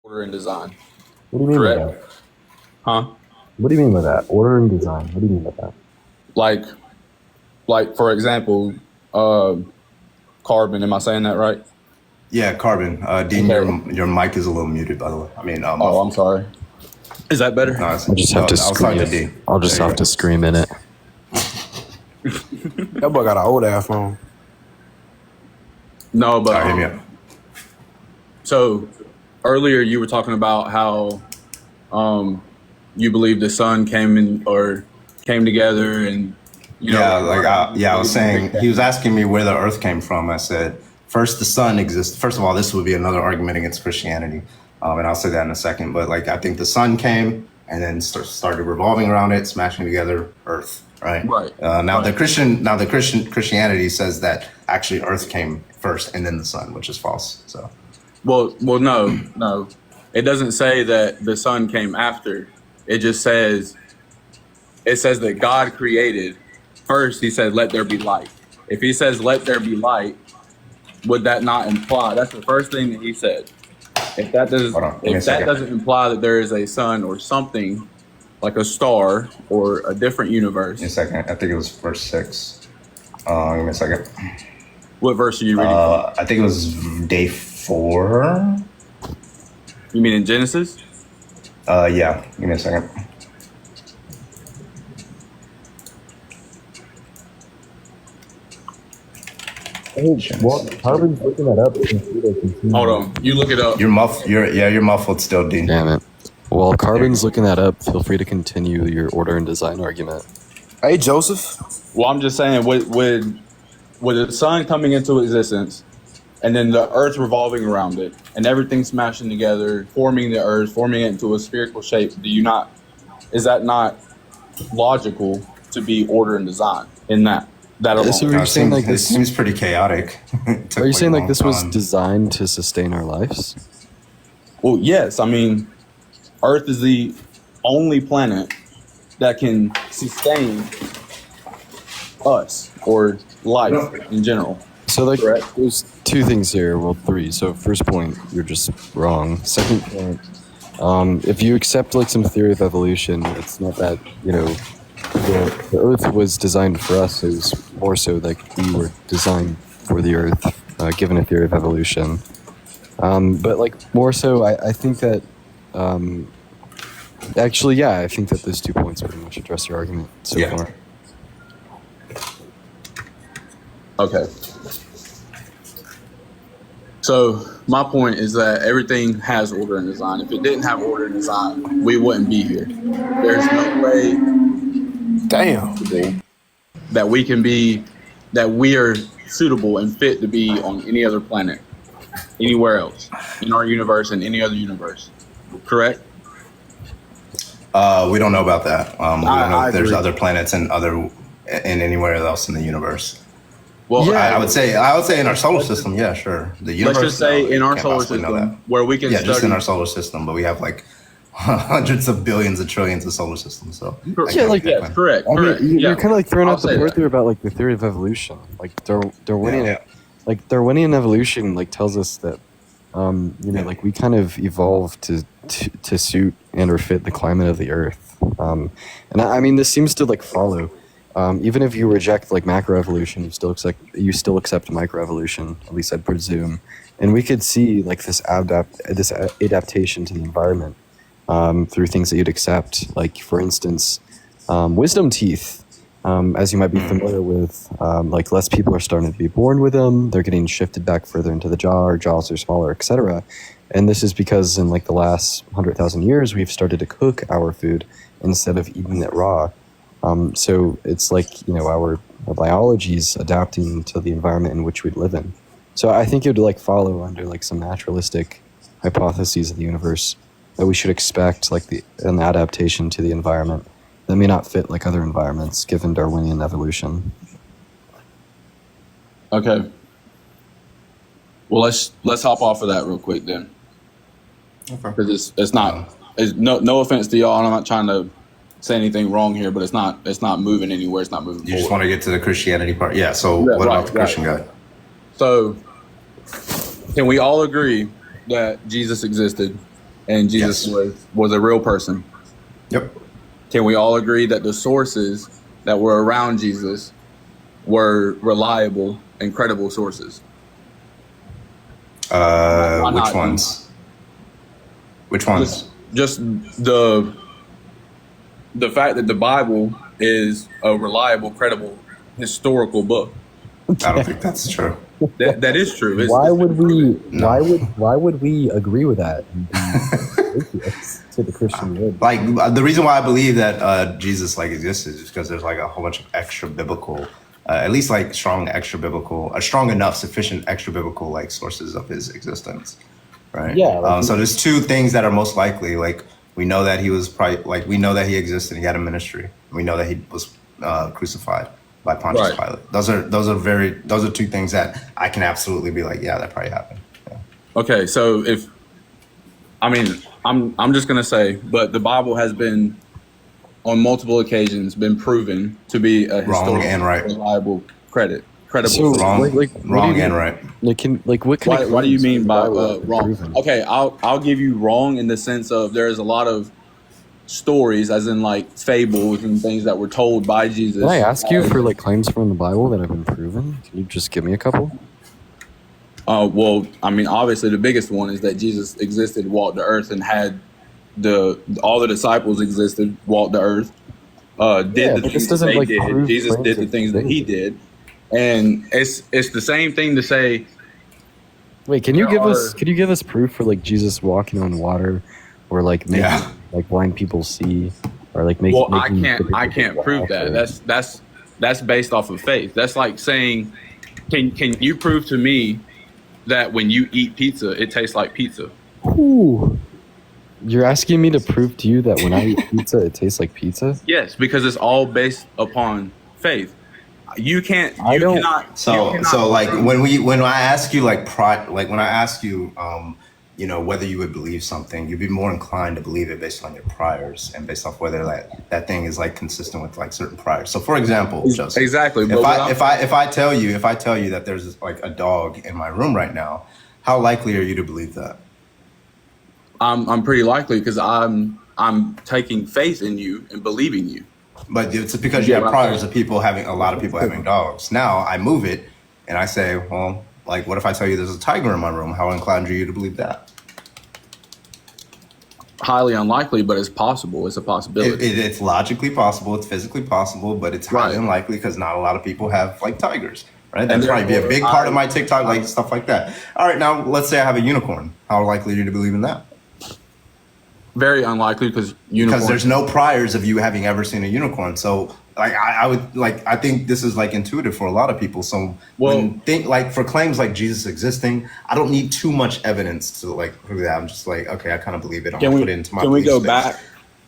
order and design. What do you mean by Correct? that? Huh? What do you mean by that? Order and design. What do you mean by that? Like for example, carbon. Am I saying that right? Yeah, Carbon. Dean, Okay. your mic is a little muted, by the way. I mean, Oh, I'm muffled. sorry. Is that better? No, I just have to I was talking to scream. D. I'll just There you have go. to scream in it. That boy got an old ass phone. No, but All right, hit me up. so earlier you were talking about how you believe the sun came together, and I was saying, he was asking me where the earth came from. I said, first, the sun exists. First of all, this would be another argument against Christianity. And I'll say that in a second. But I think the sun came and then started revolving around it, smashing together earth. Right. Right. Now Right. the Christianity says that actually earth came first and then the sun, which is false. So, Well, no. It doesn't say that the sun came after. It says that God created first. He said, "Let there be light." If he says, "Let there be light," would that not imply? That's the first thing that he said. If that Hold on, give me a second. doesn't imply that there is a sun or something like a star or a different universe. in a second, I think it was verse 6. Give me a second. What verse are you reading? I think it was day 4. You mean in Genesis? Yeah, give me a second. Well, Carbon's looking that up. Hold on. You look it up. You're muffled still, Dean. Damn it. While Carbon's looking that up, feel free to continue your order and design argument. Hey, Joseph. Well, I'm just saying, with the sun coming into existence, and then the earth revolving around it, and everything smashing together, forming the earth, forming it into a spherical shape, is that not logical to be order and design in that alone? So you're saying it seems pretty chaotic. Are you saying this was designed to sustain our lives? Well, yes. I mean, Earth is the only planet that can sustain us or life in general. So Correct. there's two things here. Well, three. So first point, you're just wrong. Second point, if you accept some theory of evolution, it's not that the Earth was designed for us. It was more so we were designed for the Earth, given a theory of evolution. But more so, I think that I think that those 2 points pretty much address your argument so far. Okay. So my point is that everything has order and design. If it didn't have order and design, we wouldn't be here. There's no way Damn. that we are suitable and fit to be on any other planet, anywhere else, in our universe and any other universe. Correct? We don't know about that. We don't know if there's agree. other planets and anywhere else in the universe. Well, I would say in our solar system, yeah, sure. The universe. let's just say in our can't solar possibly know system that. where we can Yeah, study. just in our solar system, but we have hundreds of billions of trillions of solar systems. So Yes, correct. I Correct. mean, you're kind of throwing I'll out the say part that. there about the theory of evolution. Darwinian, Yeah. Darwinian evolution tells us that we kind of evolved to suit and or fit the climate of the Earth. And I mean, this seems to follow. Even if you reject macroevolution, you still accept microevolution. At least I'd presume. And we could see this adaptation to the environment through things that you'd accept. Like for instance, wisdom teeth. As you might be familiar with, less people are starting to be born with them. They're getting shifted back further into the jaw. Our jaws are smaller, etc. And this is because in the last 100,000 years, we've started to cook our food instead of eating it raw. So it's our biology is adapting to the environment in which we live in. So I think it would follow under some naturalistic hypotheses of the universe that we should expect an adaptation to the environment that may not fit other environments given Darwinian evolution. Okay. Well, let's hop off of that real quick then, because it's not. No offense to y'all, and I'm not trying to say anything wrong here, but it's not moving anywhere. It's not moving You just forward. want to get to the Christianity part, yeah. So what about the Christian guy? So can we all agree that Jesus existed and Jesus Yes. was a real person. Yep. Can we all agree that the sources that were around Jesus were reliable and credible sources? Why Which not? ones? Which ones? Just the fact that the Bible is a reliable, credible historical book. I don't think that's true. That is true. Why would we? No. Why would we agree with that and be atheists to the Christian world? Like the reason why I believe that Jesus like existed is because there's like a whole bunch of extra biblical, at least like strong enough, sufficient extra biblical like sources of his existence, right? Yeah, like so there's two things that are most likely. Like we know that he was probably like we know that he existed. He had a ministry. We know that he was crucified by Pontius Right. Pilate. Those are two things that I can absolutely be like, yeah, that probably happened. Yeah. Okay, so I'm just gonna say, but the Bible has been on multiple occasions been proven to be a Wrong historical, and right. reliable, credible. So, Wrong, what do wrong you and mean? right. What kind of What do you claims mean in the by Bible have been wrong? proven? Okay, I'll give you wrong in the sense of there is a lot of stories, as in like fables and things that were told by Jesus. Can I ask you for like claims from the Bible that have been proven? Can you just give me a couple? Well, I mean, obviously the biggest one is that Jesus existed, walked the earth, and had all the disciples existed, walked the earth, did Yeah, the but things this that doesn't, they like, did. prove Jesus claims did the of things that he divinity. did, and it's the same thing to say. Wait, can you There give us proof for like Jesus walking on water, or like making like blind people see, or like making? Well, I making can't prove walk, that. or- That's based off of faith. That's like saying, can you prove to me that when you eat pizza, it tastes like pizza? Ooh. You're asking me to prove to you that when I eat pizza, it tastes like pizza? Yes, because it's all based upon faith. You can't. I don't- Cannot, So like when I ask you like when I ask you you know whether you would believe something, you'd be more inclined to believe it based on your priors and based off whether that thing is like consistent with like certain priors. So for example, Joseph, Exactly. But if I tell you that there's like a dog in my room right now, how likely are you to believe that? I'm pretty likely because I'm taking faith in you and believing you. But it's because you have priors of a lot of people having dogs. Now I move it and I say, well, like, what if I tell you there's a tiger in my room? How inclined are you to believe that? Highly unlikely, but it's possible. It's a possibility. It's logically possible. It's physically possible, but it's highly Right. unlikely because not a lot of people have like tigers, right? That's And probably be a therefore, big part of my TikTok, like stuff like that. All right, now let's say I have a unicorn. How likely are you to believe in that? Very unlikely because Because there's no priors of you having ever seen a unicorn. So like I would like I think this is like intuitive for a lot of people. So for claims like Jesus existing, I don't need too much evidence to like prove that. I'm just like, okay, I kind of believe it. I'm gonna put it into my Can we go belief back? space.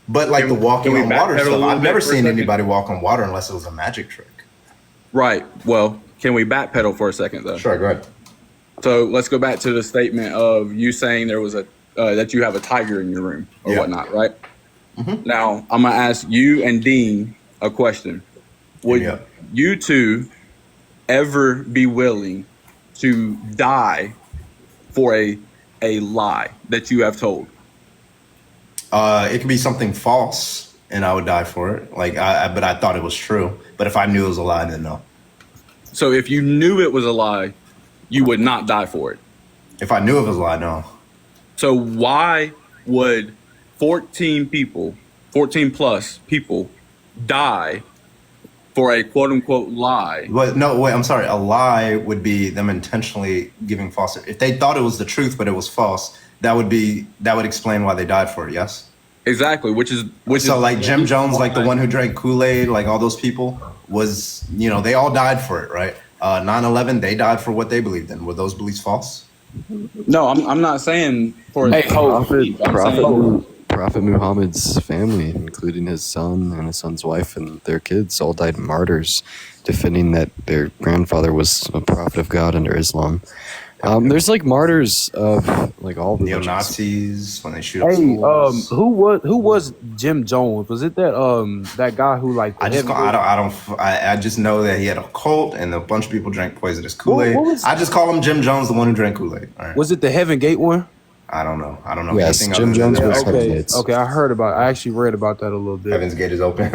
But like the walking we on water backpedal a stuff, little I've never bit for a seen second? anybody walk on water unless it was a magic trick. Right. Well, can we backpedal for a second though? Sure, go ahead. So let's go back to the statement of you saying there was that you have a tiger in your room or Yeah. whatnot, right? Mm-hmm. Now I'm gonna ask you and Dean a question. Would Yeah. you two ever be willing to die for a lie that you have told? It could be something false, and I would die for it. Like, but I thought it was true. But if I knew it was a lie, then no. So if you knew it was a lie, you would not die for it. If I knew it was a lie, no. So why would 14 plus people die for a quote unquote lie? But no, wait, I'm sorry. A lie would be them intentionally giving false. If they thought it was the truth, but it was false, that would explain why they died for it. Yes. Exactly, which is Like Jim Jones, like the one who drank Kool-Aid, like all those people was, they all died for it, right? 9/11, they died for what they believed in. Were those beliefs false? No, I'm not saying for Hey, Prophet Muhammad's family, including his son and his son's wife and their kids, all died martyrs, defending that their grandfather was a prophet of God under Islam. There's like martyrs of like all religions. Neo-Nazis when they shoot up Hey, schools. who was Jim Jones? Was it that guy who like? I just know that he had a cult and a bunch of people drank poisonous Kool-Aid. What was- I just call him Jim Jones, the one who drank Kool-Aid. All right. Was it the Heaven Gate one? I don't know. I don't know Yes, anything Jim other Jones than was that. Heaven's Okay, Gates. okay. I actually read about that a little bit. Heaven's Gate is open.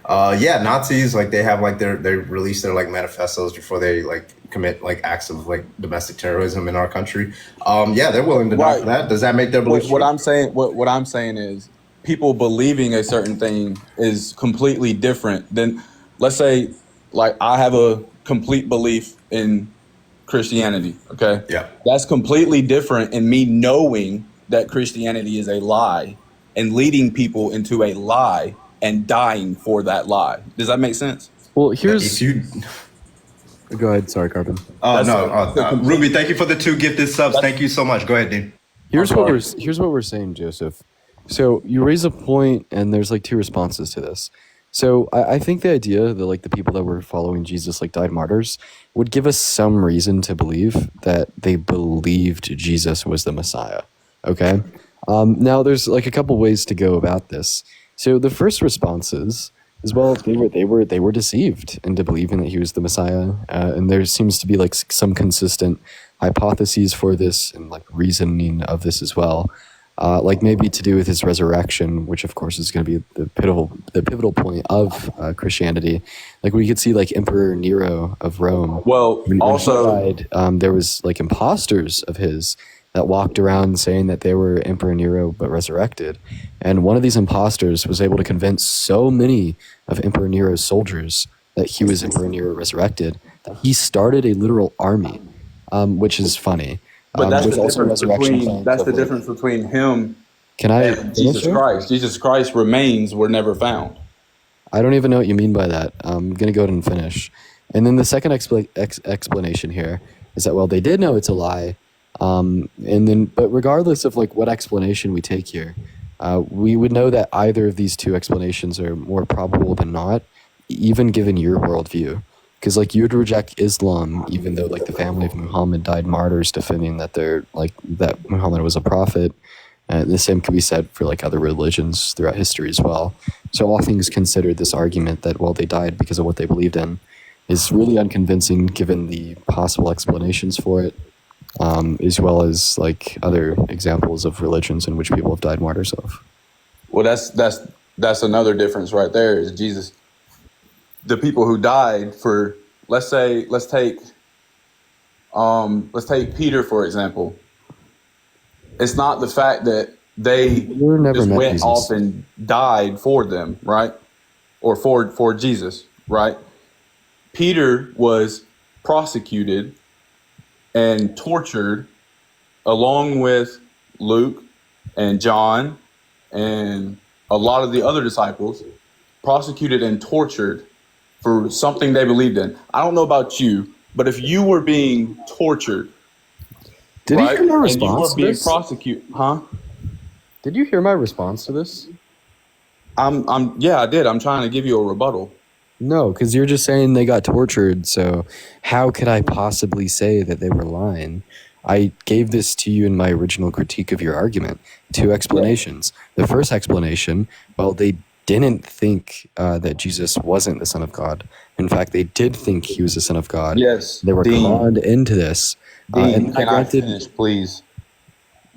Yeah, Nazis, like they have like they release their like manifestos before they like commit like acts of like domestic terrorism in our country. Yeah, they're willing to die Right. for that. Does that make their beliefs What true? I'm saying, what I'm saying is, people believing a certain thing is completely different than, let's say, like I have a complete belief in Christianity. Okay, Yeah. that's completely different in me knowing that Christianity is a lie and leading people into a lie and dying for that lie. Does that make sense? Well, If you go ahead. Sorry, Carbon. Oh That's no, the complete. Ruby, thank you for the 2 gifted subs. That's- Thank you so much. Go ahead, Dean. Here's I'm what sorry. we're saying, Joseph. So you raise a point, and there's like 2 responses to this. So I think the idea that like the people that were following Jesus like died martyrs would give us some reason to believe that they believed Jesus was the Messiah. Okay. Now there's like a couple ways to go about this. So the first response is well they were deceived into believing that he was the Messiah, and there seems to be like some consistent hypotheses for this and like reasoning of this as well. Like maybe to do with his resurrection, which of course is going to be the pivotal point of Christianity. Like we could see like Emperor Nero of Rome. Well, When also, he died, there was like imposters of his that walked around saying that they were Emperor Nero but resurrected. And one of these imposters was able to convince so many of Emperor Nero's soldiers that he was Emperor Nero resurrected that he started a literal army, which is funny. but that's There's the also difference resurrection between plans of, like- difference between him Can I and finish Jesus here? Christ. Jesus Christ's remains were never found. I don't even know what you mean by that. I'm going to go ahead and finish. And then the second explanation here is that, well, they did know it's a lie. But regardless of like what explanation we take here, we would know that either of these 2 explanations are more probable than not, even given your worldview. Because like you would reject Islam, even though like the family of Muhammad died martyrs defending that that Muhammad was a prophet. The same could be said for like other religions throughout history as well. So all things considered, this argument that, well, they died because of what they believed in is really unconvincing given the possible explanations for it, as well as like other examples of religions in which people have died martyrs of. Well, that's another difference right there. Is Jesus, the people who died for, let's take Peter for example. It's not the fact that they just went Jesus. off and died for them, right? Or for Jesus, right? Peter was prosecuted and tortured along with Luke and John and a lot of the other disciples, prosecuted and tortured for something they believed in. I don't know about you, but if you were being tortured, Did right, you hear my and you were response to being this? prosecuted, huh? Did you hear my response to this? Yeah, I did. I'm trying to give you a rebuttal. No, because you're just saying they got tortured, so how could I possibly say that they were lying? I gave this to you in my original critique of your argument. 2 explanations. The first explanation, well, they didn't think that Jesus wasn't the Son of God. In fact, they did think he was the Son of God. Yes, They were Dean. conned into this. Dean, And can I granted, finish, please?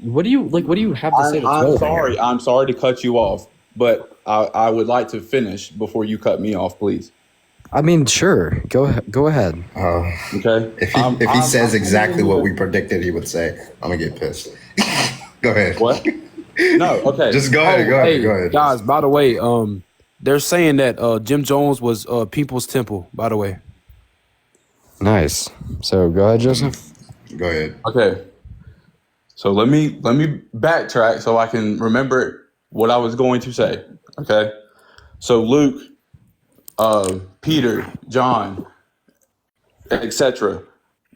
what do you have to say? I'm sorry. I'm sorry to cut you off, but I would like to finish before you cut me off, please. I mean, sure. Go ahead. Okay. If he says exactly what we predicted he would say, I'm gonna get pissed. Go ahead. What? No. Okay. Just go ahead. Go Hey, ahead. guys, by the way, they're saying that Jim Jones was People's Temple, by the way. Nice. So go ahead, Joseph. Go ahead. Okay. So let me backtrack so I can remember what I was going to say. Okay. So Luke, Peter, John, etc.,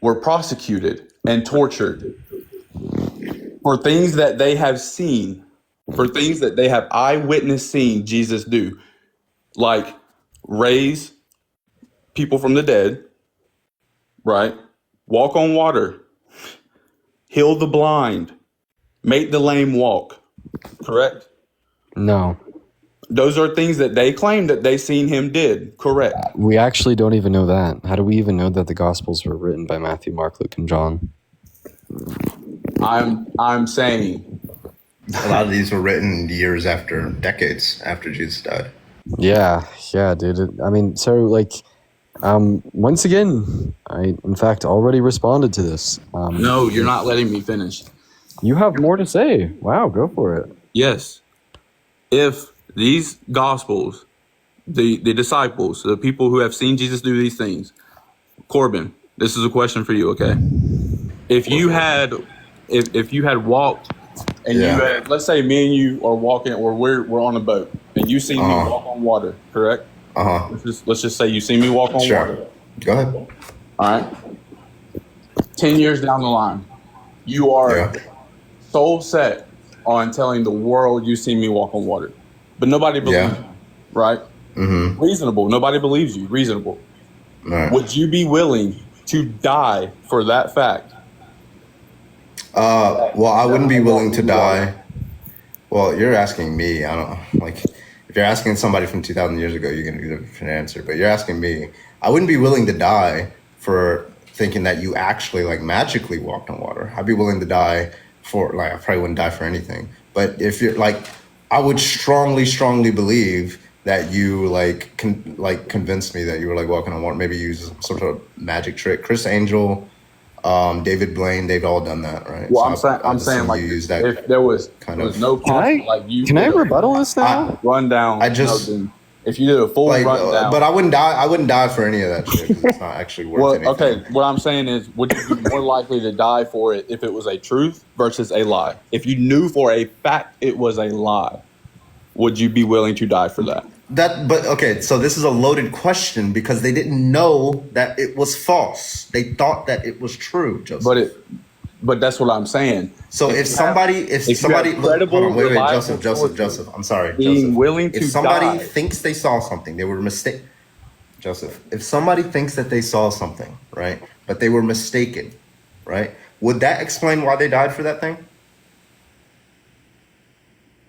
were prosecuted and tortured for things that they have seen, for things that they have eyewitness seen Jesus do, like raise people from the dead, right? Walk on water, heal the blind, make the lame walk, correct? No. Those are things that they claim that they seen him did, correct? We actually don't even know that. How do we even know that the Gospels were written by Matthew, Mark, Luke, and John? I'm saying A lot of these were written decades after Jesus died. Yeah, dude. I mean, so like, once again, I in fact already responded to this. no, you're not letting me finish. You have more to say. Wow, go for it. Yes. If these gospels, the disciples, the people who have seen Jesus do these things, Corbin, this is a question for you, okay? If you had walked and you had, let's say me and you are walking or we're on a boat and you see me walk on water, correct? Let's just say you see me walk on water. Go ahead. All right. 10 years down the line, you are so set on telling the world you see me walk on water, but nobody believes you, right? Mm-hmm. Reasonable. Nobody believes you. Reasonable. Right. Would you be willing to die for that fact? Well, I wouldn't be willing to die. Well, you're asking me. I don't know. Like, if you're asking somebody from 2,000 years ago, you're going to get a different answer. But you're asking me. I wouldn't be willing to die for thinking that you actually, like, magically walked on water. I'd be willing to die for, like, I probably wouldn't die for anything. But if you're, like, I would strongly, strongly believe that you, like, convinced me that you were, like, walking on water. Maybe use some sort of magic trick. Chris Angel, David Blaine, they've all done that, right? Well, so I'm saying like if there was no possible, like you can I rebuttal this now? Run down. If you did a full rundown, but I wouldn't die for any of that shit. It's not actually worth anything. Okay. What I'm saying is, would you be more likely to die for it if it was a truth versus a lie? If you knew for a fact it was a lie, would you be willing to die for that? But okay, so this is a loaded question because they didn't know that it was false. They thought that it was true, Joseph. But that's what I'm saying. So if somebody, Joseph, I'm sorry, being willing to if somebody die. thinks they saw something, they were mistaken. Joseph, if somebody thinks that they saw something, right, but they were mistaken, right, would that explain why they died for that thing?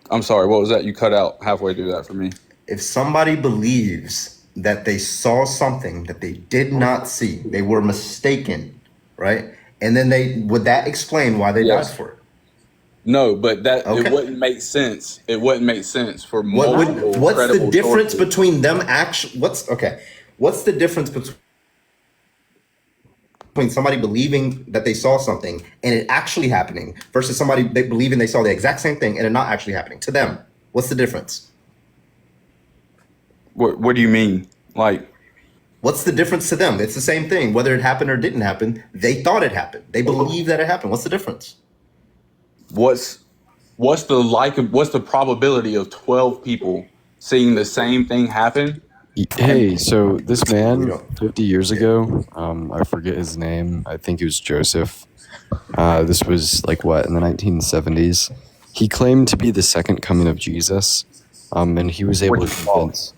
I'm sorry, what was that? You cut out halfway through that for me. If somebody believes that they saw something that they did not see, they were mistaken, right? And then would that explain why they died for it? No, but it wouldn't make sense. It wouldn't make sense for multiple what's credible the difference sources. Between them what's the difference between somebody believing that they saw something and it actually happening versus somebody believing they saw the exact same thing and it not actually happening? To them, what's the difference? What do you mean? Like, what's the difference to them? It's the same thing. Whether it happened or didn't happen, they thought it happened. They believe that it happened. What's the difference? What's the probability of 12 people seeing the same thing happen? Hey, so this man 50 years ago, I forget his name. I think it was Joseph. This was like what, in the 1970s? He claimed to be the second coming of Jesus, and he was able to convince.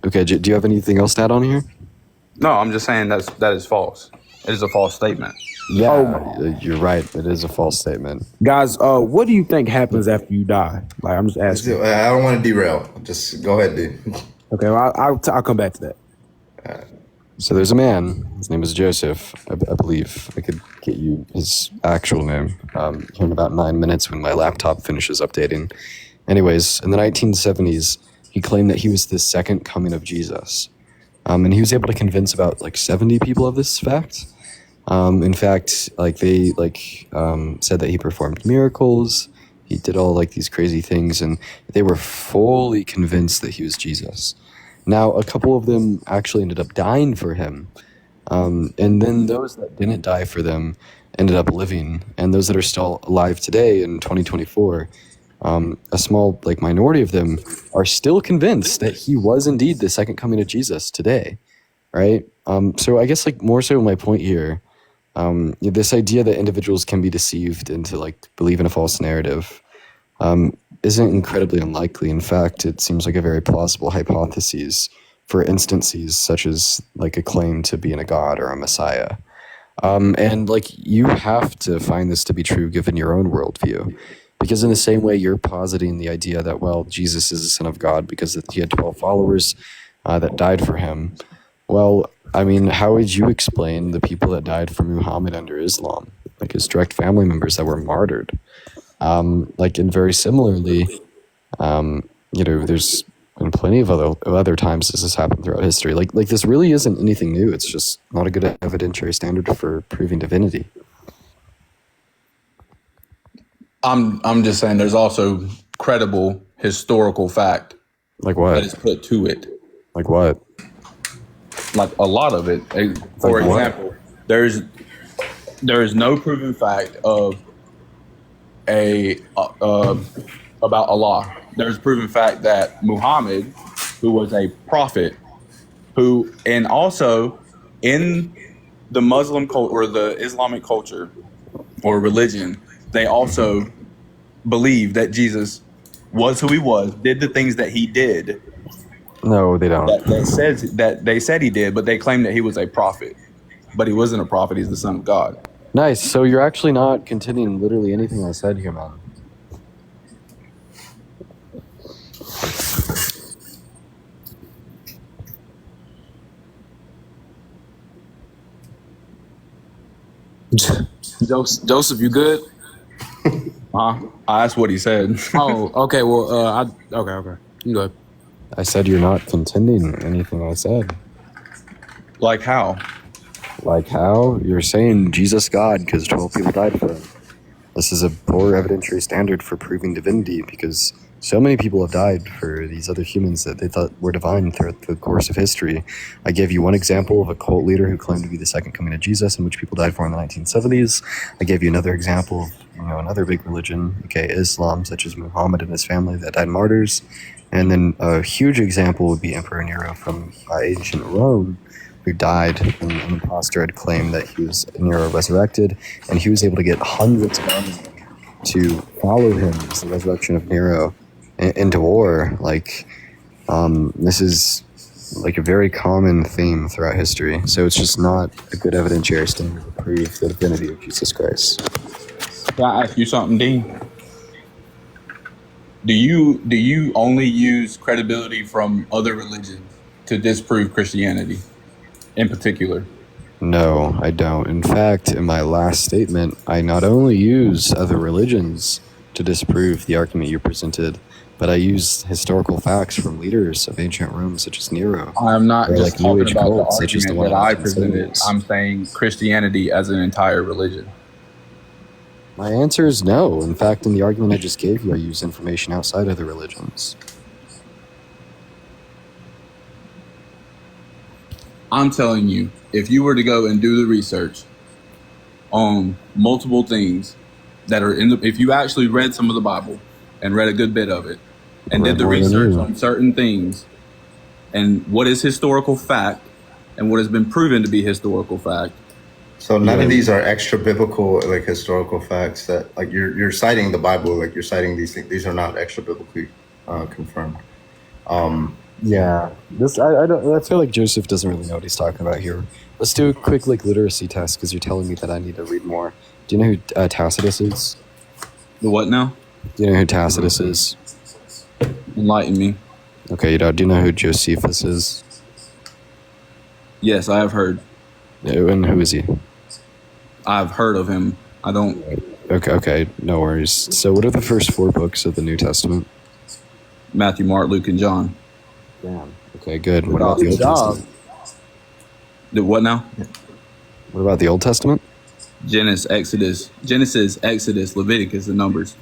Okay, do you have anything else to add on here? No, I'm just saying that is false. It is a false statement. Yeah, you're right. It is a false statement. Guys, what do you think happens after you die? Like, I'm just asking. I don't want to derail. Just go ahead, dude. Okay, well, I'll come back to that. So there's a man. His name is Joseph. I believe I could get you his actual name here in about 9 minutes when my laptop finishes updating. Anyways, in the 1970s, he claimed that he was the second coming of Jesus. And he was able to convince about 70 people of this fact. In fact, they said that he performed miracles. He did all these crazy things, and they were fully convinced that he was Jesus. Now, a couple of them actually ended up dying for him. And then those that didn't die for them ended up living. And those that are still alive today in 2024, a small minority of them are still convinced that he was indeed the second coming of Jesus today, right? So I guess more so my point here, this idea that individuals can be deceived into believe in a false narrative isn't incredibly unlikely. In fact, it seems like a very plausible hypothesis for instances such as a claim to being a god or a messiah. And you have to find this to be true given your own worldview. Because in the same way you're positing the idea that, well, Jesus is the Son of God because he had 12 followers that died for him. Well, I mean, how would you explain the people that died for Muhammad under Islam, like his direct family members that were martyred? And very similarly, there's been plenty of other times this has happened throughout history. Like this really isn't anything new. It's just not a good evidentiary standard for proving divinity. I'm just saying there's also credible historical fact Like that what? is put to it. Like what? Like a lot of it. For Like what? example, there is no proven fact of about Allah. There's proven fact that Muhammad, who was a prophet, and also in the Muslim culture or the Islamic culture or religion, they also believe that Jesus was who he was, did the things that he did, No, they don't. that they said he did, but they claim that he was a prophet. But he wasn't a prophet, he's the son of God. Nice. So you're actually not continuing literally anything I said here, man. Joseph, you good? That's what he said. Oh, okay. Well, okay. You go ahead. I said you're not contending anything I said. Like how? Like how? You're saying Jesus God because 12 people died for him. This is a poor evidentiary standard for proving divinity because so many people have died for these other humans that they thought were divine throughout the course of history. I gave you one example of a cult leader who claimed to be the second coming of Jesus, in which people died for in the 1970s. I gave you another example of another big religion, Islam, such as Muhammad and his family that died martyrs. And then a huge example would be Emperor Nero from ancient Rome, who died, and an imposter had claimed that Nero resurrected, and he was able to get hundreds of army to follow him as the resurrection of Nero into war. This is like a very common theme throughout history, so it's just not a good evidentiary standard to prove the divinity of Jesus Christ. Can I ask you something, Dean? Do you only use credibility from other religions to disprove Christianity in particular? No, I don't. In fact, in my last statement, I not only use other religions to disprove the argument you presented, but I use historical facts from leaders of ancient Rome, such as Nero. I'm not Or just New talking Age about the cults, such as the argument one that I in the presented. 1970s. I'm saying Christianity as an entire religion. My answer is no. In fact, in the argument I just gave you, I use information outside of the religions. I'm telling you, if you were to go and do the research on multiple things that are if you actually read some of the Bible and read a good bit of it and did the Read more than research you. on certain things and what is historical fact and what has been proven to be historical fact. So none of these are extra biblical, like historical facts that, like, you're citing the Bible, like you're citing these things. These are not extra biblically confirmed. Yeah, I feel like Joseph doesn't really know what he's talking about here. Let's do a quick literacy test because you're telling me that I need to read more. Do you know who Tacitus is? The what now? Do you know who Tacitus is? Enlighten me. Okay, you don't. Do you know who Josephus is? Yes, I have heard. And who is he? I've heard of him. I don't. Okay, no worries. So, what are the first 4 books of the New Testament? Matthew, Mark, Luke, and John. Damn. Okay, good. What about the Old Testament? The what now? What about the Old Testament? Genesis, Exodus, Leviticus, and Numbers.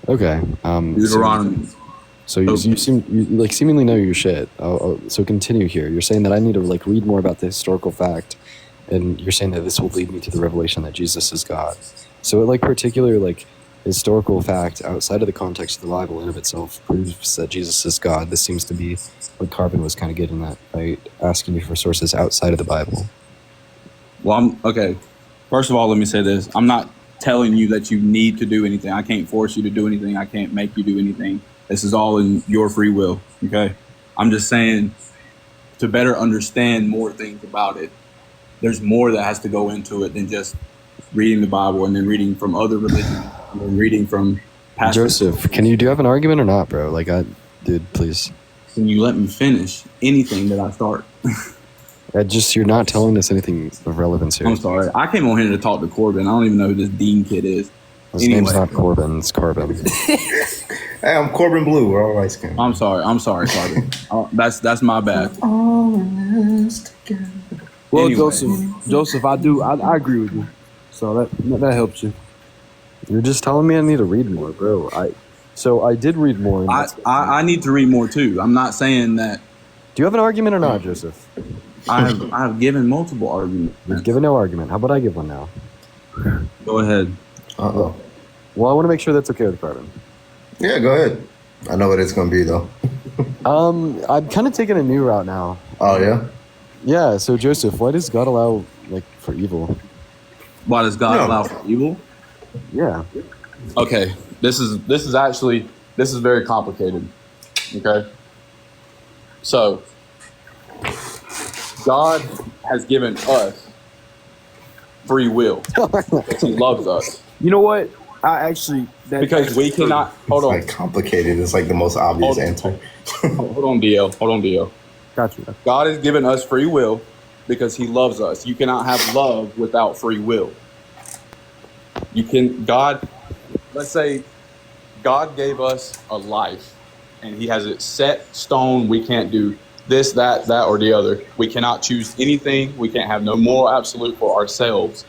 Okay. Deuteronomy. So you seemingly know your shit. So continue here. You're saying that I need to read more about the historical fact, and you're saying that this will lead me to the revelation that Jesus is God. So particular historical fact outside of the context of the Bible in of itself proves that Jesus is God. This seems to be what Carbon was kind of getting at by asking me for sources outside of the Bible. Well, okay. First of all, let me say this. I'm not telling you that you need to do anything. I can't force you to do anything. I can't make you do anything. This is all in your free will, okay? I'm just saying to better understand more things about it, there's more that has to go into it than just reading the Bible and then reading from other religions and then reading from pastors. Joseph, do you have an argument or not, bro? Dude, please. Can you let me finish anything that I start? You're not telling us anything of relevance here. I'm sorry. I came on here to talk to Corbin. I don't even know who this Dean kid is. His name's not Corbin. It's Carbon. Hey, I'm Corbin Blue. We're all light skinned. I'm sorry, Corbin. That's my bad. Well, Anyway. Joseph, I agree with you. So that helps you. You're just telling me I need to read more, bro. I did read more. And I need to read more too. I'm not saying that. Do you have an argument or not, Joseph? I've given multiple arguments. You've given no argument. How about I give one now? Go ahead. Uh-oh. Well, I want to make sure that's okay with Carbon. Yeah, go ahead. I know what it's going to be, though. I'm kind of taking a new route now. Oh, yeah? Yeah, so Joseph, why does God allow, for evil? Why does God allow for evil? Yeah. Okay, this is very complicated. Okay, so God has given us free will. He loves us. You know what? Because we cannot. Hold on. It's complicated. It's the most obvious answer. Hold on, DL. Got you. God has given us free will because He loves us. You cannot have love without free will. Let's say God gave us a life and He has it set stone. We can't do this, that, or the other. We cannot choose anything. We can't have no moral absolute for ourselves.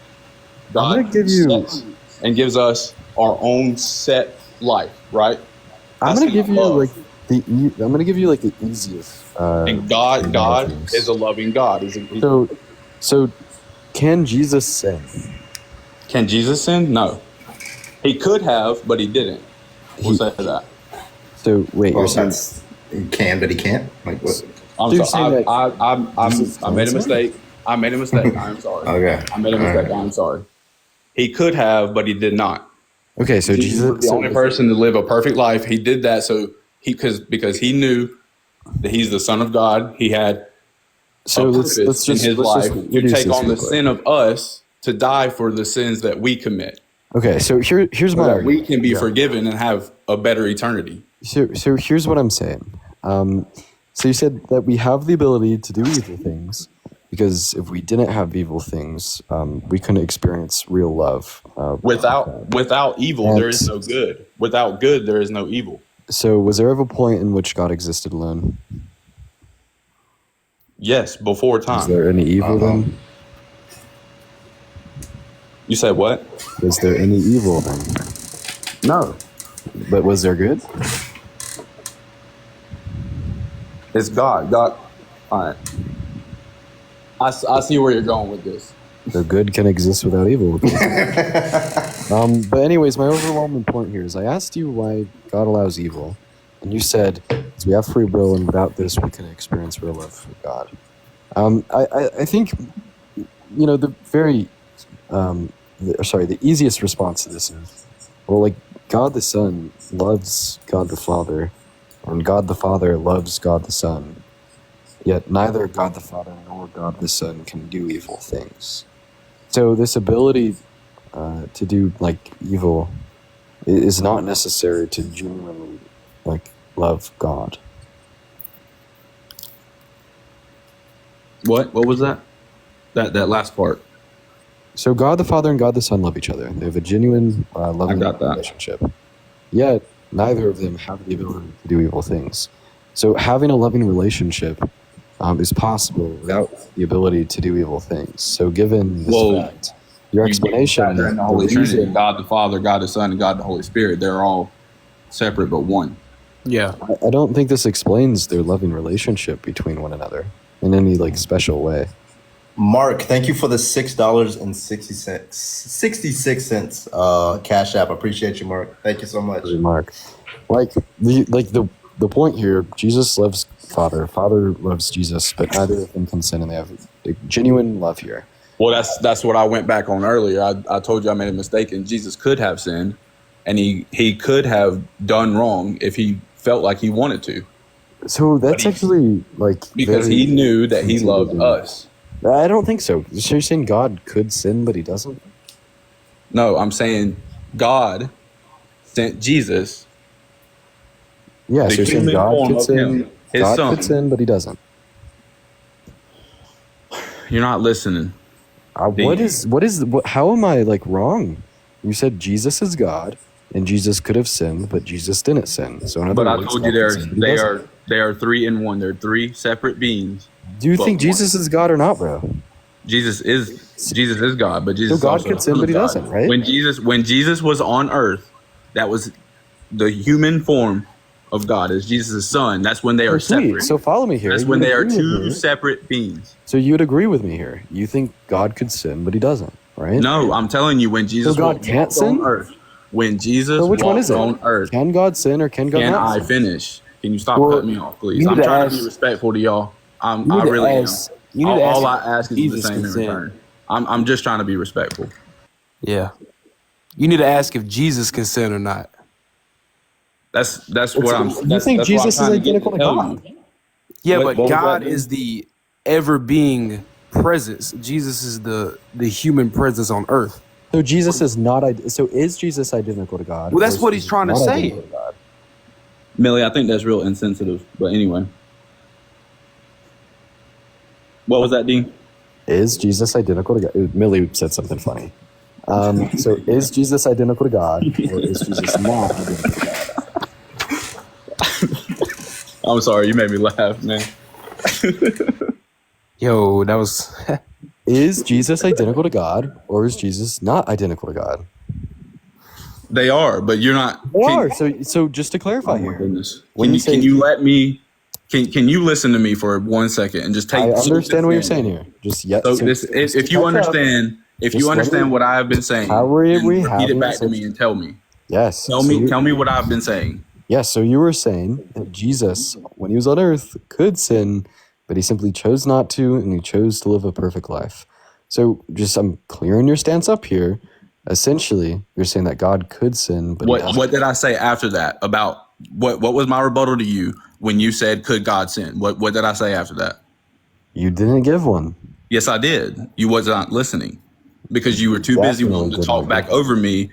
God sets and gives us our own set life, right? I'm gonna give you the easiest. And God is a loving God. So can Jesus sin? Can Jesus sin? No. He could have, but He didn't. We'll say that. So wait, Well, you're saying he can, but he can't? What? I'm So sorry. you're I made a mistake. I'm sorry. Okay. I made a mistake. I'm sorry. He could have, but He did not. okay? So Jesus was the only person to live a perfect life. He did that because He knew that He's the Son of God. He had So let's just in His life to reduce take this on real the quick. sin of us, to die for the sins that we commit. Okay, so here's my So that argument. we can be forgiven and have a better eternity. So here's what I'm saying. So you said that we have the ability to do evil things because if we didn't have evil things, we couldn't experience real love. Without evil, there is no good. Without good, there is no evil. So was there ever a point in which God existed alone? Yes, before Is time. there any evil then? You said what? Was there any evil then? No. But was there good? It's God. God. All right. I see where you're going with this. So good can exist without evil. But anyways, my overwhelming point here is I asked you why God allows evil, and you said we have free will, and without this, we can experience real love for God. I think the easiest response to this is, well, God the Son loves God the Father, and God the Father loves God the Son. Yet neither God the Father nor God the Son can do evil things. So this ability to do evil is not necessary to genuinely love God. What? What was that? That last part. So God the Father and God the Son love each other. They have a genuine loving relationship. Yet neither of them have the ability to do evil things. So having a loving relationship is possible without the ability to do evil things. So given this fact, your explanation in the Holy Trinity, God the Father, God the Son, and God the Holy Spirit, they're all separate but one. Yeah. I don't think this explains their loving relationship between one another in any special way. Mark, thank you for the $6.66 Cash App. Appreciate you, Mark. Thank you so much. Mark, the point here, Jesus loves Father loves Jesus, but neither of them can sin, and they have a genuine love here. Well, that's what I went back on earlier. I told you I made a mistake, and Jesus could have sinned, and he could have done wrong if He felt like He wanted to. So that's actually because He knew that He loved us. I don't think so. So you're saying God could sin, but He doesn't? No, I'm saying God sent Jesus. Yeah, so you're saying God could sin. His God son. could sin, but He doesn't. You're not listening. How am I like wrong? You said Jesus is God, and Jesus could have sinned, but Jesus didn't sin. So in other But I words, told you God could sin, but he doesn't. they are three in one. They're three separate beings. Do you But think Jesus is God or not, bro? Jesus is God, but Jesus So is God also could the sin, Son but of he God. doesn't, right? When Jesus was on earth, that was the human form of God as Jesus' son. That's when they Oh, are sweet. separate. So follow me here. That's You when would they are agree with two me. separate beings. So you would agree with me here. You think God could sin, but he doesn't, right? No, I'm telling you, when Jesus So God can't walked on sin? earth, when Jesus So which one is walked it? on earth, Can God sin or can God can not I sin? finish? Can you stop Well, cutting me off, please? you need I'm to trying to be ask. respectful to y'all. You I need to really am. ask. You need to ask All if I ask is the Jesus same can in sin. return. I'm just trying to be respectful. Yeah. You need to ask if Jesus can sin or not. That's You think that's what I'm Jesus is trying to get to identical to tell God? you. Yeah, What but was that, God dude? is the ever being presence. Jesus is the human presence on earth. So Jesus is not. So is Jesus identical to God? Well, or that's is what he's Jesus trying to not say. identical to God? Millie, I think that's real insensitive. But anyway, what was that, Dean? Is Jesus identical to God? Millie said something funny. So is Jesus identical to God, or is Jesus not identical to God? I'm sorry, you made me laugh, man. Yo, that was. Is Jesus identical to God, or is Jesus not identical to God? They are, but you're not. They are. So just to clarify Oh my here, goodness. when you Can say you let me? Can you listen to me for 1 second and just I take soak understand this what you're in? saying here, just yet. So So this, just to if you catch up, understand, just let me. what I have been How saying, are then we repeat it having back to such? me and tell me. Yes. So Tell me what I've been saying. yes. So you were saying that Jesus, when he was on earth, could sin, but he simply chose not to, and he chose to live a perfect life. So just I'm clearing your stance up here. Essentially, you're saying that God could sin, but he doesn't. What did I say after that about what was my rebuttal to you when you said could God sin? What did I say after that? You didn't give one. Yes, I did. You was not listening because you were too busy Definitely wanting to talk didn't back give one. over me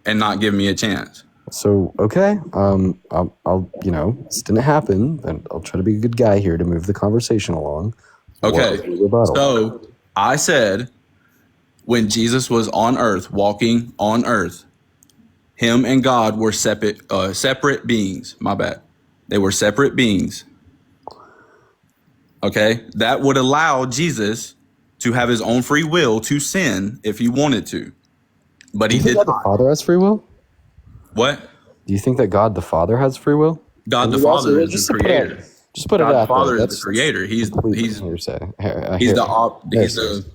and not give me a chance. So okay, I'll this didn't happen, and I'll try to be a good guy here to move the conversation along. What was Okay. your rebuttal? So I said when Jesus was on earth, walking on earth, him and God were separate beings. My bad. They were separate beings. Okay. That would allow Jesus to have his own free will to sin if he wanted to, but Do he you think did God the not. Father has free will? What? Do you think that God the Father has free will? God And the you also Father is the just to put it, creator. just put it God the out there. Father is the That's creator. complete hearsay. He's Heresy. the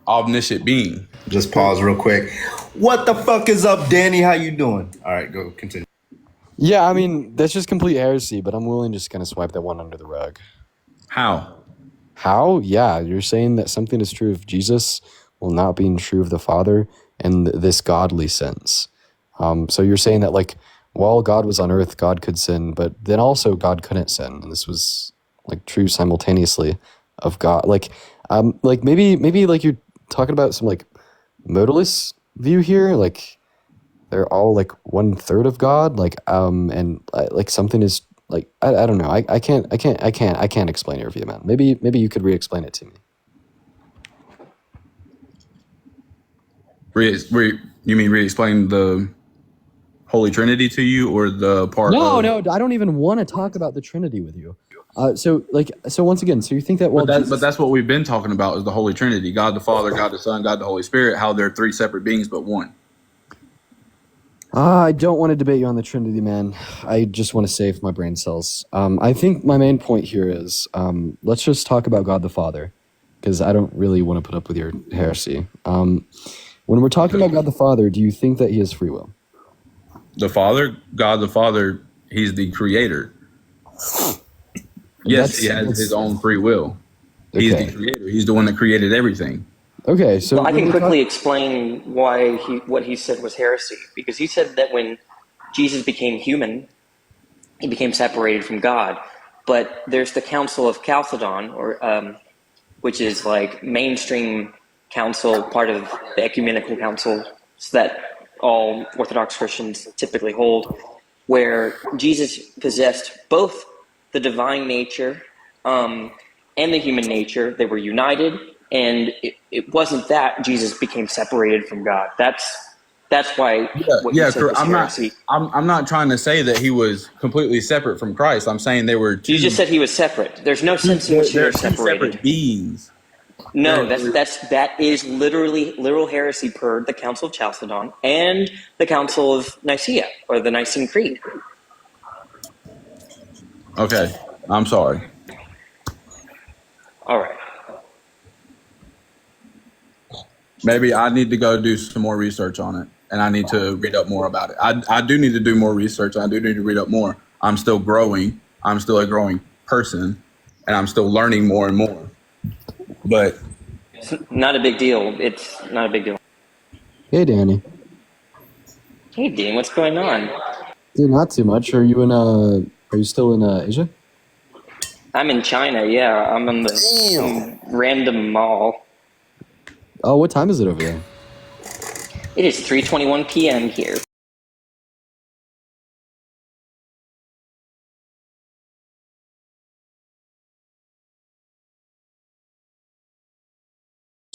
omniscient being. Just pause real quick. What the fuck is up, Danny? How you doing? All right, go continue. Yeah, I mean that's just complete heresy, but I'm willing to just kind of swipe that one under the rug. How? How? Yeah, you're saying that something is true of Jesus while not being true of the Father in this godly sense. So you're saying that like while God was on earth, God could sin, but then also God couldn't sin, and this was like true simultaneously of God. Like maybe like you're talking about some like modalist view here, like they're all like 1/3 of God, and like something is like I don't know. I can't explain your view, man. Maybe you could re-explain it to me. You mean re-explain the Holy Trinity to you, or the part No, of? no, I don't even want to talk about the Trinity with you. So once again, so you think that while But that's what we've been talking about is the Holy Trinity: God the Father, God the Son, God the Holy Spirit. How they're three separate beings but one. I don't want to debate you on the Trinity, man. I just want to save my brain cells. I think my main point here is let's just talk about God the Father, because I don't really want to put up with your heresy. When we're talking about God the Father, do you think that he has free will? The Father, God the Father, he's the creator. Yes, he has his own free will. He's the Okay. creator. He's the one that created everything. Okay, so Well, I when can we're quickly explain why what he said was heresy, because he said that when Jesus became human, he became separated from God. But there's the Council of Chalcedon, which is like mainstream council, part of the ecumenical council that all Orthodox Christians typically hold, where Jesus possessed both the divine nature and the human nature. They were united, and it wasn't that Jesus became separated from God. That's why what you Yeah. said was I'm not. heresy. I'm not trying to say that he was completely separate from Christ. I'm saying they were You just two. said he was separate. There's no sense in which They're they're two separated. separate beings. No, They're that is literal heresy per the Council of Chalcedon and the Council of Nicaea, or the Nicene Creed. okay. I'm sorry. All right. Maybe I need to go do some more research on it, and I need to read up more about it. I do need to do more research. I do need to read up more. I'm still growing. I'm still a growing person, and I'm still learning more and more. But It's not a big deal. It's not a big deal. Hey, Danny. Hey, Dean, what's going on? Dude, not too much. Are you in Are you still in Asia? I'm in China, yeah. I'm in some random mall. Oh, what time is it over there? It is 3:21 p.m. here.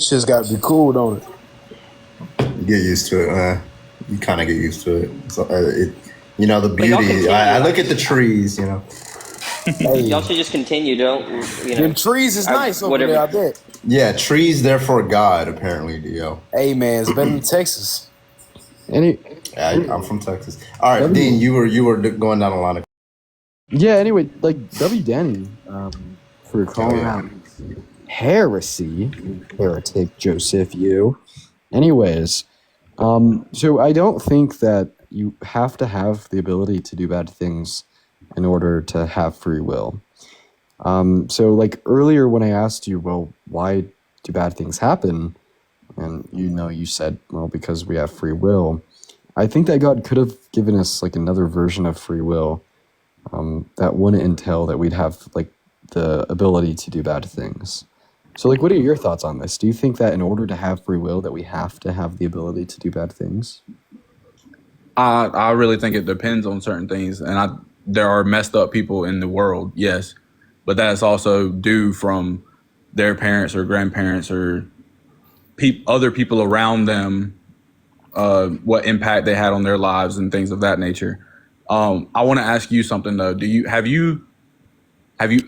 Shit's got to be cool, don't it? You get used to it, man. You kind of get used to it. So, the Y'all beauty. continue. I look at the trees, you know. Hey, Y'all should just continue. Don't, them trees is nice over whatever. there, I bet. Yeah, trees therefore God, apparently, Dio. Hey, man, it's better than Texas. Any? Yeah, I'm from Texas. All right, Dean, you were going down a line of. Yeah. Anyway, like Danny, for calling yeah. out heresy, heretic Joseph. You. Anyways, so I don't think that you have to have the ability to do bad things in order to have free will. So like earlier when I asked you, well, why do bad things happen? And you said, well, because we have free will. I think that God could have given us like another version of free will that wouldn't entail that we'd have like the ability to do bad things. So like, what are your thoughts on this? Do you think that in order to have free will that we have to have the ability to do bad things? I really think it depends on certain things, and there are messed up people in the world, yes, but that's also due from their parents or grandparents or other people around them, what impact they had on their lives and things of that nature. I want to ask you something though. Have you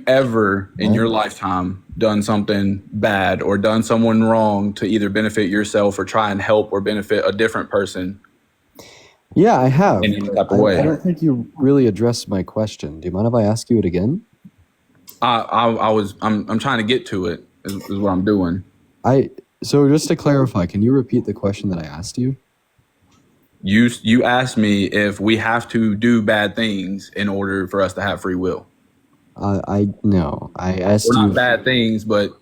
ever in your lifetime done something bad or done someone wrong to either benefit yourself or try and help or benefit a different person? Yeah, I have. In any type of way. I don't think you really addressed my question. Do you mind if I ask you it again? I'm trying to get to it is what I'm doing. So just to clarify, can you repeat the question that I asked you? You asked me if we have to do bad things in order for us to have free will. I asked Or you. not bad things, but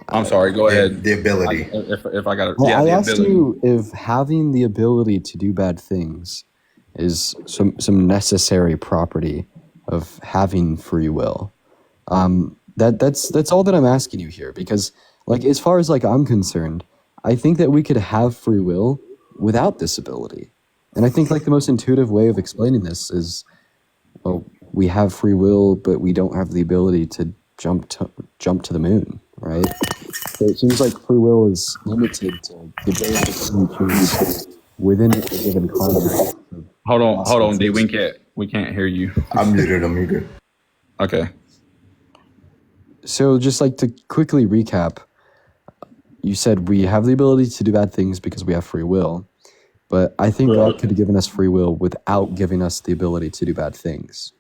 I'm sorry. Go ahead. The ability. If I got it, I the asked ability. you if having the ability to do bad things is some necessary property of having free will. That's all that I'm asking you here, because like as far as like I'm concerned, I think that we could have free will without this ability. And I think like the most intuitive way of explaining this is, well, we have free will, but we don't have the ability to jump to the moon, right? So it seems like free will is limited to the ability to choose within a given context. Hold on, D. We can't hear you. I'm muted. I'm muted. Okay. So just like to quickly recap, you said we have the ability to do bad things because we have free will, but I think God could have given us free will without giving us the ability to do bad things.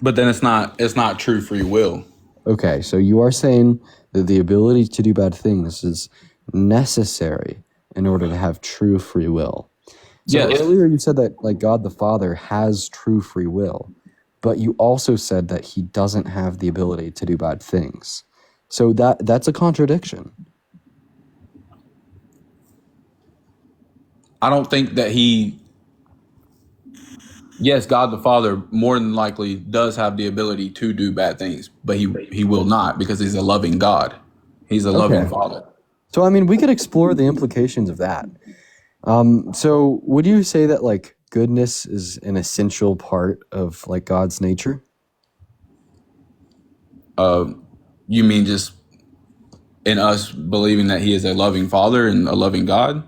But then it's not true free will. Okay, so you are saying that the ability to do bad things is necessary in order to have true free will. So Yes. earlier you said that like God the Father has true free will, but you also said that he doesn't have the ability to do bad things. So that's a contradiction. I don't think that yes, God the Father more than likely does have the ability to do bad things, but he will not because he's a loving God. He's a loving Father. So I mean, we could explore the implications of that. So would you say that like goodness is an essential part of like God's nature? You mean just in us believing that he is a loving father and a loving God?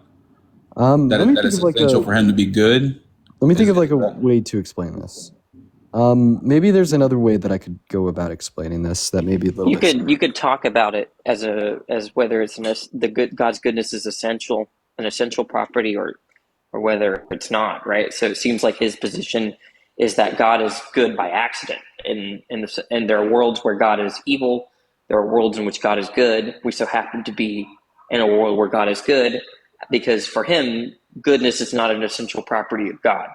Let me That think it's of like essential for him to be good? let me think Is- of like a is that- way to explain this. Maybe there's another way that I could go about explaining this that may be a little You bit. could talk about it as whether it's the good God's goodness is an essential property, or whether it's not, right? So it seems like his position is that God is good by accident, and there are worlds where God is evil. There are worlds in which God is good. We so happen to be in a world where God is good, because for him, goodness is not an essential property of God.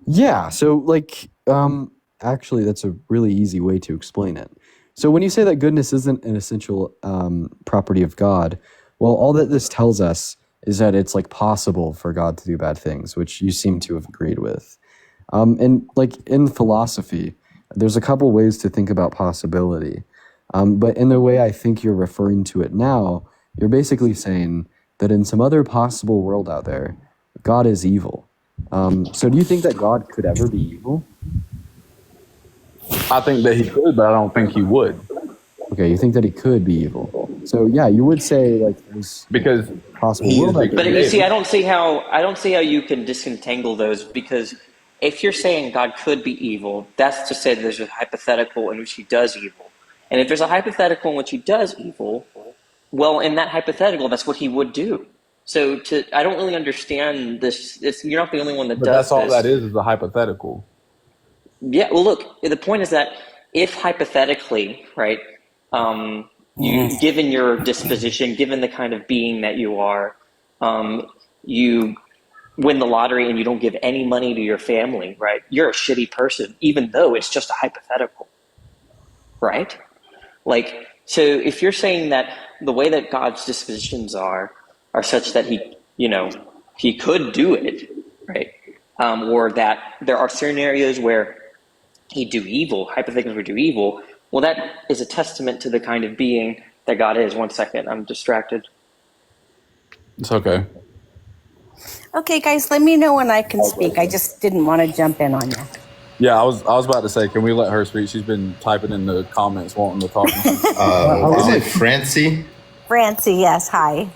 Yeah, so like actually that's a really easy way to explain it. So when you say that goodness isn't an essential property of God, well, all that this tells us is that it's like possible for God to do bad things, which you seem to have agreed with. And like in philosophy, there's a couple ways to think about possibility. But in the way I think you're referring to it now, you're basically saying that in some other possible world out there, God is evil. So do you think that God could ever be evil? I think that he could, but I don't think he would. Okay, you think that he could be evil. So yeah, you would say like there's Because a possible he is world the out there. But you see, creator. I don't see how you can disentangle those, because if you're saying God could be evil, that's to say that there's a hypothetical in which he does evil. And if there's a hypothetical in which he does evil, well, in that hypothetical, that's what he would do. So I don't really understand this. You're not the only one that But that's does all that this. is a hypothetical. Yeah, well, look, the point is that if hypothetically, right, given your disposition, given the kind of being that you are, you win the lottery and you don't give any money to your family, right? You're a shitty person, even though it's just a hypothetical, right? Like, so if you're saying that the way that God's dispositions are such that he could do it, right? Or that there are scenarios where he'd do evil, hypothetically would do evil, well, that is a testament to the kind of being that God is. One second, I'm distracted. It's okay. Okay, guys, let me know when I can speak. I just didn't want to jump in on you. Yeah, I was about to say, can we let her speak? She's been typing in the comments wanting to talk. Is it Francie? Francie, yes, hi.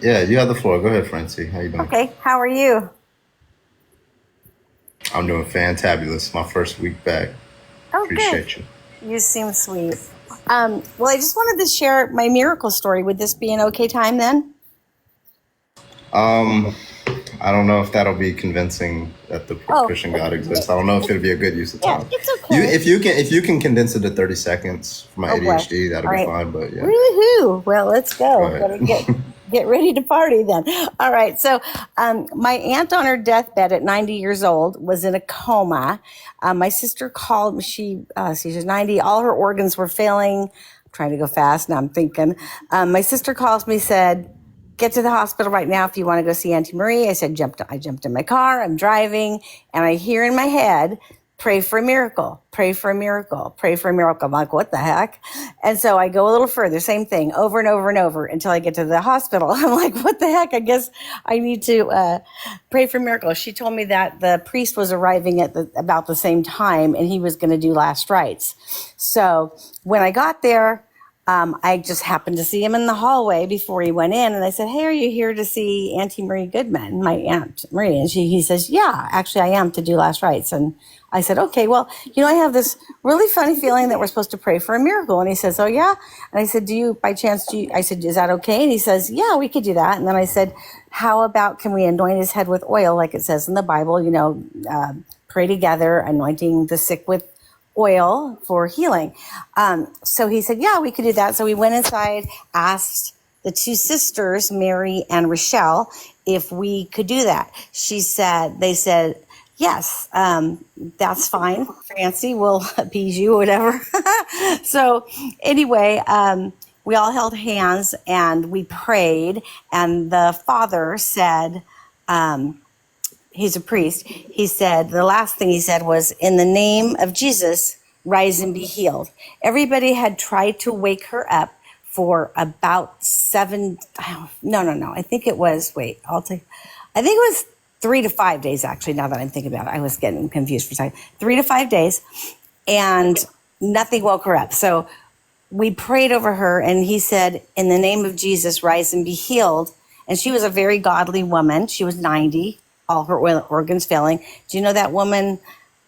Yeah, you have the floor. Go ahead, Francie. How you doing? Okay, how are you? I'm doing fantabulous. My first week back. Oh, good. Appreciate you. You seem sweet. Well, I just wanted to share my miracle story. Would this be an okay time then? I don't know if that'll be convincing that the Christian God exists. I don't know if it'll be a good use of Yeah, time. it's okay. If you can condense it to 30 seconds for my Oh, boy. ADHD, that'll All be right. fine. But yeah. Woohoo! Well, let's go. Go ahead. Gotta get ready to party then. All right. So, my aunt on her deathbed at 90 years old was in a coma. My sister called. She was 90. All her organs were failing. I'm trying to go fast. Now I'm thinking. My sister calls me, said, "Get to the hospital right now if you want to go see Auntie Marie." I said, I jumped in my car. I'm driving, and I hear in my head, "Pray for a miracle, pray for a miracle, pray for a miracle." I'm like, what the heck? And so I go a little further, same thing, over and over and over until I get to the hospital. I'm like, what the heck? I guess I need to pray for a miracle. She told me that the priest was arriving at about the same time, and he was going to do last rites. So when I got there, I just happened to see him in the hallway before he went in. And I said, "Hey, are you here to see Auntie Marie Goodman, my Aunt Marie?" And he says, "Yeah, actually I am, to do last rites." And I said, "Okay, well, I have this really funny feeling that we're supposed to pray for a miracle." And he says, "Oh yeah?" And I said, by chance, I said, "Is that okay?" And he says, "Yeah, we could do that." And then I said, "How about, can we anoint his head with oil like it says in the Bible, pray together, anointing the sick with oil for healing?" So he said, "Yeah, we could do that." So we went inside, asked the two sisters, Mary and Rochelle, if we could do that. They said, "Yes, that's fine. Francie, we'll appease you," or whatever. So anyway, we all held hands and we prayed. And the father said, he's a priest. He said, the last thing he said was, "In the name of Jesus, rise and be healed." Everybody had tried to wake her up for about I think it was, I think it was 3 to 5 days, actually, now that I'm thinking about it. I was getting confused for a second. 3 to 5 days. and nothing woke her up. So we prayed over her, and he said, in the name of Jesus, rise and be healed. And she was a very godly woman. She was 90, all her organs failing. Do you know that woman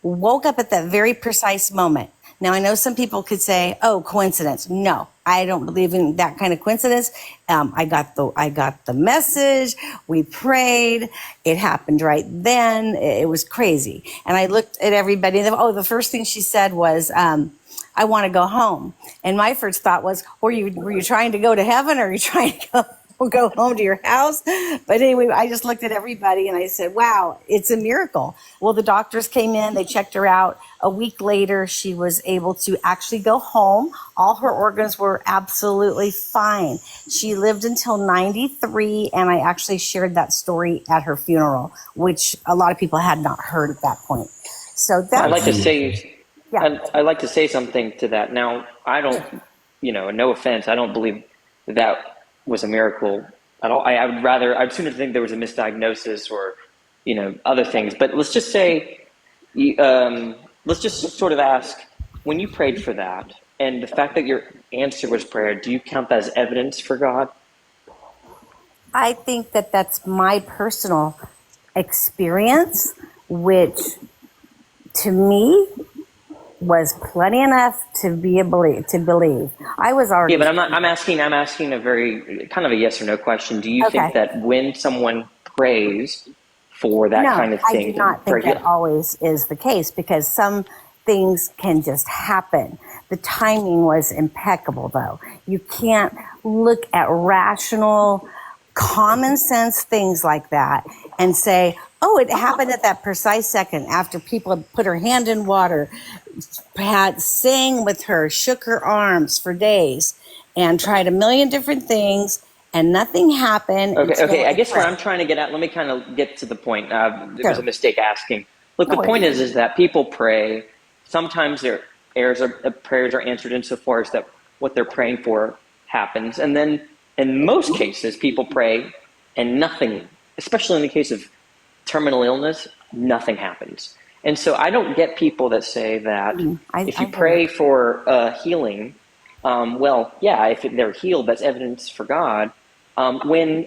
woke up at that very precise moment? Now, I know some people could say, oh, coincidence. No, I don't believe in that kind of coincidence. I got the message. We prayed. It happened right then. It was crazy. And I looked at everybody. The first thing she said was, I want to go home. And my first thought was, were you trying to go to heaven, or are you trying to go home to your house? But anyway, I just looked at everybody and I said, wow, it's a miracle. Well, the doctors came in, they checked her out. A week later, she was able to actually go home. All her organs were absolutely fine. She lived until 93, and I actually shared that story at her funeral, which a lot of people had not heard at that point. So that's, I'd like to say, yeah. I'd like to say something to that. Now, I don't, no offense, I don't believe that was a miracle at all. I'd sooner think there was a misdiagnosis or, other things. But let's just say, let's just sort of ask, when you prayed for that, and the fact that your answer was prayer, do you count that as evidence for God? I think that that's my personal experience, which to me was plenty enough to believe. I was already. Yeah, but I'm asking a very kind of a yes or no question. Do you think that when someone prays for that kind of thing, I do not think that always is the case, because some things can just happen. The timing was impeccable, though. You can't look at rational, common sense things like that and say, oh, it happened at that precise second after people had put her hand in water, sang with her, shook her arms for days, and tried a million different things, and nothing happened. Okay. I guess what I'm trying to get at, let me kind of get to the point. There was a mistake asking. Look, the point is that people pray. Sometimes their prayers are answered insofar as that what they're praying for happens. And then in most cases, people pray and nothing, especially in the case of terminal illness, nothing happens. And so I don't get people that say that if you pray for healing, if they're healed, that's evidence for God. And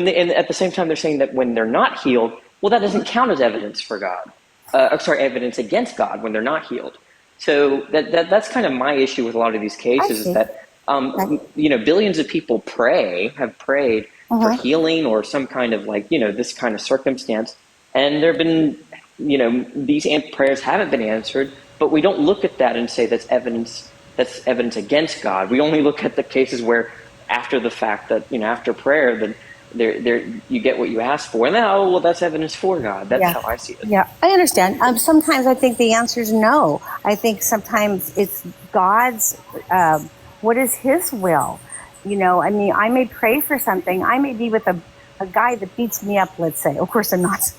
at the same time, they're saying that when they're not healed, well, that doesn't count as evidence for God. Evidence against God when they're not healed. So that's kind of my issue with a lot of these cases, is that billions of people have prayed for healing or some kind of this kind of circumstance, and there have been these prayers haven't been answered, but we don't look at that and say that's evidence against God. We only look at the cases where after the fact that after prayer that there you get what you ask for, and that's evidence for God. That's how I see it. Yeah, I understand. Sometimes I think the answer is no. I think sometimes it's God's. What is His will? I may pray for something. I may be with a guy that beats me up, let's say. Of course I'm not.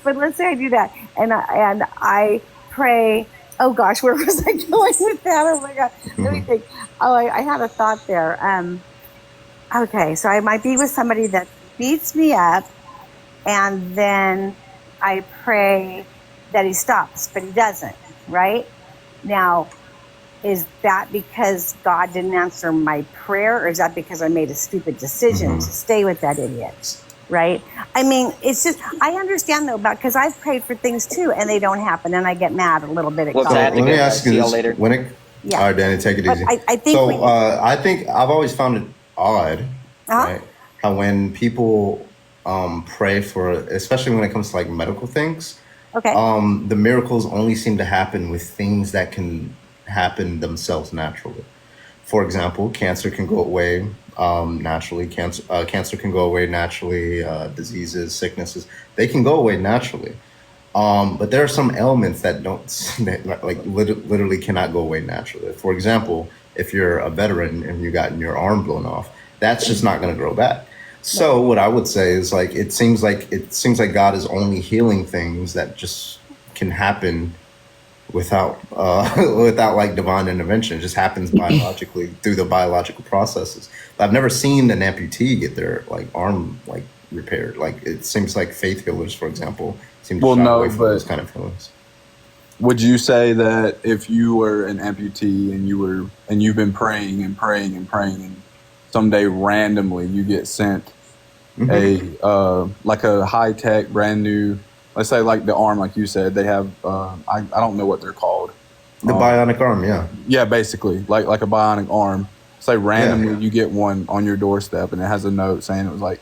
But let's say I do that. And I pray, oh gosh, where was I going with that? Oh my God. Let me think. Oh, I had a thought there. Okay, so I might be with somebody that beats me up, and then I pray that he stops, but he doesn't, right? Now, is that because God didn't answer my prayer, or is that because I made a stupid decision to stay with that idiot, right? I mean, it's just, I understand though, because I've prayed for things too, and they don't happen, and I get mad a little bit at God. Let me ask you this. Later. All right, Danny, take it easy. I think I think I've always found it odd, right? How when people pray for, especially when it comes to like medical things, the miracles only seem to happen with things that can happen themselves naturally. For example, cancer can go away naturally. Cancer can go away naturally. Diseases, sicknesses, they can go away naturally. But there are some ailments that literally cannot go away naturally. For example, if you're a veteran and you gotten your arm blown off, that's just not going to grow back. So what I would say is it seems like God is only healing things that just can happen without divine intervention. It just happens biologically through the biological processes. But I've never seen an amputee get their arm repaired. It seems like faith healers, for example, seem to shy away from those kind of healings. would you say that if you were an amputee and you've been praying and praying and praying, and someday randomly you get sent a like a high tech brand new, let's say like the arm, like you said, they have I don't know what they're called. The bionic arm, yeah. Yeah, basically like a bionic arm. Say randomly you get one on your doorstep and it has a note saying it was like,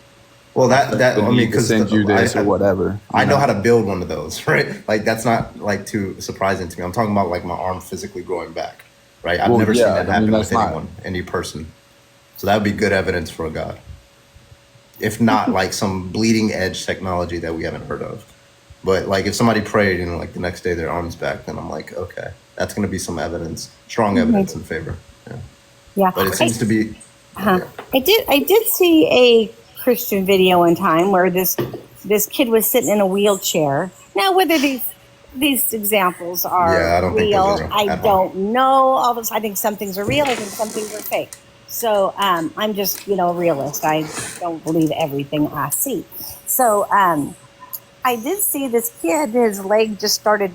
well, that I mean, because send you this or whatever. I know how to build one of those, right? Like that's not like too surprising to me. I'm talking about like my arm physically growing back, right? I've never seen that happen with anyone, any person. So that would be good evidence for a God. If not like some bleeding edge technology that we haven't heard of. But like if somebody prayed and like the next day their arm's back, then I'm like, okay, that's going to be some evidence, strong evidence in favor. Yeah. But it seems to be. I did see a Christian video one time where this kid was sitting in a wheelchair. Now, whether these examples are real, I don't know. All this, I think some things are real. I think some things are fake. So I'm just, a realist. I don't believe everything I see. So I did see this kid. His leg just started.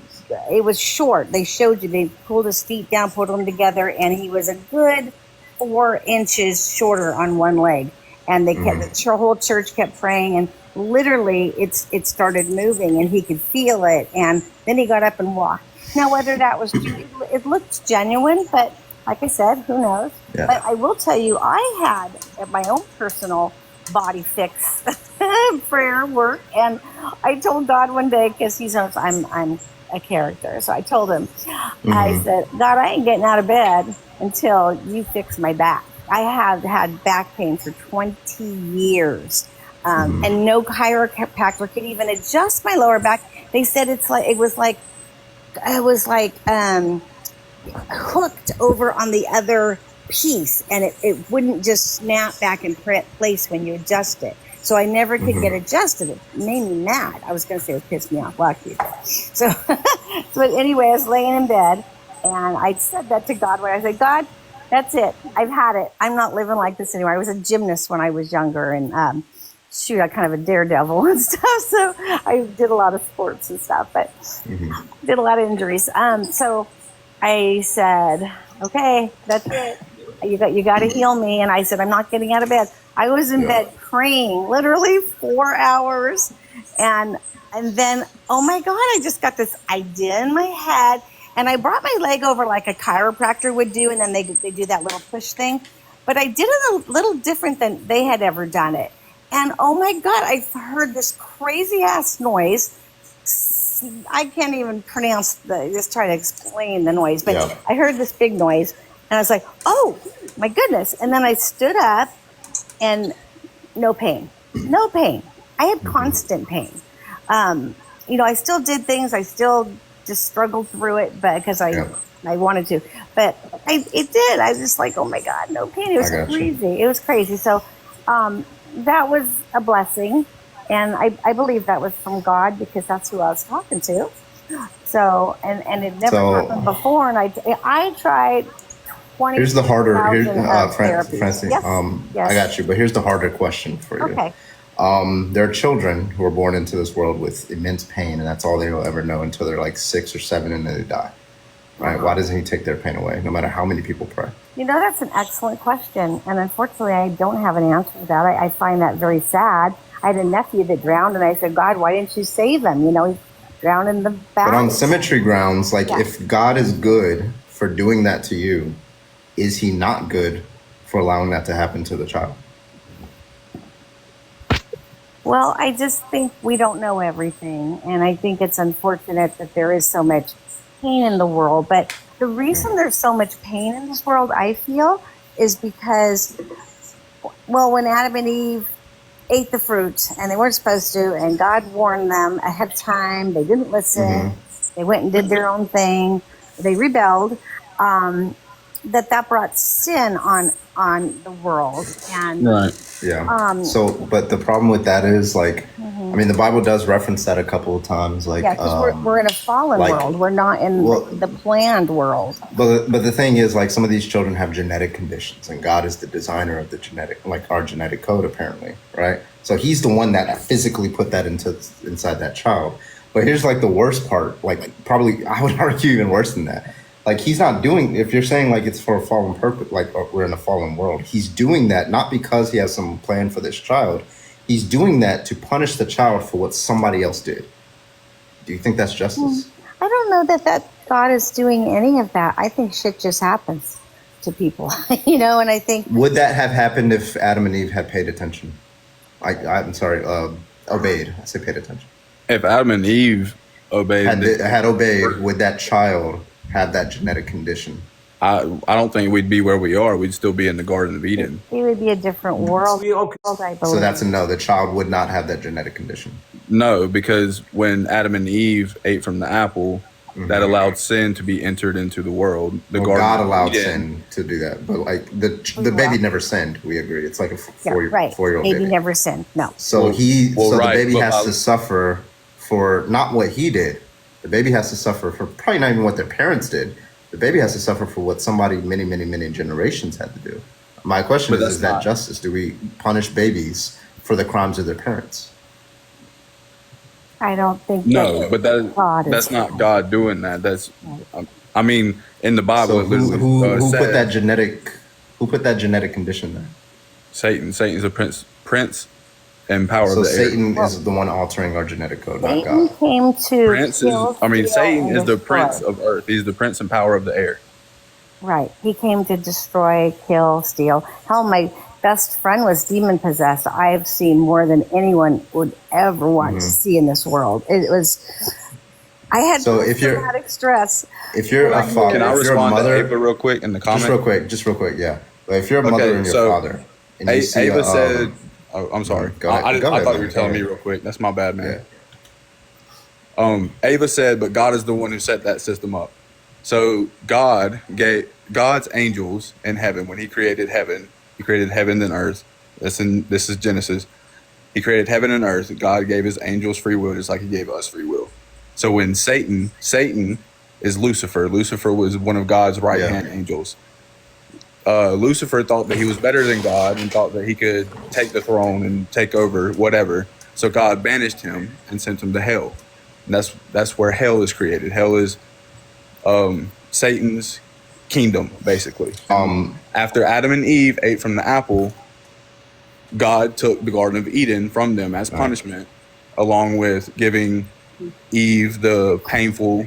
It was short. They showed you. They pulled his feet down, put them together, and he was a good 4 inches shorter on one leg. And they kept the whole church kept praying, and literally it started moving, and he could feel it. And then he got up and walked. Now, whether that was it looked genuine, but like I said, who knows? Yeah. But I will tell you, I had my own personal body fix prayer work, and I told God one day, because He knows I'm a character, so I told Him, I said, God, I ain't getting out of bed until you fix my back. I have had back pain for 20 years, and no chiropractor could even adjust my lower back. They said it was like hooked over on the other piece, and it wouldn't just snap back in place when you adjust it. So I never could get adjusted. It made me mad. I was going to say it pissed me off. So, but anyway, I was laying in bed, and I said that to God. When I said, God, that's it. I've had it. I'm not living like this anymore. I was a gymnast when I was younger, and I kind of a daredevil and stuff. So I did a lot of sports and stuff, but did a lot of injuries. So I said, okay, that's it. You got to heal me. And I said, I'm not getting out of bed. I was in bed praying literally 4 hours. And then, oh my God, I just got this idea in my head. And I brought my leg over like a chiropractor would do. And then they do that little push thing. But I did it a little different than they had ever done it. And oh my God, I heard this crazy ass noise. I can't even just try to explain the noise. But I heard this big noise. And I was like, oh my goodness. And then I stood up and no pain. I had constant pain. I still did things. I still just struggled through it, but because I wanted to, but it did. I was just like, oh my God, no pain. It was crazy. It was crazy. So that was a blessing. And I believe that was from God, because that's who I was talking to. So, and it never happened before. And I tried 20. Here's the harder, Francie, yes. I got you, but here's the harder question for you. Okay. There are children who are born into this world with immense pain, and that's all they will ever know until they're like 6 or 7 and then they die. Right? Why doesn't He take their pain away, no matter how many people pray? That's an excellent question. And unfortunately, I don't have an answer to that. I find that very sad. I had a nephew that drowned, and I said, God, why didn't you save him? He drowned in the bath. But on symmetry grounds, if God is good for doing that to you, is He not good for allowing that to happen to the child? Well, I just think we don't know everything. And I think it's unfortunate that there is so much pain in the world. But the reason there's so much pain in this world, I feel, is because, when Adam and Eve ate the fruit and they weren't supposed to, and God warned them ahead of time, they didn't listen. They went and did their own thing. They rebelled. That brought sin on the world. And but the problem with that is the Bible does reference that a couple of times. Because we're in a fallen world. We're not in the planned world. But the thing is, some of these children have genetic conditions, and God is the designer of the our genetic code, apparently, right? So He's the one that physically put that inside that child. But here's like the worst part. Like probably I would argue even worse than that. Like he's not doing. If you're saying like it's for a fallen purpose, like we're in a fallen world, he's doing that not because he has some plan for this child. He's doing that to punish the child for what somebody else did. Do you think that's justice? I don't know that God is doing any of that. I think shit just happens to people, and I think. Would that have happened if Adam and Eve had paid attention? I'm sorry, obeyed. I say paid attention. If Adam and Eve obeyed, had obeyed, would that child have that genetic condition? I don't think we'd be where we are. We'd still be in the Garden of Eden. It would be a different world. I believe. So that's a no. The child would not have that genetic condition. No, because when Adam and Eve ate from the apple, that allowed sin to be entered into the world. God allowed sin to do that, but like the baby never sinned. We agree. It's like a 4-year-old baby. Baby never sinned. No. So the baby has to suffer for not what he did. The baby has to suffer for probably not even what their parents did. The baby has to suffer for what somebody many, many, many generations had to do. My question is that justice? Do we punish babies for the crimes of their parents? I don't think. No, but that's not God doing that. That's, I mean, in the Bible, so who put that genetic? Who put that genetic condition there? Satan. Satan's a prince and power of the air. So Satan is the one altering our genetic code, not Satan God. came to. Satan is the prince of earth. He's the prince and power of the air. Right. He came to destroy, kill, steal. Hell, my best friend was demon possessed. I've seen more than anyone would ever want to see in this world. It was. I had traumatic stress. If you're a father, can I respond to Ava real quick in the comment? Just real quick, yeah. But if you're a mother and your father, and you see Ava said. Oh, I'm sorry. Go ahead. I thought you were telling me real quick. That's my bad, man. Yeah. Ava said, but God is the one who set that system up. So God gave God's angels in heaven when He created heaven. He created heaven and earth. This is Genesis. He created heaven and earth. God gave His angels free will, just like He gave us free will. So when Satan is Lucifer. Lucifer was one of God's right hand angels. Lucifer thought that he was better than God and thought that he could take the throne and take over whatever. So God banished him and sent him to hell. And that's where hell is created. Hell is Satan's kingdom, basically. After Adam and Eve ate from the apple, God took the Garden of Eden from them as punishment, along with giving Eve the painful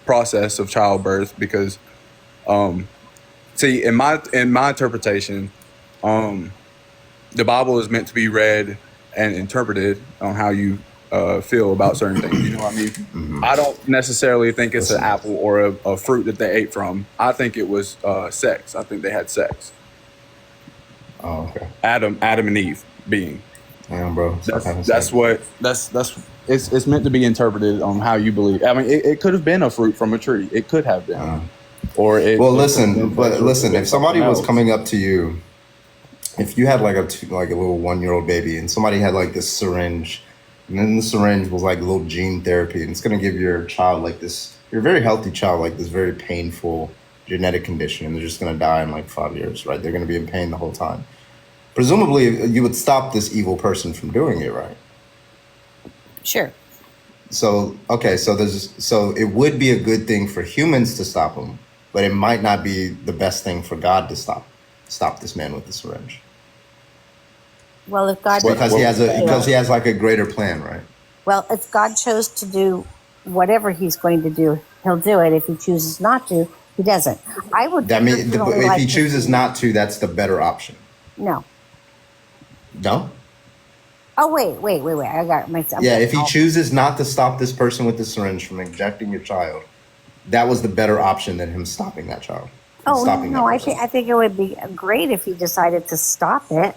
process of childbirth because see, in my interpretation, the Bible is meant to be read and interpreted on how you feel about certain things. You know what I mean? Mm-hmm. I don't necessarily think it's an apple or a fruit that they ate from. I think it was sex. I think they had sex. Oh, okay. Adam and Eve being. Damn, bro. It's meant to be interpreted on how you believe. I mean, it could have been a fruit from a tree. It could have been. Listen. If somebody was coming up to you, if you had like a little 1-year-old baby, and somebody had like this syringe, and then the syringe was like a little gene therapy, and it's gonna give your child like this, your very healthy child, like this very painful genetic condition, and they're just gonna die in like 5 years, right? They're gonna be in pain the whole time. Presumably, you would stop this evil person from doing it, right? Sure. So it would be a good thing for humans to stop him, but it might not be the best thing for God to stop this man with the syringe. Well, if God because he has like a greater plan, right? Well, if God chose to do whatever He's going to do, He'll do it. If He chooses not to, He doesn't. I would. That means if He chooses not to, that's the better option. No. No. Oh, wait. I got myself. Yeah, if He chooses not to stop this person with the syringe from injecting your child, that was the better option than him stopping that child. I think it would be great if He decided to stop it.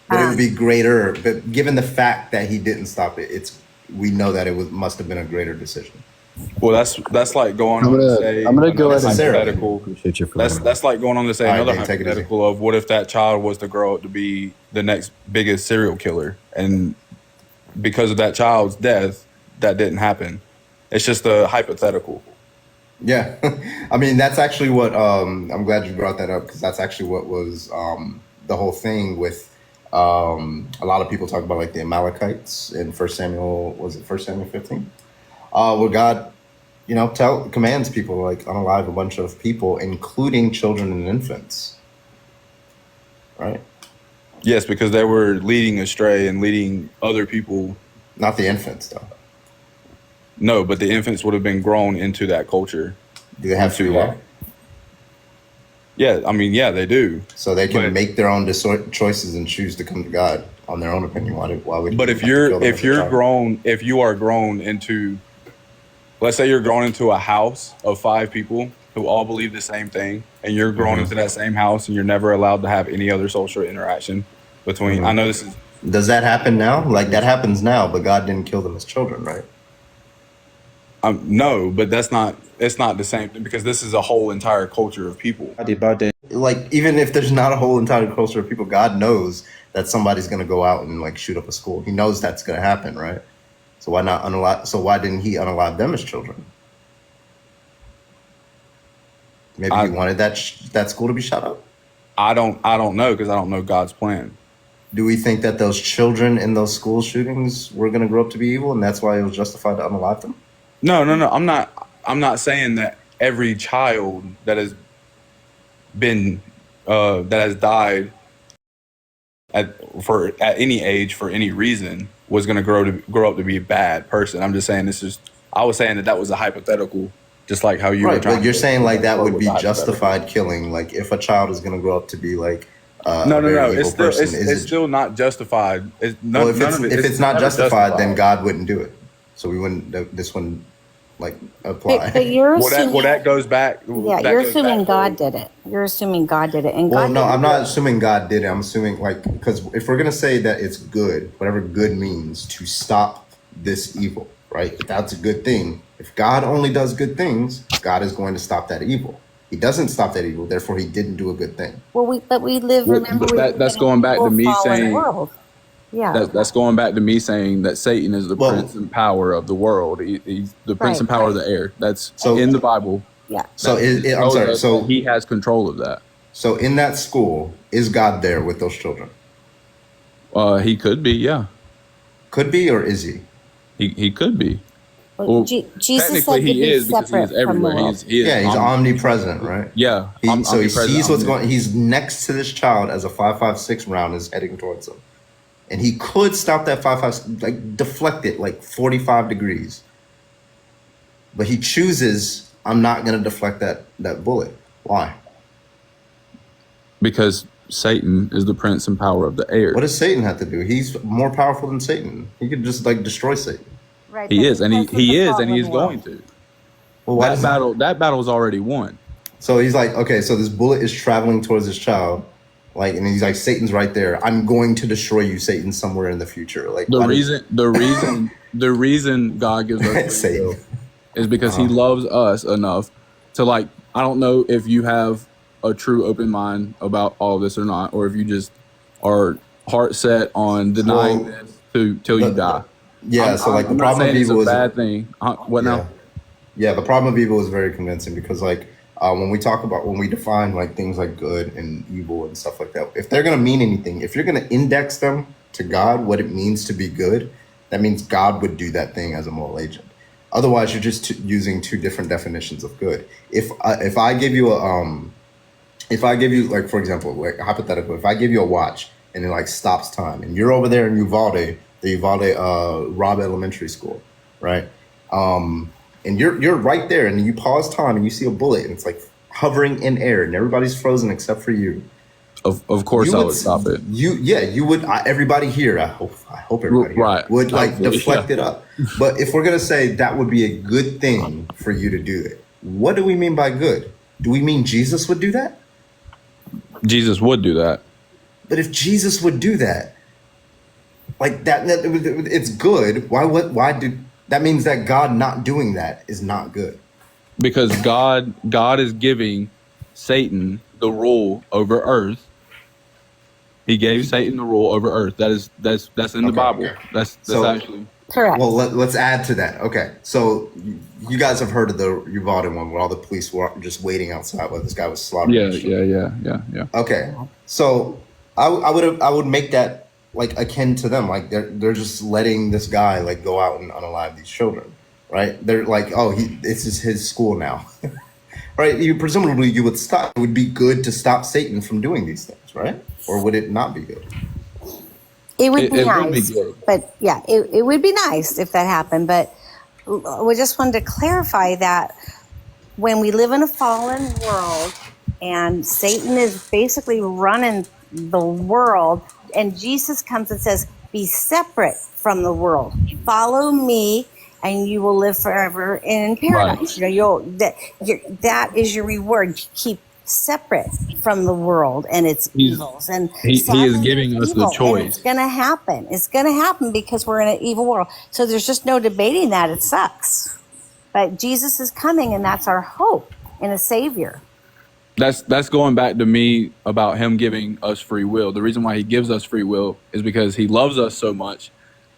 But it would be greater. But given the fact that He didn't stop it, we know that must have been a greater decision. Well, that's like going on to say. I'm gonna go ahead and hypothetical. Appreciate you for that's like going on to say another right, hypothetical of what if that child was to grow up to be the next biggest serial killer, and because of that child's death, that didn't happen. It's just a hypothetical. Yeah, I mean that's actually what I'm glad you brought that up because that's actually what was the whole thing with A lot of people talk about like the Amalekites in First Samuel. Was it First Samuel 15? Where God, commands people to like unalive a bunch of people, including children and infants. Right? Yes, because they were leading astray and leading other people. Not the infants, though. No, but the infants would have been grown into that culture. Do they have free will? Yeah, I mean, yeah, they do. So they can make their own choices and choose to come to God on their own opinion. Why would? But if you are grown into, let's say you're grown into a house of 5 people who all believe the same thing, and you're grown into that same house, and you're never allowed to have any other social interaction between. I know this is. Does that happen now? Like that happens now, but God didn't kill them as children, right? No, but that's not. It's not the same thing because this is a whole entire culture of people. Like even if there's not a whole entire culture of people, God knows that somebody's gonna go out and like shoot up a school. He knows that's gonna happen, right? So why not unalive? So why didn't He unalive them as children? Maybe He wanted that school to be shut up. I don't know because I don't know God's plan. Do we think that those children in those school shootings were gonna grow up to be evil, and that's why it was justified to unalive them? No. I'm not saying that every child that has been that has died at any age for any reason was going to grow up to be a bad person. I'm just saying I was saying that was a hypothetical, just like how you were trying. But you're saying like that would be justified killing. Like if a child is going to grow up to be like no. It's still not justified. If it's not justified, then God wouldn't do it. So we wouldn't. This wouldn't like apply. But you're assuming that goes back. Yeah, you're assuming God did it. You're assuming God did it, and well, no, I'm not assuming God did it. I'm assuming because if we're gonna say that it's good, whatever good means, to stop this evil, right? That's a good thing. If God only does good things, God is going to stop that evil. He doesn't stop that evil, therefore He didn't do a good thing. Well, we live. Remember, that's going back to me saying. World. Yeah, that's going back to me saying that Satan is the prince and power of the world. He's the prince and power of the air. That's in the Bible. Yeah. So I'm sorry. So He has control of that. So in that school, is God there with those children? He could be. Yeah. Could be, or is He? He could be. Well, Jesus said He is because He is everywhere. He's omnipresent, right? Yeah. So He sees what's going. He's next to this child as a 5.56 round is heading towards him. And He could stop that 5.56, like deflect it like 45 degrees. But He chooses, I'm not going to deflect that bullet. Why? Because Satan is the prince and power of the air. What does Satan have to do? He's more powerful than Satan. He could just like destroy Satan. Right. He is, and he is going to. Well, that battle is already won. So he's like, okay, so this bullet is traveling towards this child. Like, and he's like, Satan's right there. I'm going to destroy you, Satan, somewhere in the future. Like the reason God gives us free will is because He loves us enough to like. I don't know if you have a true open mind about all this or not, or if you just are heart set on denying this till you die. Yeah. The problem of evil is a bad thing. What now? Yeah, the problem of evil is very convincing because when we define like things like good and evil and stuff like that, if they're going to mean anything, if you're going to index them to God, what it means to be good, that means God would do that thing as a moral agent. Otherwise, you're just using two different definitions of good. If I give you like, for example, like hypothetical, if I give you a watch and it like stops time and you're over there in Uvalde, the Uvalde Robb Elementary School, right? And you're right there, and you pause time, and you see a bullet, and it's like hovering in air, and everybody's frozen except for you. Of course, I would stop it. You would. Everybody here, I hope everybody here would like deflect it up. But if we're gonna say that would be a good thing for you to do it, what do we mean by good? Do we mean Jesus would do that? Jesus would do that. But if Jesus would do that, like that, it's good. Why do? That means that God not doing that is not good. Because God is giving Satan the rule over earth. He gave Satan the rule over earth. That's in the Bible. Okay. That's actually correct. Well, let's add to that. Okay, so you guys have heard of the Uvalde one where all the police were just waiting outside while this guy was slaughtered. Yeah. Okay, so I would make that like akin to them. Like they're just letting this guy like go out and unalive these children, right? They're like, oh, this is his school now, right? Presumably you would stop. It would be good to stop Satan from doing these things, right? Or would it not be good? It would be It would be nice, good. but yeah, it would be nice if that happened. But we just wanted to clarify that when we live in a fallen world and Satan is basically running the world, and Jesus comes and says, be separate from the world, follow me, and you will live forever in paradise. Right. You know, that is your reward. Keep separate from the world and its evils. And He is sadly, giving there's us the evil, and choice. it's going to happen. It's going to happen because we're in an evil world. So there's just no debating that. It sucks. But Jesus is coming, and that's our hope in a Savior. That's going back to me about him giving us free will. The reason why he gives us free will is because he loves us so much,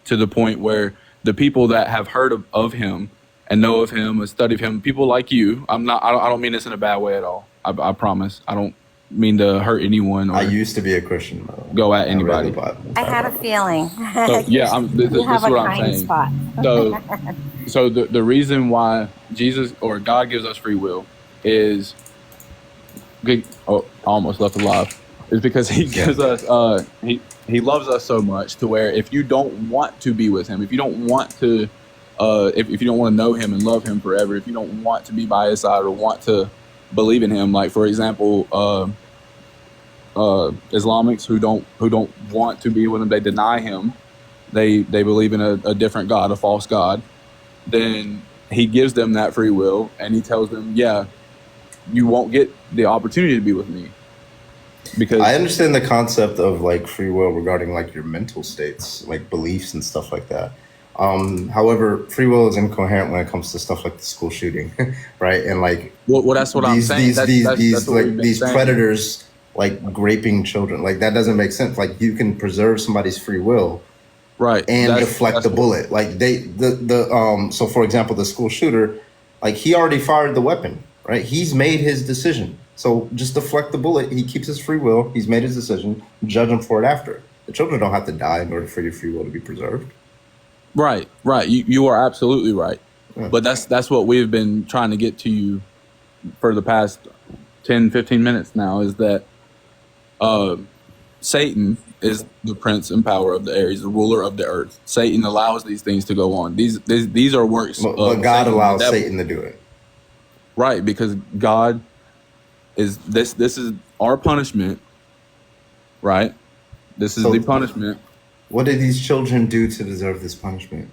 to the point where the people that have heard of him and know of him and study of him, people like you, I don't mean this in a bad way at all. I promise. I don't mean to hurt anyone or I used to be a Christian. go at I read the anybody. Bible. I had a feeling. So, yeah, this You is have a what I'm kind saying. spot. So the reason why Jesus or God gives us free will is, I almost left alive, is because he gives us he loves us so much to where if you don't want to be with him, if you don't want to if you don't want to know him and love him forever, if you don't want to be by his side or want to believe in him, like for example Islamics who don't want to be with him, they deny him, they believe in a different God, a false God, then he gives them that free will and he tells them, yeah, you won't get the opportunity to be with me. Because I understand the concept of like free will regarding like your mental states, like beliefs and stuff like that. However, free will is incoherent when it comes to stuff like the school shooting, right? And like, well that's what I'm saying. That's what we've been these saying. predators like raping children, like that doesn't make sense. Like you can preserve somebody's free will, Right, and deflect the bullet. Like so for example, the school shooter, like he already fired the weapon, right? He's made his decision. So just deflect the bullet. He keeps his free will. He's made his decision. Judge him for it after. The children don't have to die in order for your free will to be preserved. Right. You are absolutely right. Yeah. But that's what we've been trying to get to you for the past 10, 15 minutes now, is that Satan is the prince and power of the air. He's the ruler of the earth. Satan allows these things to go on. These are works But of God Satan, allows the devil. Satan to do it. Right, because God is this is our punishment, right? This is So- the punishment. What did these children do to deserve this punishment?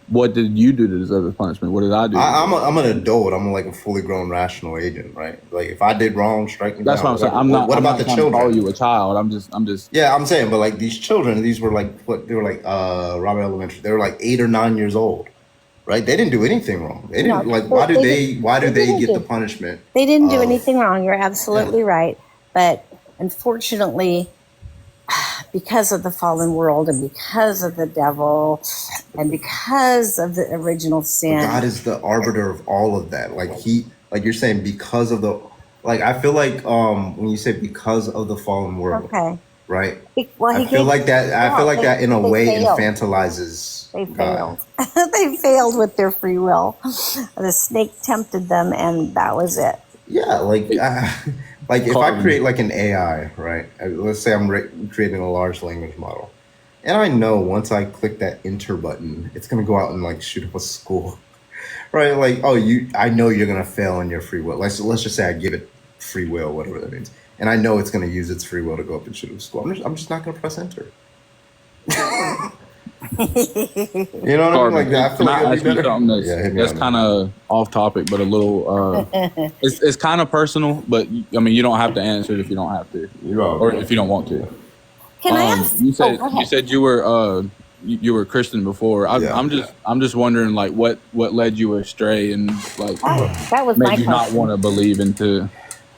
What did you do to deserve this punishment? What did I do? I'm an adult. I'm like a fully grown rational agent, right? Like if I did wrong, strike me That's down. what I'm saying. whatever. I'm What not about the trying to call children? you a child. I'm just. Yeah, I'm saying, but like these children, these were like they were like Robert Elementary. They were like 8 or 9 years old, right? They didn't do anything wrong. They didn't No, like. Why do they didn't get do- the punishment? They didn't do of- anything wrong. You're absolutely right. But unfortunately, because of the fallen world and because of the devil and because of the original sin, God is the arbiter of all of that. Like you're saying, because of the, like I feel like when you say because of the fallen world, okay. right? Well, I feel like that. I feel like that in a they way failed. infantilizes They God. failed. They failed with their free will. The snake tempted them, and that was it. Yeah, like like if I Carving. create like an AI, right? Let's say I'm creating a large language model, and I know once I click that enter button, it's gonna go out and like shoot up a school, right? Like, I know you're gonna fail in your free will. Let's just say I give it free will, whatever that means, and I know it's gonna use its free will to go up and shoot up a school. I'm just not gonna press enter. You know what I mean? Like that. I feel Can I like ask it'd be you better. something Hit me that's on that. kind of off topic, but a little. It's kind of personal, but I mean, you don't have to answer it if you don't have to, You're all or good. if you don't want to. Can I ask? You said go ahead. you said you were you were Christian before. Yeah. I'm just wondering, like, what led you astray and like That was my made you not question. want to believe into.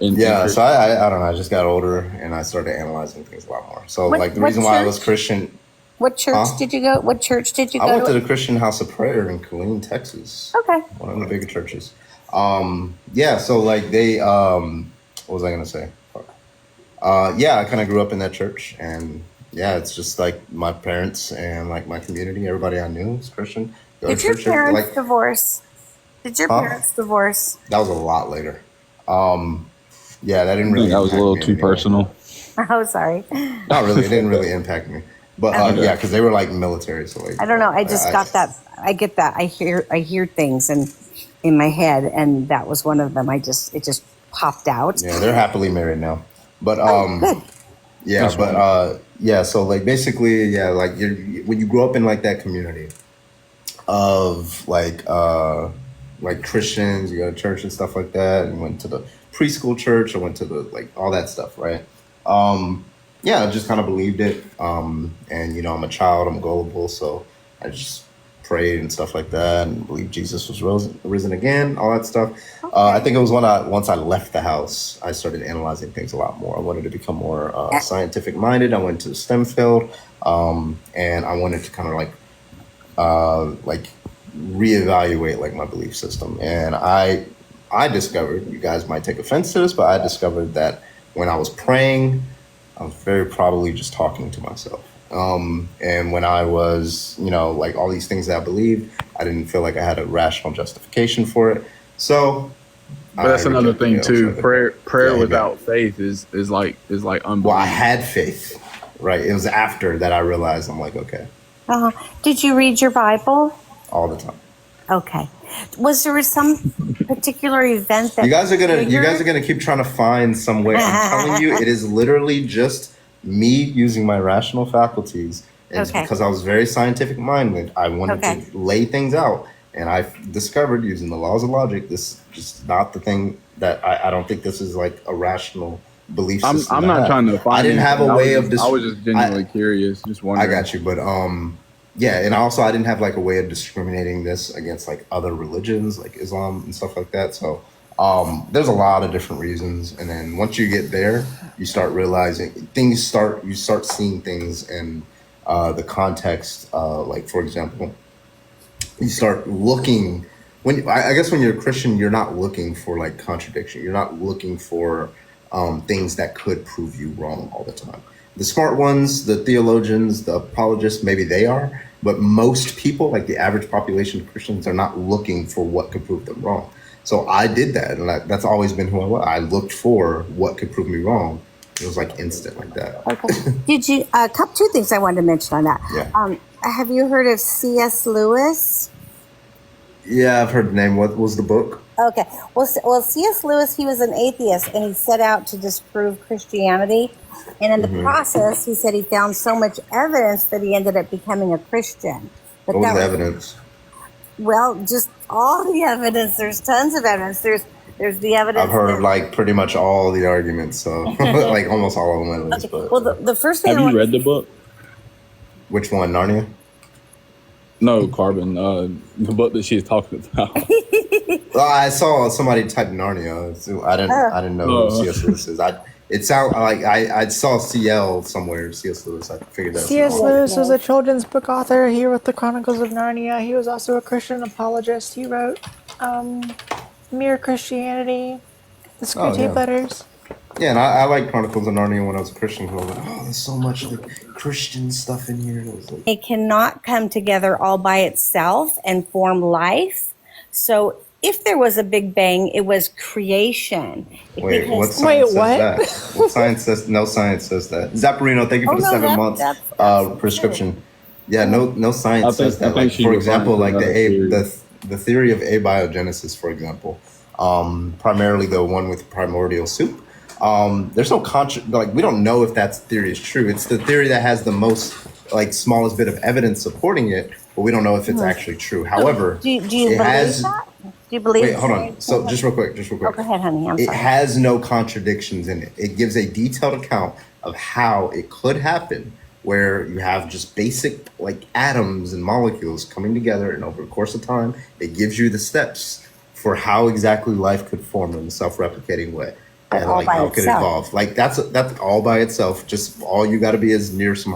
Yeah, so I don't know. I just got older and I started analyzing things a lot more. So What- like the what reason why I was church? Christian, What church Huh? did you go? What church did you I go went to to? the Christian House of Prayer in Killeen, Texas. Okay. One of the bigger churches. Yeah, so like they what was I gonna say? Fuck. Yeah, I kind of grew up in that church, and yeah, it's just like my parents and like my community, everybody I knew was Christian. Go to Did your church, parents like, divorce? Did your huh? parents divorce? That was a lot later. Yeah, that didn't I think really that was a impact little me in too any way. personal. Oh, sorry. Not really. It didn't really impact me. But Okay. yeah, because they were like military, so like I don't know. I just got that. I get that. I hear things and in my head, and that was one of them. It just popped out. yeah, they're happily married now. But Oh, good. yeah, That's but right. yeah, so like basically, yeah, like when you grow up in like that community of like Christians, you go to church and stuff like that, and went to the preschool church, I went to the like all that stuff, right? Yeah, I just kind of believed it. And you know, I'm a child, I'm gullible, so I just prayed and stuff like that, and believed Jesus was risen again, all that stuff. I Okay. think it was once I left the house, I started analyzing things a lot more. I wanted to become more scientific minded. I went to the STEM field, and I wanted to kind of like reevaluate like my belief system. And I discovered, you guys might take offense to this, but I discovered that when I was praying, I was very probably just talking to myself. And when I was, you know, like all these things that I believed, I didn't feel like I had a rational justification for it. So But I that's another rejected thing it too. altogether. Prayer Yeah, amen. without faith is like Well, I unbelief. had faith, right? It was after that I realized I'm like, okay, Did you read your Bible? all the time. Okay. Was there some particular event that You guys are triggered? gonna keep trying to find some way. I'm telling you, it is literally just me using my rational faculties. And it's Okay. because I was very scientific minded. I wanted Okay. to lay things out. And I discovered using the laws of logic, this is just not the thing that I don't think this is like a rational belief system I'm to not have. trying to I find didn't have a anything. way of I was just genuinely curious, just I wondering. got you, but yeah, and also I didn't have like a way of discriminating this against like other religions like Islam and stuff like that. So there's a lot of different reasons, and then once you get there, you start realizing you start seeing things in the context. Like for example, you start looking I guess when you're a Christian, you're not looking for like contradiction. You're not looking for things that could prove you wrong all the time. The smart ones, the theologians, the apologists, maybe they are, but most people, like the average population of Christians, are not looking for what could prove them wrong. So I did that, and that's always been who I was. I looked for what could prove me wrong. It was like instant like that. Okay. Did you two things I wanted to mention on that. Yeah. Have you heard of C.S. Lewis? Yeah, I've heard the name. What was the book? Okay. Well, C.S. Lewis, he was an atheist, and he set out to disprove Christianity. And in the process, he said he found so much evidence that he ended up becoming a Christian. But What was that the was, evidence? well, just all the evidence. There's tons of evidence. There's the evidence. I've heard that, like pretty much all the arguments, so like almost all of them at least. okay. But Well, the first thing Have I you want read the book? which one, Narnia? No, Carbon. The book that she's talking about. Well, I saw somebody type Narnia. So I didn't know who Oh. C.S. Lewis is. It sound like I saw CL somewhere. C.S. Lewis. I figured that was C.S. an author. Lewis was a children's book author. He wrote the Chronicles of Narnia. He was also a Christian apologist. He wrote Mere Christianity, the Screwtape yeah. Letters. Yeah, and I liked Chronicles of Narnia when I was a Christian. I was like, oh, there's so much like Christian stuff in here. It was like, it cannot come together all by itself and form life. So if there was a Big Bang, it was creation. wait, what Because- science Wait, says that? What science says? No science says that. Zapparino, thank you for Oh, the no, 7 months that's prescription. Yeah, no science I think- says I that. think Like she's for referring example, to like another theory. the theory of abiogenesis, for example, primarily the one with primordial soup. There's no like we don't know if that theory is true. It's the theory that has the most like smallest bit of evidence supporting it, but we don't know if it's actually true. However, do you it believe has. that? Do you believe? Wait, hold on. So just real quick. Oh, go ahead, honey. I'm It sorry. has no contradictions in it. It gives a detailed account of how it could happen, where you have just basic like atoms and molecules coming together, and over the course of time, it gives you the steps for how exactly life could form in a self-replicating way. But And all like by how it could itself. evolve. Like that's all by itself. Just all you got to be is near some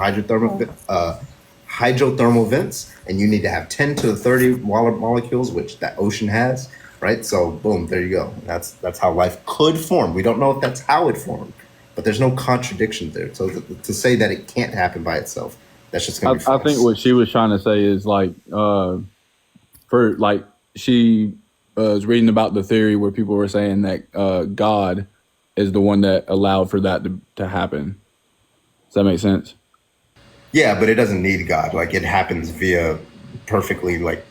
hydrothermal vents, and you need to have 10 to the 30 molecules, which that ocean has, right? So boom, there you go. That's how life could form. We don't know if that's how it formed, but there's no contradiction there. So to say that it can't happen by itself, that's just going to be I false. think what she was trying to say is like, for like she was reading about the theory where people were saying that God is the one that allowed for that to happen. Does that make sense? Yeah, but it doesn't need God. Like, it happens via perfectly like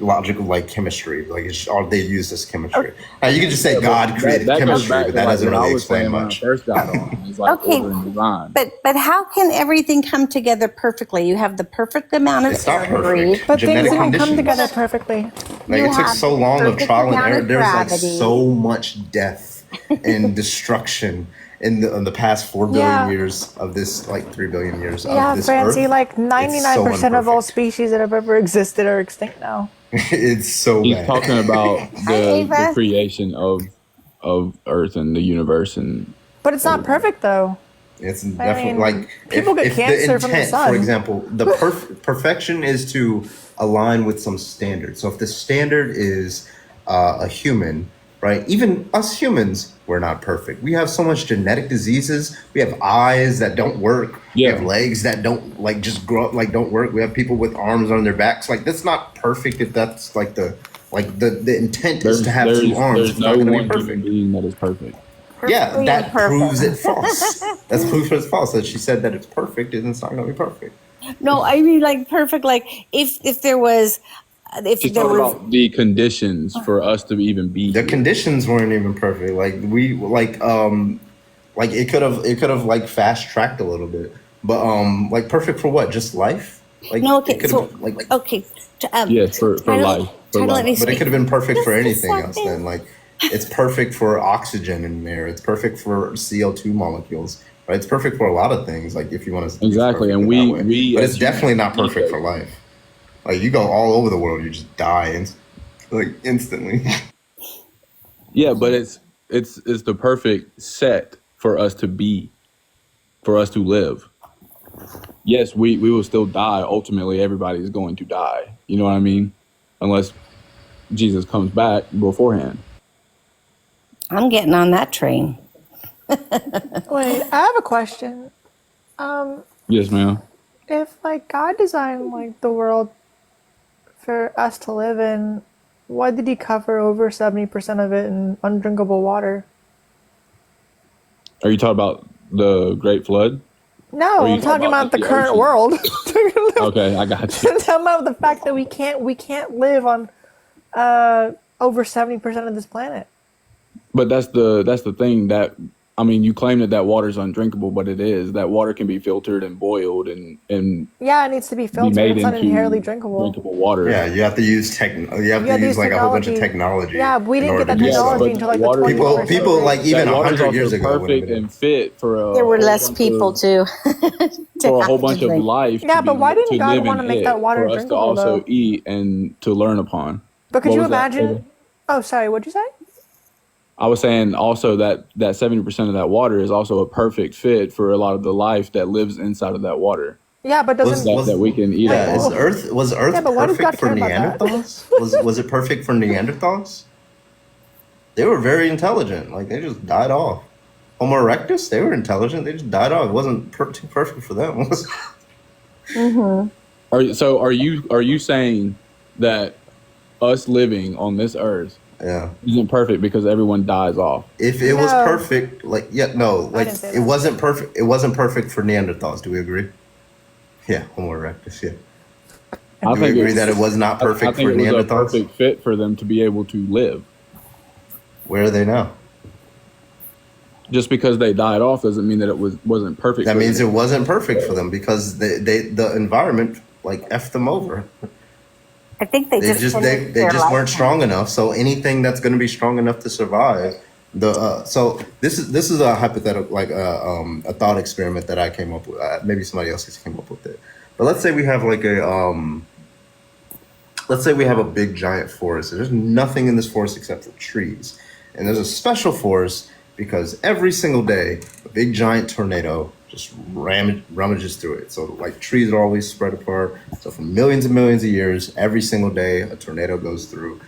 logical, like chemistry. Like, it's all they use this chemistry. Now, you can just say God created That goes chemistry, back but to that like doesn't what I really was saying explain when I much. first got on. It's like Okay, order and design. but how can everything come together perfectly? You have the perfect amount of It's not air to breathe. perfect. But Genetic things didn't come conditions. together perfectly. Like, You it took have so the long of perfect trial and amount error. of There's like gravity. so much death and destruction in the past 4 billion Yeah. years of this, like 3 billion years Yeah, of this Francie, earth. like It's so 99% of all imperfect. species that have ever existed are extinct now. It's so He's bad. talking about Hi, the Ava. creation of Earth and the universe and But it's not everything. perfect, though. It's I definitely mean, like people get if the cancer from the intent, sun. for example, the perfection is to align with some standard. So if the standard is a human, right? Even us humans, we're not perfect. We have so much genetic diseases. We have eyes that don't work. We have Yeah. legs that don't like just grow up, like don't work. We have people with arms on their backs. Like, that's not perfect. If that's like the intent is to have two arms, There's it's no not going to be one human perfect. being that is perfect. Yeah, Perfectly that imperfect. proves it false. That's proof it's false. That she said that it's perfect, and it's not going to be perfect. No, I mean like perfect. Like if there was, if She's there talking was, about the conditions for us to even be The here. conditions weren't even perfect. Like it could have like fast tracked a little bit, but like perfect for what? Just life? Like no. it Okay, could so have like, okay. Yes, for Try to life. For try to let life. me but it speak. could have been perfect for Just a anything else. second. Then, like, it's perfect for oxygen in there. It's perfect for CO2 molecules. Right? It's perfect for a lot of things. Like, if you want to Exactly, and that we way. But as it's definitely humans not need perfect those for things. life. Like, you go all over the world, you just die like instantly. Yeah, but it's the perfect set for us to be, for us to live. Yes, we will still die. Ultimately, everybody is going to die. You know what I mean? Unless Jesus comes back beforehand. I'm getting on that train. Wait, I have a question. Yes, ma'am. If like God designed like the world for us to live in, why did he cover over 70% of it in undrinkable water? Are you talking about the Great Flood? Or No, are you I'm talking about about like the the current ocean? world. Okay, I got you. I'm talking about the fact that we can't live on over 70% of this planet. But that's the thing that I mean. You claim that water's undrinkable, but it is. That water can be filtered and boiled and Yeah, it needs to be be filtered. made It's not inherently into drinkable. drinkable water. Yeah, you have to use you have You to had to use use like a whole bunch of technology. technology Yeah, we in didn't order get that to do Yes, so. technology but until that like the water is 21st also People like century. even that water is 100 years also ago wouldn't perfect have been. and fit for There were whole less bunch people of to for a whole have to bunch of drink. life Yeah, but why to didn't God live want in to make that it water for us to drinkable also though? eat and to learn upon. But could What you was that, Ava? imagine? Oh, sorry. What'd you say? I was saying also that 70% of that water is also a perfect fit for a lot of the life that lives inside of that water Yeah, but Was doesn't that we can eat wait? yeah, upon. was Yeah, Earth but why does perfect God for care about that? Neanderthals? Was it perfect for Neanderthals? They were very intelligent. Like, they just died off. Homo erectus, they were intelligent. They just died off. It wasn't too perfect for them. Mm-hmm. Are you saying that us living on this earth Yeah. isn't perfect because everyone dies off? If it was No, perfect, like, yeah, no, I like, didn't say it that. wasn't perfect. It wasn't perfect for Neanderthals. Do we agree? Yeah, Homo erectus. Yeah. I Do we think agree that it was not I perfect think for it was a Neanderthals? perfect fit for them to be able to live. Where are they now? Just because they died off doesn't mean that it wasn't perfect That for means them. it wasn't perfect for them because the environment like effed them over. I think they just finished They their just weren't lifetime. strong enough. So anything that's going to be strong enough to survive, so this is a hypothetical, like a thought experiment that I came up with. Maybe somebody else has came up with it. But let's say we have like let's say we have a big giant forest. There's nothing in this forest except for trees, and there's a special forest because every single day a big giant tornado just rummages through it. So like trees are always spread apart. So for millions and millions of years, every single day a tornado goes through.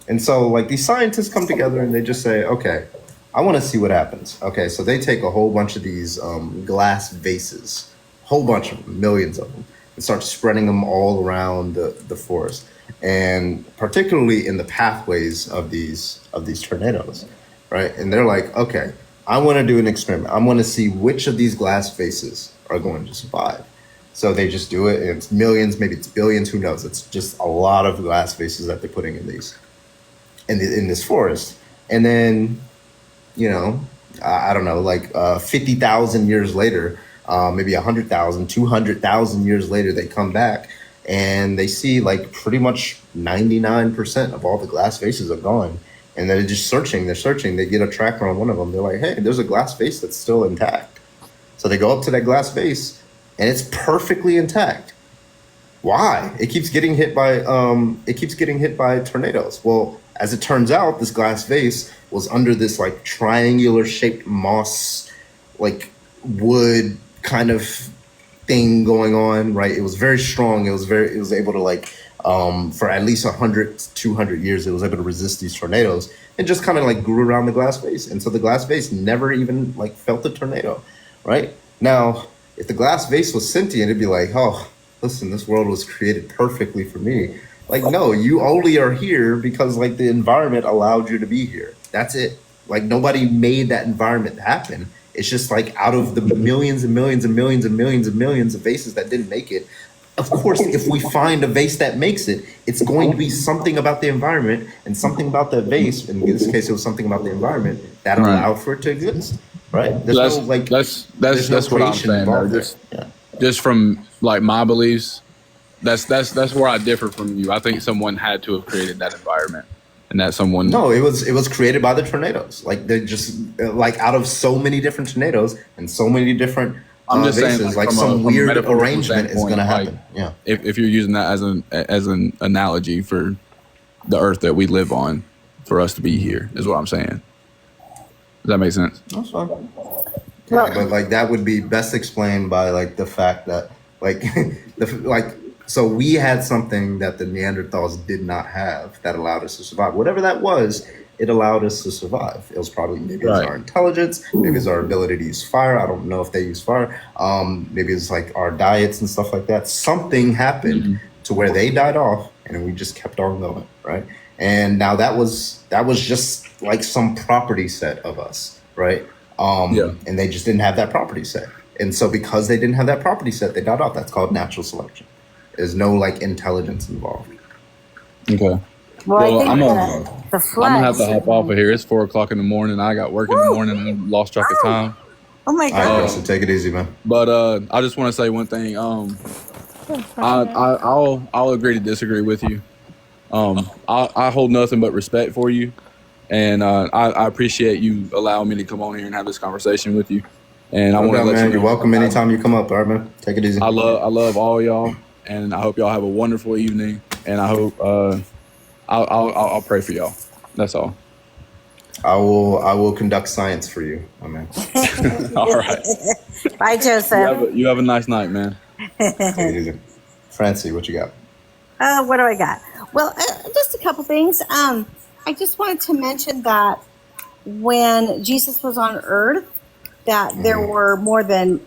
And so like these scientists come together and they just say, okay, I want to see what happens. Okay, so they take a whole bunch of these glass vases, whole bunch of them, millions of them, and start spreading them all around the forest, and particularly in the pathways of these tornadoes, right? And they're like, okay, I want to do an experiment. I want to see which of these glass vases are going to survive. So they just do it, and it's millions, maybe it's billions, who knows? It's just a lot of glass vases that they're putting in these in this forest, and then I don't know, like 50,000 years later, maybe 100,000, 200,000 years later, they come back and they see like pretty much 99% of all the glass vases are gone. And they're just searching. They're searching. They get a tracker on one of them. They're like, hey, there's a glass vase that's still intact. So they go up to that glass vase and it's perfectly intact. Why? It keeps getting hit by tornadoes. Well, as it turns out, this glass vase was under this like triangular shaped moss, like wood kind of thing going on, right? It was very strong. It was able to like, for at least 100, 200 years, it was able to resist these tornadoes and just kind of like grew around the glass vase. And so the glass vase never even like felt the tornado, right? Now, if the glass vase was sentient, it'd be like, oh, listen, this world was created perfectly for me. Like, no, you only are here because like the environment allowed you to be here. That's it. Like nobody made that environment happen. It's just like out of the millions and millions and millions and millions and millions of vases that didn't make it. Of course, if we find a vase that makes it, it's going to be something about the environment and something about the vase. In this case, it was something about the environment that allowed for it to exist. Right? That's what I'm saying. Just from like my beliefs, that's where I differ from you. I think someone had to have created that environment, and that someone. No, it was created by the tornadoes. Like they're just like out of so many different tornadoes and so many different. I'm just vases, saying, like some weird arrangement is going to happen. Yeah. If you're using that as an analogy for the earth that we live on, for us to be here, is what I'm saying. Does that make sense? That's fine. Yeah, but like that would be best explained by like the fact that like so we had something that the Neanderthals did not have that allowed us to survive. Whatever that was, it allowed us to survive. It was probably maybe it's our intelligence, maybe it's our ability to use fire. I don't know if they use fire. Maybe it's like our diets and stuff like that. Something happened to where they died off, and we just kept on going, right? And now that was just like some property set of us, right? And they just didn't have that property set. And so because they didn't have that property set, they died off. That's called natural selection. There's no like intelligence involved. Okay. Well, I'm gonna have to hop off of here. It's 4:00 in the morning. I got work in the morning and I lost track of time. Oh my God. All right, so take it easy, man. But I just want to say one thing. I'll agree to disagree with you. I hold nothing but respect for you, and I appreciate you allowing me to come on here and have this conversation with you. And I want to let you know, you're welcome anytime you come up. All right, man. Take it easy. I love all y'all, and I hope y'all have a wonderful evening. And I hope I'll pray for y'all. That's all. I will conduct science for you, my man. All right. Bye, Joseph. You have a nice night, man. Take it easy. Francie, what you got? What do I got? Well, just a couple things. I just wanted to mention that when Jesus was on earth, that there were more than,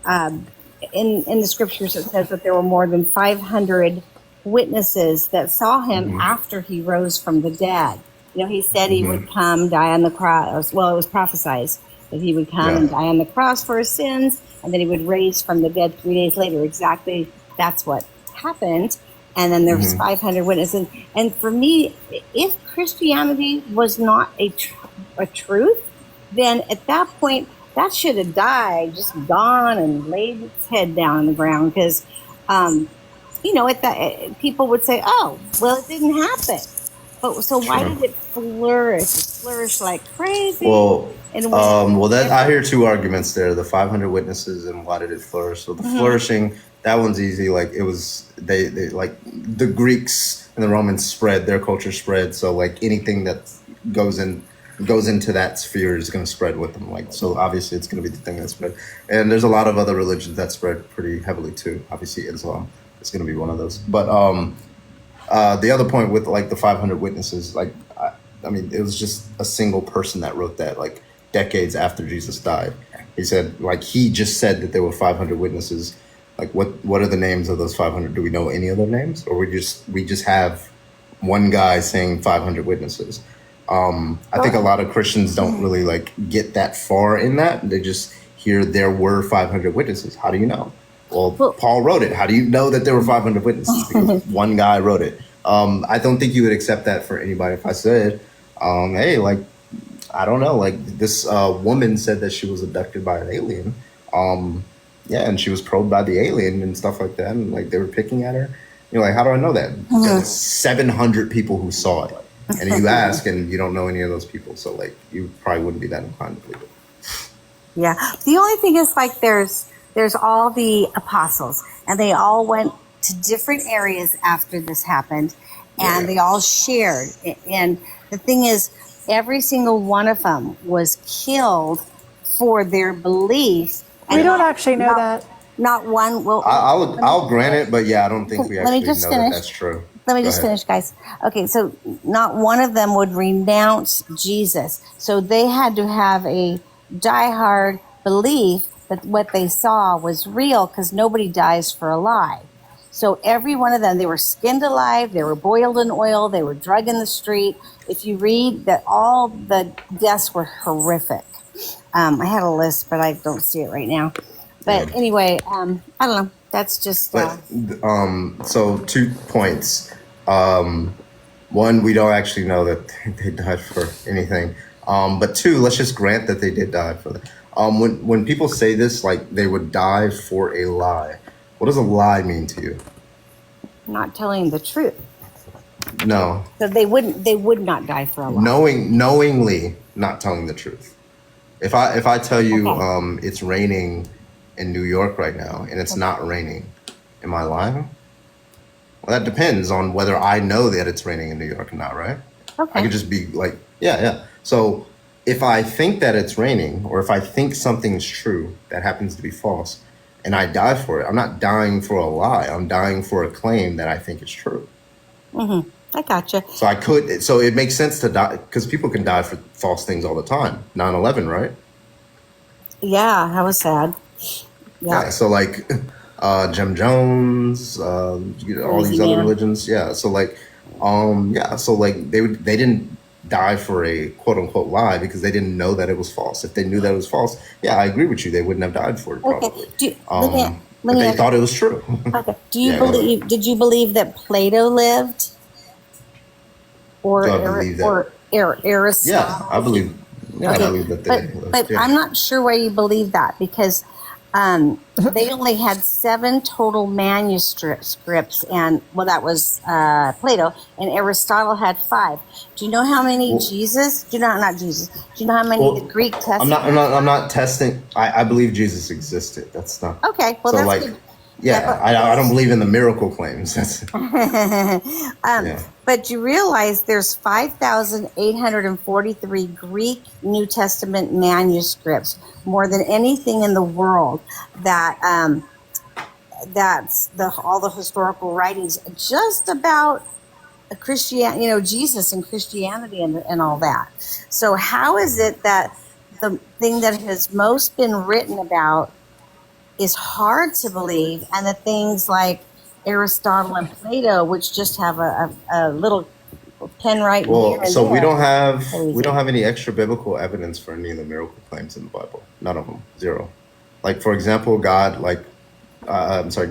in the scriptures, it says that there were more than 500 witnesses that saw him after he rose from the dead. You know, he said he would come, die on the cross. Well, it was prophesied that he would come and die on the cross for his sins, and then he would raise from the dead 3 days later. Exactly, that's what happened. And then there was 500 witnesses. And for me, if Christianity was not a truth, then at that point, that should have died, just gone and laid its head down on the ground. Because, people would say, oh, well, it didn't happen. But so why did it flourish? It flourished like crazy. Well, I hear two arguments there: the 500 witnesses and why did it flourish? So the flourishing, that one's easy. Like it was, they like the Greeks and the Romans spread, their culture spread. So like anything that goes into that sphere is going to spread with them. Like so, obviously it's going to be the thing that spread. And there's a lot of other religions that spread pretty heavily too. Obviously Islam is going to be one of those. But the other point with like the 500 witnesses, like I mean, it was just a single person that wrote that. Like decades after Jesus died. He said, like, he just said that there were 500 witnesses. Like, what are the names of those 500? Do we know any of their names, or we just have one guy saying 500 witnesses? I think a lot of Christians don't really like get that far in that. They just hear there were 500 witnesses. How do you know? Well, Paul wrote it. How do you know that there were 500 witnesses? Because one guy wrote it. I don't think you would accept that for anybody if I said, hey, like, I don't know, like this woman said that she was abducted by an alien. Yeah, and she was probed by the alien and stuff like that. And like they were picking at her. You're like, how do I know that? There's 700 people who saw it. And you ask and you don't know any of those people. So like you probably wouldn't be that inclined to believe it. Yeah. The only thing is like there's all the apostles and they all went to different areas after this happened and they all shared. And the thing is, every single one of them was killed for their belief. We don't actually know that. Not one will. I'll grant it, but yeah, I don't think we Let me actually just know finish. that that's true. Let me just finish, guys. Okay, so not one of them would renounce Jesus. So they had to have a diehard belief that what they saw was real because nobody dies for a lie. So every one of them, they were skinned alive, they were boiled in oil, they were drug in the street. If you read that, all the deaths were horrific. I had a list, but I don't see it right now. But anyway, I don't know. That's just. So 2 points. One, we don't actually know that they died for anything. But 2, let's just grant that they did die for that. When people say this, like they would die for a lie, what does a lie mean to you? Not telling the truth. No. So they would not die for a lie. Knowingly not telling the truth. If I tell you it's raining in New York right now and it's not raining, am I lying? Well, that depends on whether I know that it's raining in New York or not, right? Okay. I could just be like, yeah. So if I think that it's raining or if I think something's true that happens to be false and I die for it, I'm not dying for a lie. I'm dying for a claim that I think is true. Mm-hmm. I gotcha. So it makes sense to die because people can die for false things all the time. 9/11, right? Yeah, that was sad. Yeah. So like Jim Jones, all these other religions. Yeah. So like, So like they didn't die for a quote unquote lie because they didn't know that it was false. If they knew that it was false, yeah, I agree with you. They wouldn't have died for it probably. Okay. But they thought it was true. Okay. Did you believe that Plato lived? Or Aristotle? Yeah, I believe. Yeah, I believe that they lived. But I'm not sure why you believe that because they only had 7 total manuscripts, and that was Plato, and Aristotle had 5. Do you know how many Jesus? Do you know not Jesus? Do you know how many the Greek Testament? I'm not testing. I believe Jesus existed. That's not okay. Well, so that's like. good. Yeah, I don't believe in the miracle claims. But you realize there's 5,843 Greek New Testament manuscripts, more than anything in the world. That's all the historical writings just about Christianity, Jesus and Christianity and all that. So how is it that the thing that has most been written about is hard to believe, and the things like Aristotle and Plato, which just have a little pen right here and so there. we don't have any extra biblical evidence for any of the miracle claims in the Bible. None of them. 0. Like for example,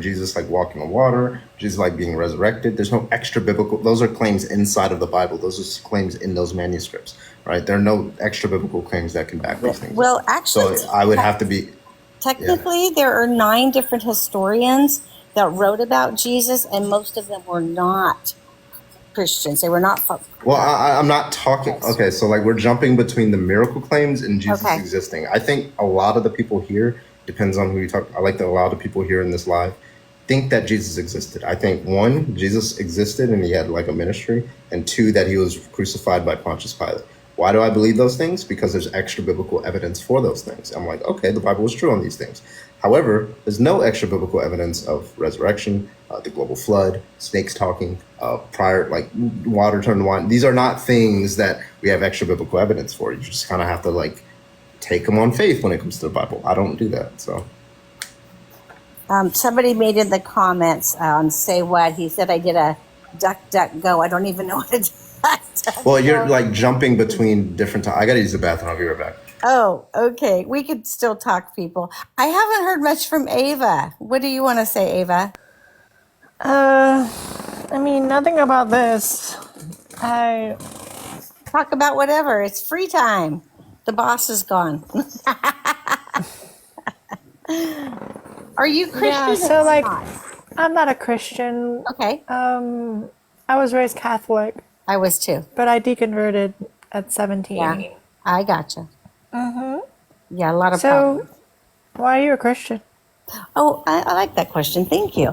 Jesus like walking on water, Jesus like being resurrected. There's no extra biblical. Those are claims inside of the Bible. Those are claims in those manuscripts, right? There are no extra biblical claims that can back these things. Well, actually, so I would have to be. Technically, there are 9 different historians that wrote about Jesus, and most of them were not Christians. They were not. Well, I'm not talking. Okay, so like we're jumping between the miracle claims and Jesus existing. I think a lot of the people here, depends on who you talk. I like that a lot of people here in this live think that Jesus existed. I think 1, Jesus existed and he had like a ministry, and 2, that he was crucified by Pontius Pilate. Why do I believe those things? Because there's extra biblical evidence for those things. I'm like, okay, the Bible is true on these things. However, there's no extra biblical evidence of resurrection, the global flood, snakes talking, prior, like water turned to wine. These are not things that we have extra biblical evidence for. You just kind of have to like take them on faith when it comes to the Bible. I don't do that. So Somebody made in the comments on Say What, he said I did a duck, duck, go. I don't even know what a duck, duck, well, you're go. like jumping between different I gotta use the bathroom. I'll be right back. Oh, okay. We could still talk, people. I haven't heard much from Ava. What do you want to say, Ava? I mean, nothing about this. I Talk about whatever. It's free time. The boss is gone. Are you Christian? Yeah, so or like, not? I'm not a Christian. Okay. I was raised Catholic, I was too. but I deconverted at 17. Yeah. I gotcha. Yeah, a lot of So, problems. why are you a Christian? Oh, I like that question. Thank you.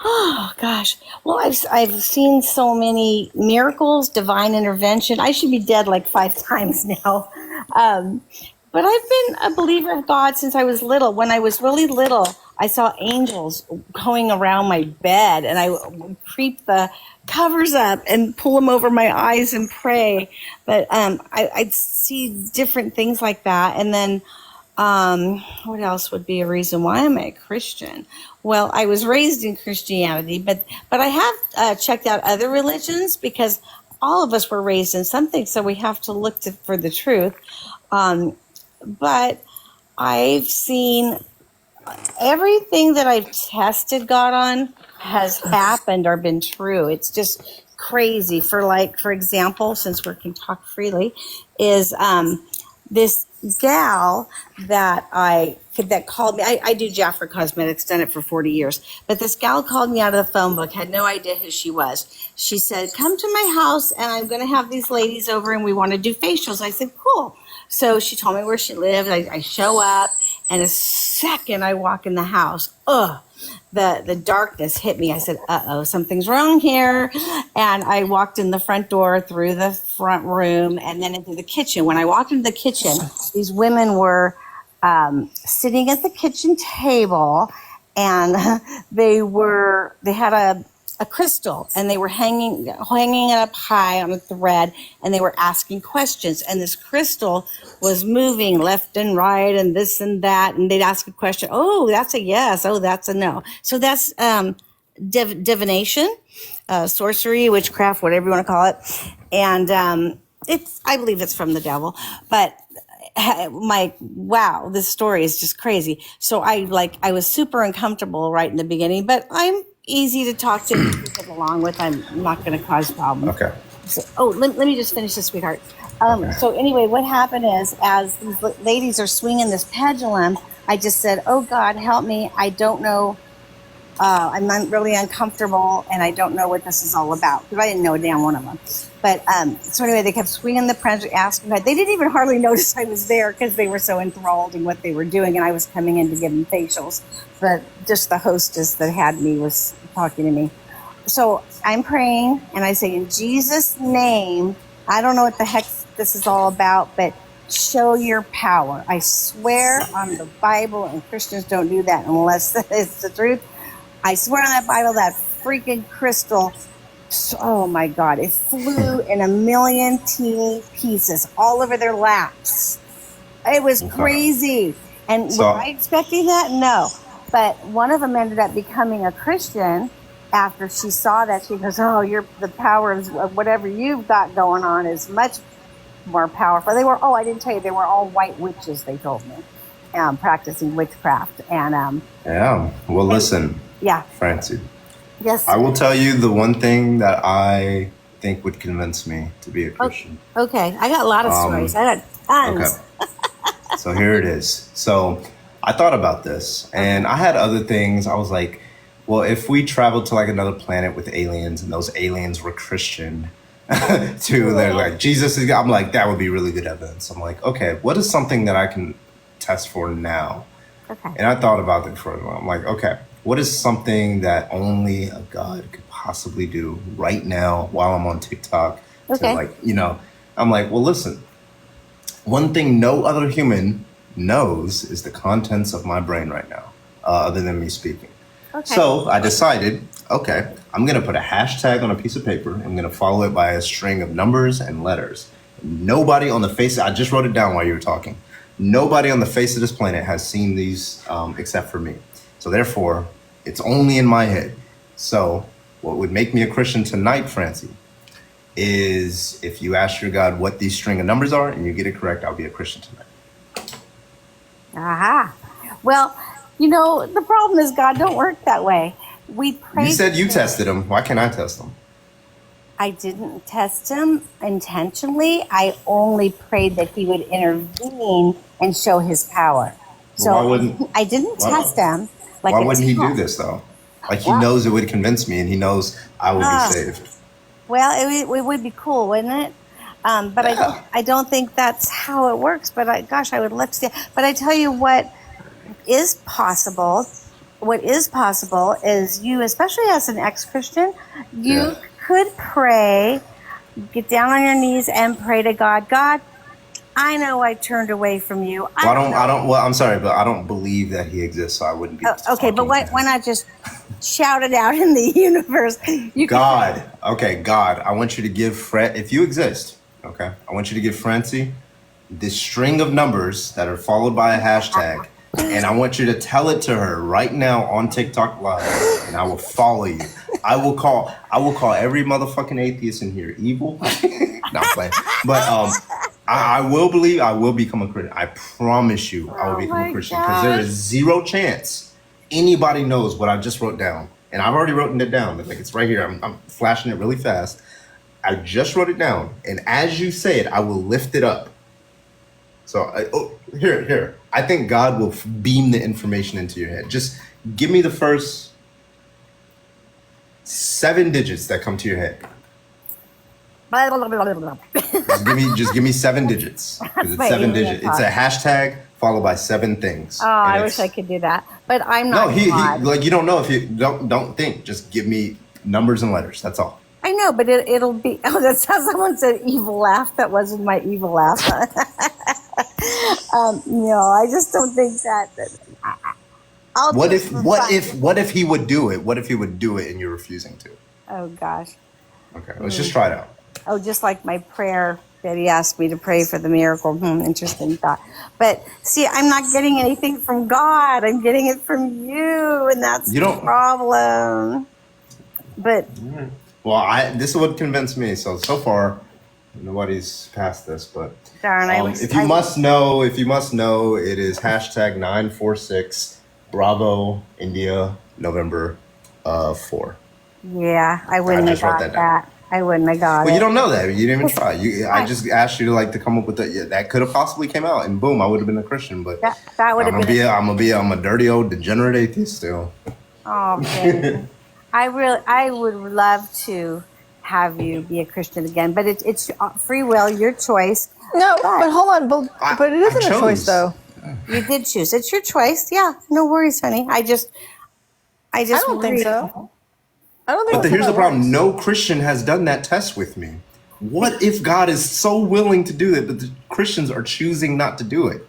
Oh gosh. Well, I've seen so many miracles, divine intervention. I should be dead like 5 times now. But I've been a believer of God since I was little. When I was really little, I saw angels going around my bed, and I would creep the covers up and pull them over my eyes and pray. But I'd see different things like that. And then what else would be a reason why am I a Christian? Well, I was raised in Christianity, but I have checked out other religions because all of us were raised in something, so we have to look for the truth. But I've seen everything that I've tested God on has happened or been true. It's just crazy. For example, since we can talk freely, is this gal that called me. I do Jaffa Cosmetics, done it for 40 years. But this gal called me out of the phone book, had no idea who she was. She said, "Come to my house and I'm going to have these ladies over and we want to do facials." I said, "Cool." So she told me where she lived. I show up, and the second I walk in the house, the darkness hit me. I said, "Uh-oh, something's wrong here." And I walked in the front door, through the front room, and then into the kitchen. When I walked into the kitchen, these women were sitting at the kitchen table, and they had a crystal, and they were hanging it up high on a thread, and they were asking questions, and this crystal was moving left and right and this and that, and they'd ask a question. Oh, that's a yes. Oh, that's a no. So that's divination, sorcery, witchcraft, whatever you want to call it. And I believe it's from the devil, but wow, this story is just crazy. So I was super uncomfortable right in the beginning, but I'm easy to talk to and get along with. I'm not going to cause problems. Okay. So, let me just finish this, sweetheart. So anyway, what happened is, as these ladies are swinging this pendulum, I just said, "Oh God, help me. I don't know. I'm really uncomfortable, and I don't know what this is all about," because I didn't know a damn one of them. But so anyway, they kept swinging the pendulum, asking. They didn't even hardly notice I was there because they were so enthralled in what they were doing, and I was coming in to give them facials. But just the hostess that had me was talking to me. So I'm praying, and I say, "In Jesus' name, I don't know what the heck this is all about, but show your power." I swear on the Bible, and Christians don't do that unless it's the truth. I swear on that Bible, that freaking crystal, oh my God, it flew in a million teeny pieces all over their laps. It was crazy. And was I expecting that? No. But one of them ended up becoming a Christian after she saw that. She goes, "Oh, the power of whatever you've got going on is much more powerful." I didn't tell you, they were all white witches, they told me, practicing witchcraft. And yeah. Well, listen. Yeah. Francie. Yes. I will tell you the one thing that I think would convince me to be a Christian. Okay. I got a lot of stories. I got tons. Okay. So here it is. So I thought about this, and I had other things. I was like, well, if we traveled to like another planet with aliens, and those aliens were Christian, they're like, Jesus is, I'm like, that would be really good evidence. I'm like, okay, what is something that I can test for now? Okay. And I thought about it for a while. I'm like, okay, what is something that only a God could possibly do right now while I'm on TikTok? Okay. To I'm like, well, listen, one thing no other human knows is the contents of my brain right now, other than me speaking. Okay. So I decided, okay, I'm going to put a hashtag on a piece of paper. I'm going to follow it by a string of numbers and letters. Nobody on the face, I just wrote it down while you were talking. Nobody on the face of this planet has seen these except for me. So therefore, it's only in my head. So what would make me a Christian tonight, Francie, is if you ask your God what these string of numbers are and you get it correct, I'll be a Christian tonight. Aha. Well, the problem is God don't work that way. We pray. You said you tested him. Why can't I test him? I didn't test him intentionally. I only prayed that he would intervene and show his power. So I didn't test him. Why wouldn't he do this though? Like he knows it would convince me, and he knows I will be saved. Well, it would be cool, wouldn't it? But yeah. I don't think that's how it works. But I would love to see it. But I tell you what is possible. What is possible is you, especially as an ex-Christian, you could pray, get down on your knees and pray to God. God, I know I turned away from you. Well, I'm sorry, but I don't believe that he exists, so I wouldn't be. Okay, but why not just shout it out in the universe? God, I want you to give if you exist, okay, I want you to give Francie this string of numbers that are followed by a hashtag, and I want you to tell it to her right now on TikTok Live, and I will follow you. I will call every motherfucking atheist in here evil. Not playing, but I will become a Christian. I promise you, I will become a Christian because there is zero chance anybody knows what I just wrote down, and I've already written it down. Like it's right here. I'm flashing it really fast. I just wrote it down, and as you say it, I will lift it up. So here. I think God will beam the information into your head. Just give me the first 7 digits that come to your head. Just give me 7 digits. It's 7 digits. It's a hashtag followed by 7 things. Oh, I wish I could do that, but I'm not. No, he like you don't know if you don't think. Just give me numbers and letters. That's all. I know, but it'll be. Oh, that's how someone said evil laugh. That wasn't my evil laugh. I just don't think that. What if he would do it? What if he would do it and you're refusing to? Oh gosh. Okay, let's just try it out. Oh, just like my prayer that he asked me to pray for the miracle. Interesting thought. But see, I'm not getting anything from God. I'm getting it from you, and that's the problem. But well, this would convince me. So far, nobody's passed this. But darn, if you must know, it is hashtag 946 Bravo India November 4. Yeah, I wouldn't have got that. I wouldn't have got it. Well, you don't know that. You didn't even try. I just asked you to come up with that could have possibly came out, and boom, I would have been a Christian. But that would have been. I'm a dirty old degenerate atheist still. Oh, baby. I would love to have you be a Christian again, but it's free will, your choice. No, but hold on, but it isn't a choice though. You did choose. It's your choice. Yeah, no worries, honey. I don't think so. I don't think. But here's the problem: no Christian has done that test with me. What if God is so willing to do it, but the Christians are choosing not to do it?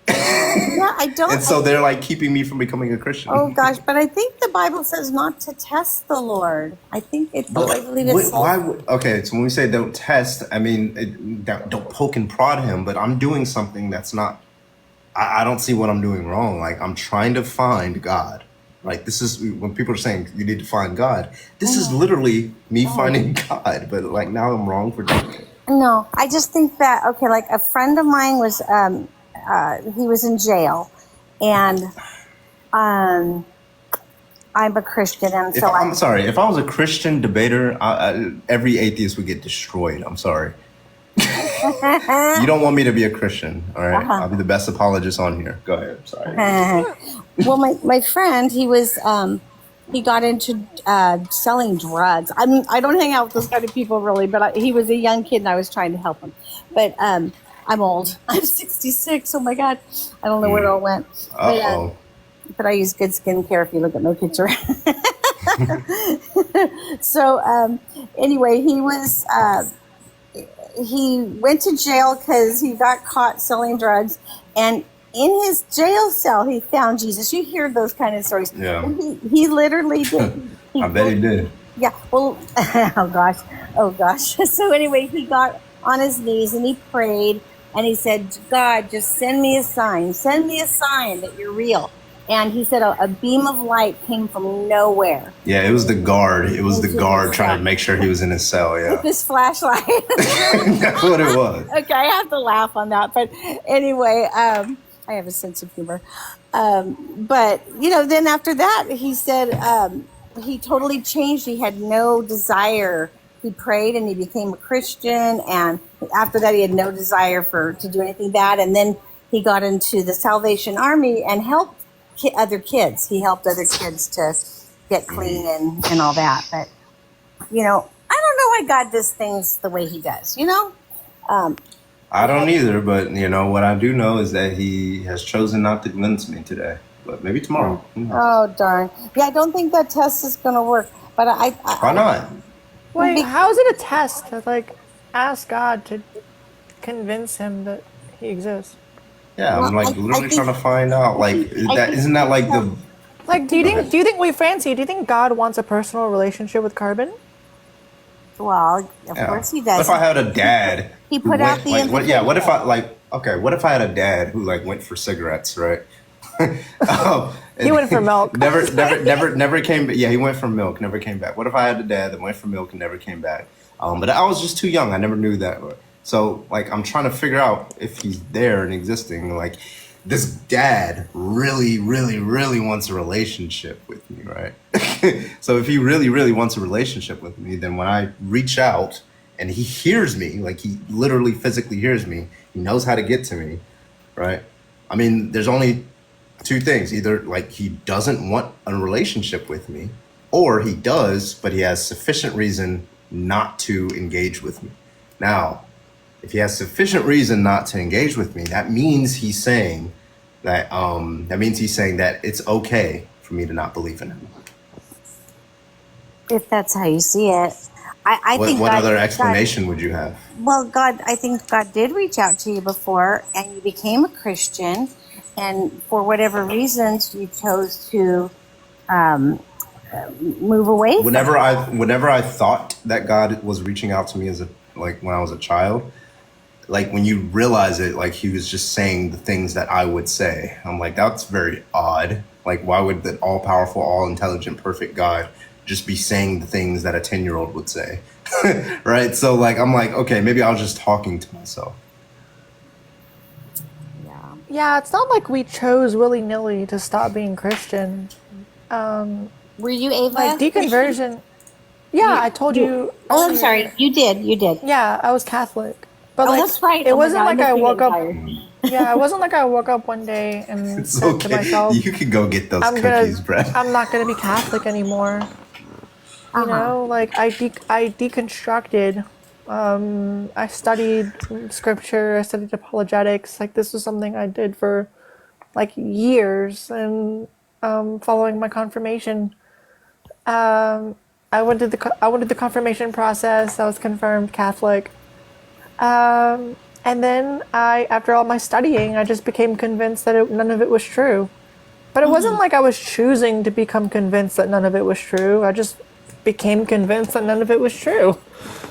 Yeah, I don't. And so they're keeping me from becoming a Christian. Oh gosh, but I think the Bible says not to test the Lord. I think I believe it's. Okay, so when we say don't test, I mean don't poke and prod him. But I'm doing something that's not. I don't see what I'm doing wrong. I'm trying to find God. This is when people are saying you need to find God. This is literally me finding God, but now I'm wrong for doing it. No, I just think that a friend of mine was he was in jail, and I'm a Christian, and so I'm sorry. If I was a Christian debater, every atheist would get destroyed. I'm sorry. You don't want me to be a Christian, all right? I'll be the best apologist on here. Go ahead. Sorry. Well, my friend, he was he got into selling drugs. I don't hang out with those kind of people really, but he was a young kid and I was trying to help him. But I'm old. I'm 66. Oh my God, I don't know where it all went. But I use good skincare. If you look at my picture. So anyway, he went to jail because he got caught selling drugs, and in his jail cell he found Jesus. You hear those kind of stories. Yeah. He literally did. I bet he did. Yeah. Well, oh gosh. So anyway, he got on his knees and he prayed, and he said, God, just send me a sign that you're real. And he said a beam of light came from nowhere. Yeah, it was the guard. It was the Into guard his trying cell. to make sure he was in his cell. Yeah, With this flashlight. that's what it was. Okay, I have to laugh on that. But anyway, I have a sense of humor. But, then after that, he said he totally changed. He had no desire. He prayed and he became a Christian. And after that, he had no desire to do anything bad. And then he got into the Salvation Army and helped other kids. He helped other kids to get clean and all that. But, I don't know why God does things the way he does, I don't either, but what I do know is that he has chosen not to convince me today, but maybe tomorrow. Oh, darn. Yeah, I don't think that test is going to work. But Why not? Wait, how is it a test to ask God to convince him that he exists? Yeah, I'm Well, literally trying to find out. Isn't that like the? Do you think wait, Francie, do you think God wants a personal relationship with carbon? Well, of course he does. What if I had a dad? He put who out went, the what if invitation. what if I had a dad who went for cigarettes, right? He went for milk. Never came back. Yeah, he went for milk, never came back. What if I had a dad that went for milk and never came back? But I was just too young. I never knew that. So I'm trying to figure out if he's there and existing. This dad really, really, really wants a relationship with me, right? So if he really, really wants a relationship with me, then when I reach out and he hears me, he literally physically hears me, he knows how to get to me, right? I mean, there's only two things. Either he doesn't want a relationship with me, or he does, but he has sufficient reason not to engage with me. Now, if he has sufficient reason not to engage with me, that means he's saying that it's okay for me to not believe in him. If that's how you see it. I think What other explanation would you have? Well, I think God did reach out to you before, and you became a Christian, and for whatever reasons, you chose to move away. Whenever I thought that God was reaching out to me when I was a child, when you realize it, he was just saying the things that I would say. I'm that's very odd. Why would the all-powerful, all-intelligent, perfect God just be saying the things that a 10-year-old would say? Right? So I'm okay, maybe I was just talking to myself. Yeah, it's not like we chose willy-nilly to stop being Christian. Were you Ava? Deconversion. Yeah, I told you. Oh, I'm sorry. You did. Yeah, I was Catholic. But that's right. It wasn't I woke up. Tired. Yeah, it wasn't I woke up one day and said to myself, "You can go get those cookies, Brett. I'm not gonna be Catholic anymore." You know, I deconstructed. I studied scripture. I studied apologetics. This was something I did for years, and following my confirmation, I went through the confirmation process. I was confirmed Catholic. And then after all my studying, I just became convinced that none of it was true. But it wasn't I was choosing to become convinced that none of it was true. I just became convinced that none of it was true.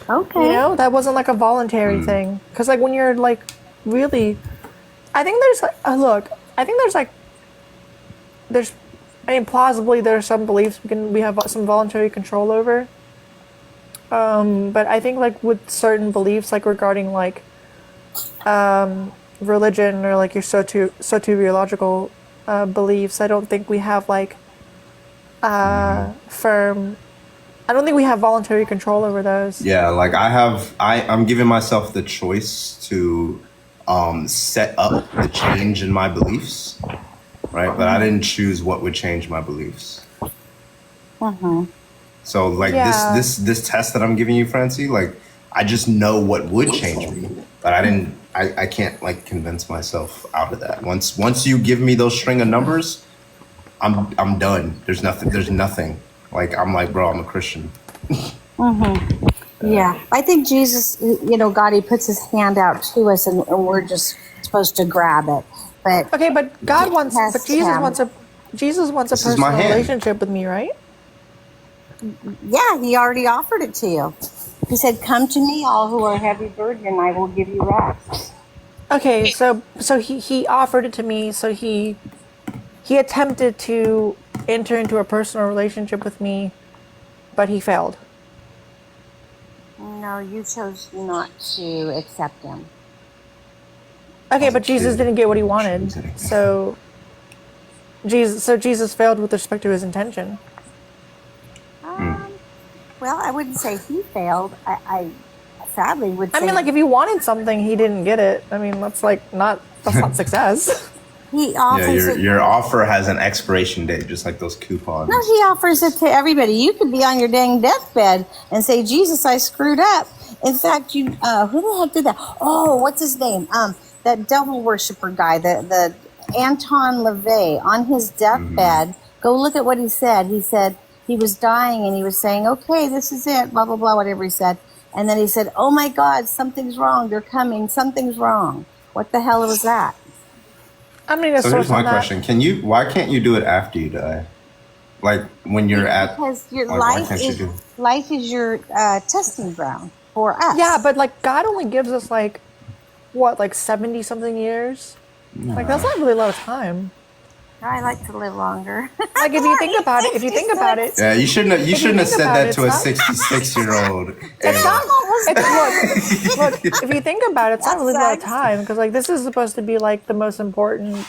Okay. That wasn't a voluntary thing. Because when you're really, I think there's plausibly there's some beliefs we have some voluntary control over. But I think with certain beliefs regarding religion or your soteriological beliefs, I don't think we have firm. I don't think we have voluntary control over those. Yeah, I'm giving myself the choice to set up the change in my beliefs, right? But I didn't choose what would change my beliefs. So this test that I'm giving you, Francie, I just know what would change me, but I can't convince myself out of that. Once you give me those string of numbers, I'm done. There's nothing. Bro, I'm a Christian. Yeah, I think Jesus, God, he puts his hand out to us, and we're just supposed to grab it. But okay, but Jesus wants a personal relationship with me, right? Yeah, he already offered it to you. He said, "Come to me, all who are heavy burdened, and I will give you rest." Okay, so he offered it to me. So he attempted to enter into a personal relationship with me, but he failed. No, you chose not to accept him. Okay, but Jesus didn't get what he wanted. So Jesus failed with respect to his intention. Well, I wouldn't say he failed. I sadly would say. I mean, like, if he wanted something, he didn't get it. I mean, that's not success. he offers it. Your offer has an expiration date, just like those coupons. No, he offers it to everybody. You could be on your dang deathbed and say, "Jesus, I screwed up." In fact, who the heck did that? Oh, what's his name? That devil worshiper guy, the Anton LaVey, on his deathbed. Go look at what he said. He said he was dying and he was saying, "Okay, this is it." Blah blah blah, whatever he said. And then he said, "Oh my God, something's wrong. They're coming. Something's wrong." What the hell was that? I'm gonna So here's my question: why can't you do it after you die? Like when you're because your life is your testing ground for us. Yeah, but like God only gives us like 70 something years. No. Like that's not really a lot of time. I like to live longer. Like if you think about it, yeah, you shouldn't have said that to a 66-year-old. It's not. Look, if you think about it, it's not really a lot of time because like this is supposed to be like the most important.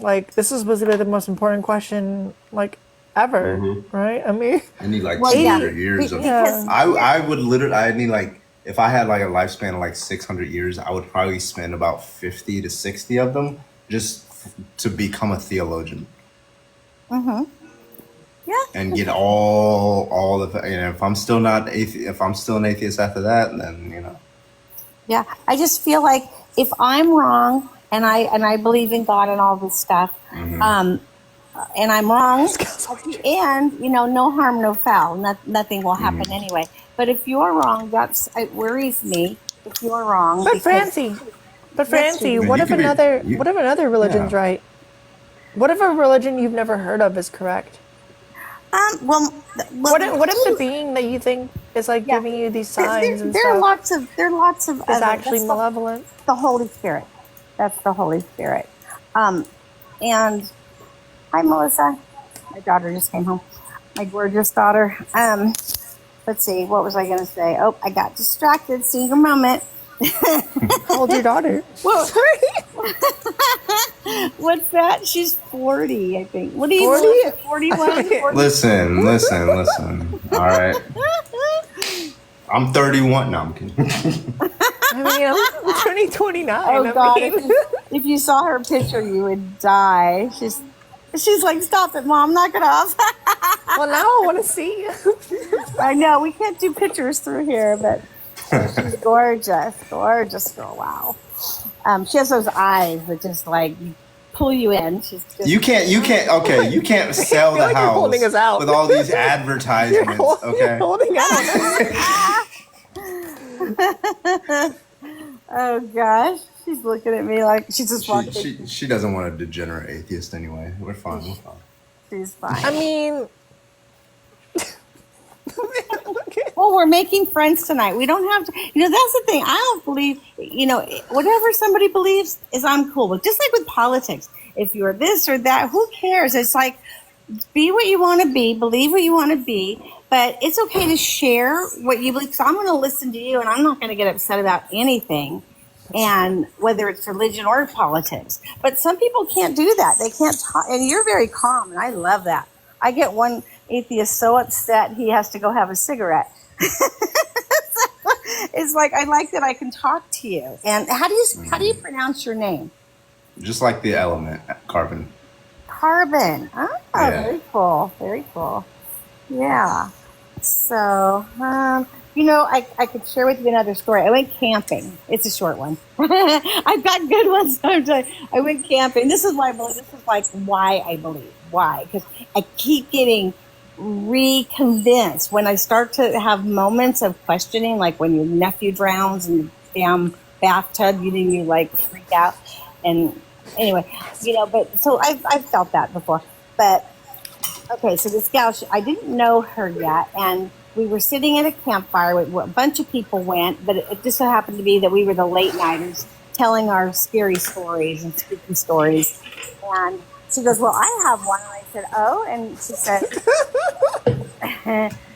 Like this is supposed to be the most important question like ever, right? I mean, I need like 200 years of. Yeah. I would literally. I need like if I had like a lifespan of like 600 years, I would probably spend about 50 to 60 of them just to become a theologian. Yeah. And get all of it. If I'm still not if I'm still an atheist after that, then Yeah, I just feel like if I'm wrong and I believe in God and all this stuff, and I'm wrong at the end, no harm, no foul. Nothing will happen anyway. But if you're wrong, it worries me. If you're wrong, But Francie, what if another religion's right? What if a religion you've never heard of is correct? What if the being that you think is like giving you these signs and there stuff? There are lots of. Is actually malevolent. The Holy Spirit. That's the Holy Spirit. And hi, Melissa. My daughter just came home. My gorgeous daughter. Let's see. What was I going to say? Oh, I got distracted. Senior moment. How old's your daughter? Well, what's that? She's 40, I think. What are you 40? 41? Listen. All right. I'm 31. No, I'm kidding. I mean, I'm turning 29. Oh, God. If you saw her picture, you would die. She's like, "Stop it, Mom. Knock it off." Well, now I want to see. I know. We can't do pictures through here, but she's gorgeous. Gorgeous girl. Wow. She has those eyes that just like pull you in. She's just, you can't sell the house with all these advertisements. You're holding out. Oh gosh, she's looking at me like she's just walking. She doesn't want a degenerate atheist anyway. We're fine. She's fine. I mean, well, we're making friends tonight. We don't have to. That's the thing. I don't believe. Whatever somebody believes is I'm cool with. Just like with politics, if you're this or that, who cares? It's like be what you want to be, believe what you want to be. But it's okay to share what you believe. So I'm going to listen to you, and I'm not going to get upset about anything, and whether it's religion or politics. But some people can't do that. They can't talk, and you're very calm, and I love that. I get one atheist so upset he has to go have a cigarette. It's like I like that I can talk to you. And how do you pronounce your name? Just like the element, carbon. Carbon. Oh, yeah. Very cool. Very cool. Yeah. So, I could share with you another story. I went camping. It's a short one. I've got good ones. I went camping. This is why I believe. This is like why I believe. Why? Because I keep getting reconvinced when I start to have moments of questioning, like when your nephew drowns in the damn bathtub, you like freak out. And anyway, but so I've felt that before. But okay, so this gal, I didn't know her yet, and we were sitting at a campfire. A bunch of people went, but it just so happened to be that we were the late nighters, telling our scary stories and spooky stories. And she goes, well, I have one. And I said, oh, and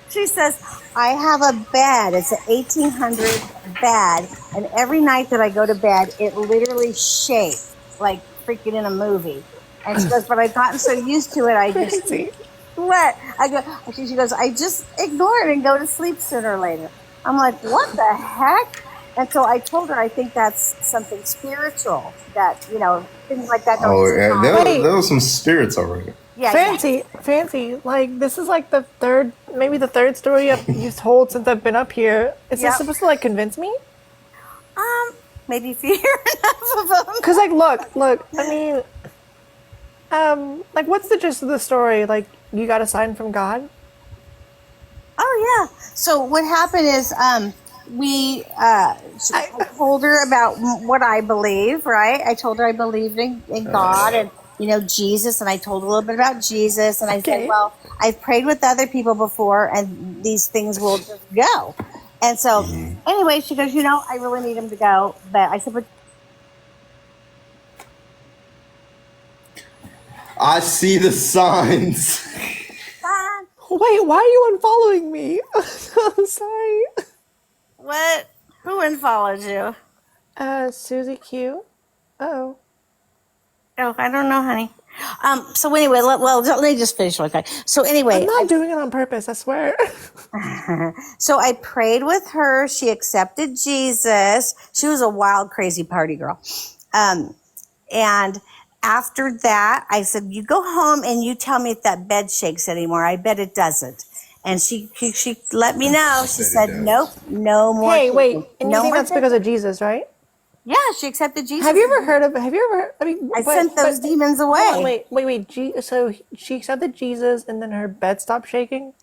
she says, I have a bed. It's an 1800 bed. And every night that I go to bed, it literally shakes like freaking in a movie. And she goes, but I've gotten so used to it, I just, what? She goes, I just ignore it and go to sleep sooner or later. I'm like, what the heck? And so I told her, I think that's something spiritual, that, things like that. Oh, yeah, there was some spirits already. Yeah, fancy. Like, this is like maybe the third story you've told since I've been up here. Is this supposed to, like, convince me? Maybe if you hear enough of them. Because, like, look, I mean, like, what's the gist of the story? Like, you got a sign from God? Oh, yeah. So what happened is, I told her about what I believe, right? I told her I believed in God and, Jesus. And I told her a little bit about Jesus. And I said, well, I've prayed with other people before and these things will just go. And so anyway, she goes, I really need him to go. But I said, but I see the signs. Wait, why are you unfollowing me? I'm sorry. What? Who unfollowed you? Susie Q. Oh, I don't know, honey. So anyway, let me just finish real quick. So anyway, I'm not doing it on purpose, I swear. So I prayed with her. She accepted Jesus. She was a wild, crazy party girl. And after that, I said, you go home and you tell me if that bed shakes anymore. I bet it doesn't. And she let me know. She said, nope, no more. Hey, wait, and you no think more that's because of Jesus, right? Yeah, she accepted Jesus. Have you ever heard, I mean, I sent those demons away. Wait. So she accepted Jesus and then her bed stopped shaking?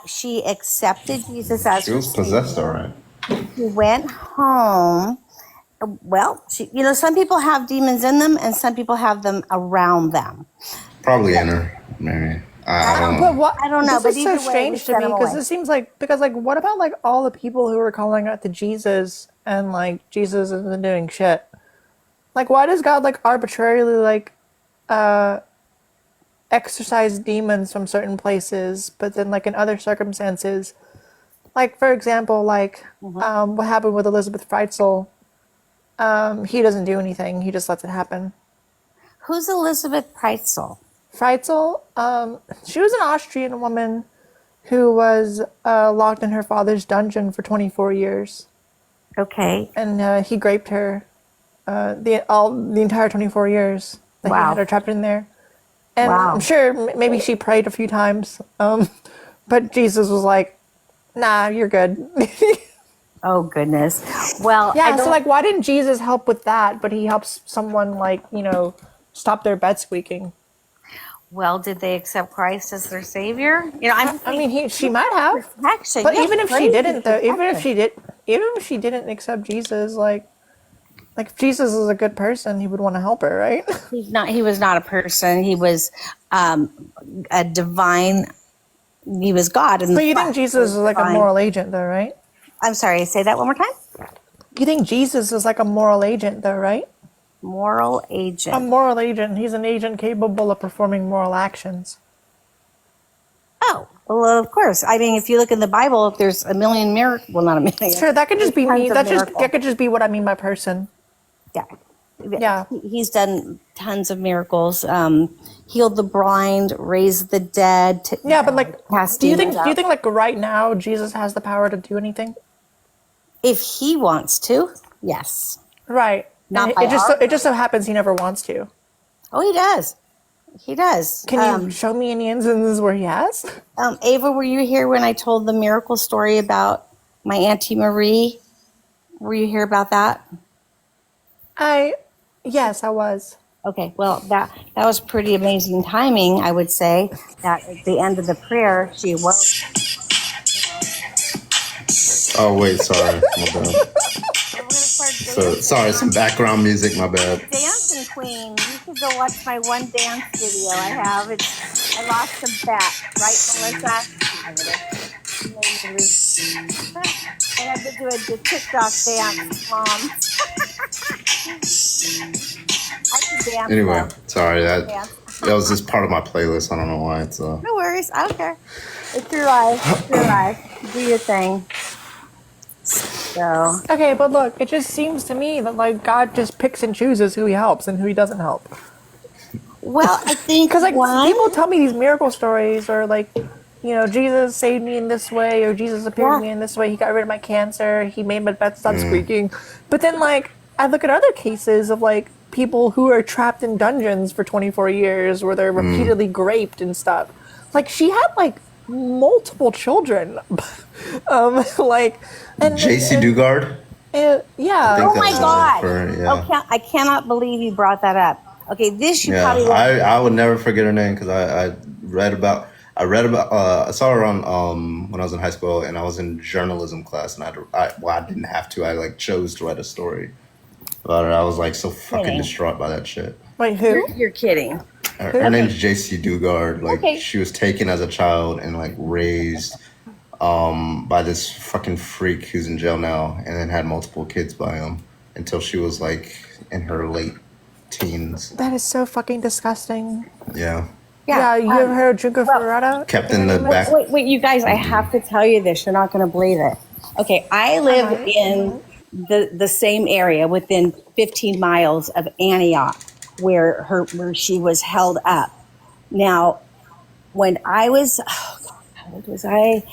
She accepted Jesus as She was possessed, all right. She went home. Well, some people have demons in them and some people have them around them. Probably in her, maybe. I don't know. I don't know. This but is so strange to me because it seems like, what about like all the people who were calling out to Jesus and like Jesus isn't doing shit? Like, why does God like arbitrarily like exorcise demons from certain places, but then like in other circumstances, like for example, like what happened with Elizabeth Freitzel? He doesn't do anything. He just lets it happen. Who's Elizabeth Freitzel? Freitzel, she was an Austrian woman who was locked in her father's dungeon for 24 years. Okay. And he raped her the entire 24 years that he had her trapped in there. And I'm sure maybe she prayed a few times, but Jesus was like, nah, you're good. Oh, goodness. Well, yeah, so like, why didn't Jesus help with that, but he helps someone like, stop their bed squeaking? Well, did they accept Christ as their savior? She might have. Actually, but even if she didn't, though, even if she didn't accept Jesus, like if Jesus is a good person, he would want to help her, right? He was not a person. He was a divine. He was God. But you think Jesus is like a moral agent, though, right? I'm sorry. Say that one more time. You think Jesus is like a moral agent, though, right? Moral agent. A moral agent. He's an agent capable of performing moral actions. Oh, well, of course. I mean, if you look in the Bible, there's a million miracles. Well, not a million. Sure, that could just be me. That could just be what I mean by person. Yeah. He's done tons of miracles. Healed the blind, raised the dead. But like, do you think like right now Jesus has the power to do anything? If he wants to, yes. Right. It just so happens he never wants to. Oh, he does. He does. Can you show me any instances where he has? Ava, were you here when I told the miracle story about my Auntie Marie? Were you here about that? Yes, I was. Okay, well, that was pretty amazing timing, I would say, that at the end of the prayer, she awoke. Oh, wait, sorry. My bad. So, sorry, some background music, my bad. Dancing Queen. You should go watch my one dance video I have. I lost a bet, right, Melissa? I had to do a TikTok dance, Mom. I can dance Anyway, though. sorry I can that dance. that was just part of my playlist. I don't know why it's No worries. I don't care. It's your life. It's your life. Do your thing. So Okay, but look, it just seems to me that like God just picks and chooses who he helps and who he doesn't help. well, I think Because like one. people tell me these miracle stories, or like, you know, Jesus saved me in this way, or Jesus appeared to Yeah. me in this way. He got rid of my cancer. He made my bed stop squeaking. But then like I look at other cases of like people who are trapped in dungeons for 24 years, where they're repeatedly raped and stuff. Like she had like multiple children, like JC Dugard. I yeah. think Oh that my was his name God. for Oh, yeah. I cannot believe you brought that up. Okay, this you Yeah, probably won't. I would never forget her name because I read about I saw her on when I was in high school and I was in journalism class and I didn't have to, I like chose to write a story about her. I was like so fucking Kidding. distraught by that shit. Wait, who? You're kidding. Her name's JC Dugard. Like Okay. she was taken as a child and like raised by this fucking freak who's in jail now and then had multiple kids by him until she was like in her late teens. That is so fucking disgusting. Yeah. Yeah, you ever heard of Junko Ferrata? Kept in the back. Wait, you guys, I have to tell you this. You're not going to believe it. Okay, I live in the same area within 15 miles of Antioch where she was held up. Now, when I was, how old was I?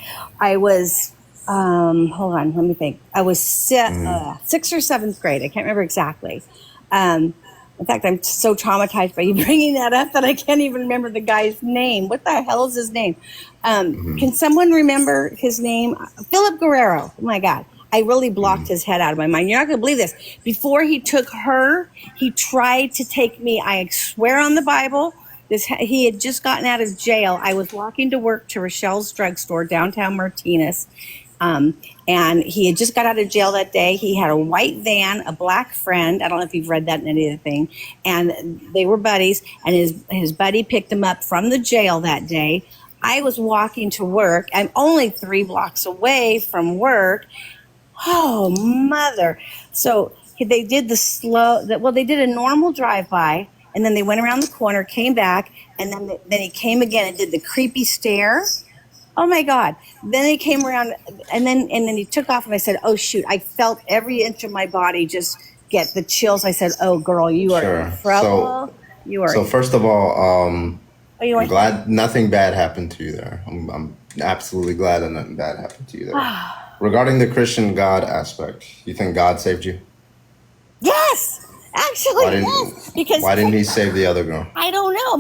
I was, hold on, let me think. I was sixth or seventh grade. I can't remember exactly. In fact, I'm so traumatized by you bringing that up that I can't even remember the guy's name. What the hell is his name? Can someone remember his name? Philip Guerrero. Oh my God. I really blocked his head out of my mind. You're not going to believe this. Before he took her, he tried to take me. I swear on the Bible. He had just gotten out of jail. I was walking to work to Rochelle's drugstore, downtown Martinez. And he had just got out of jail that day. He had a white van, a black friend. I don't know if you've read that in any of the thing. And they were buddies. And his buddy picked him up from the jail that day. I was walking to work. I'm only 3 blocks away from work. Oh, mother. So they did they did a normal drive-by. And then they went around the corner, came back. And then he came again and did the creepy stare. Oh my God. Then he came around and then he took off and I said, oh shoot, I felt every inch of my body just get the chills. I said, oh girl, you are in trouble. So first of all, I'm you glad nothing bad happened to you there. I'm absolutely glad that nothing bad happened to you there. Regarding the Christian God aspect, you think God saved you? Yes. Actually, yes. Because why didn't he save the other girl? I don't know.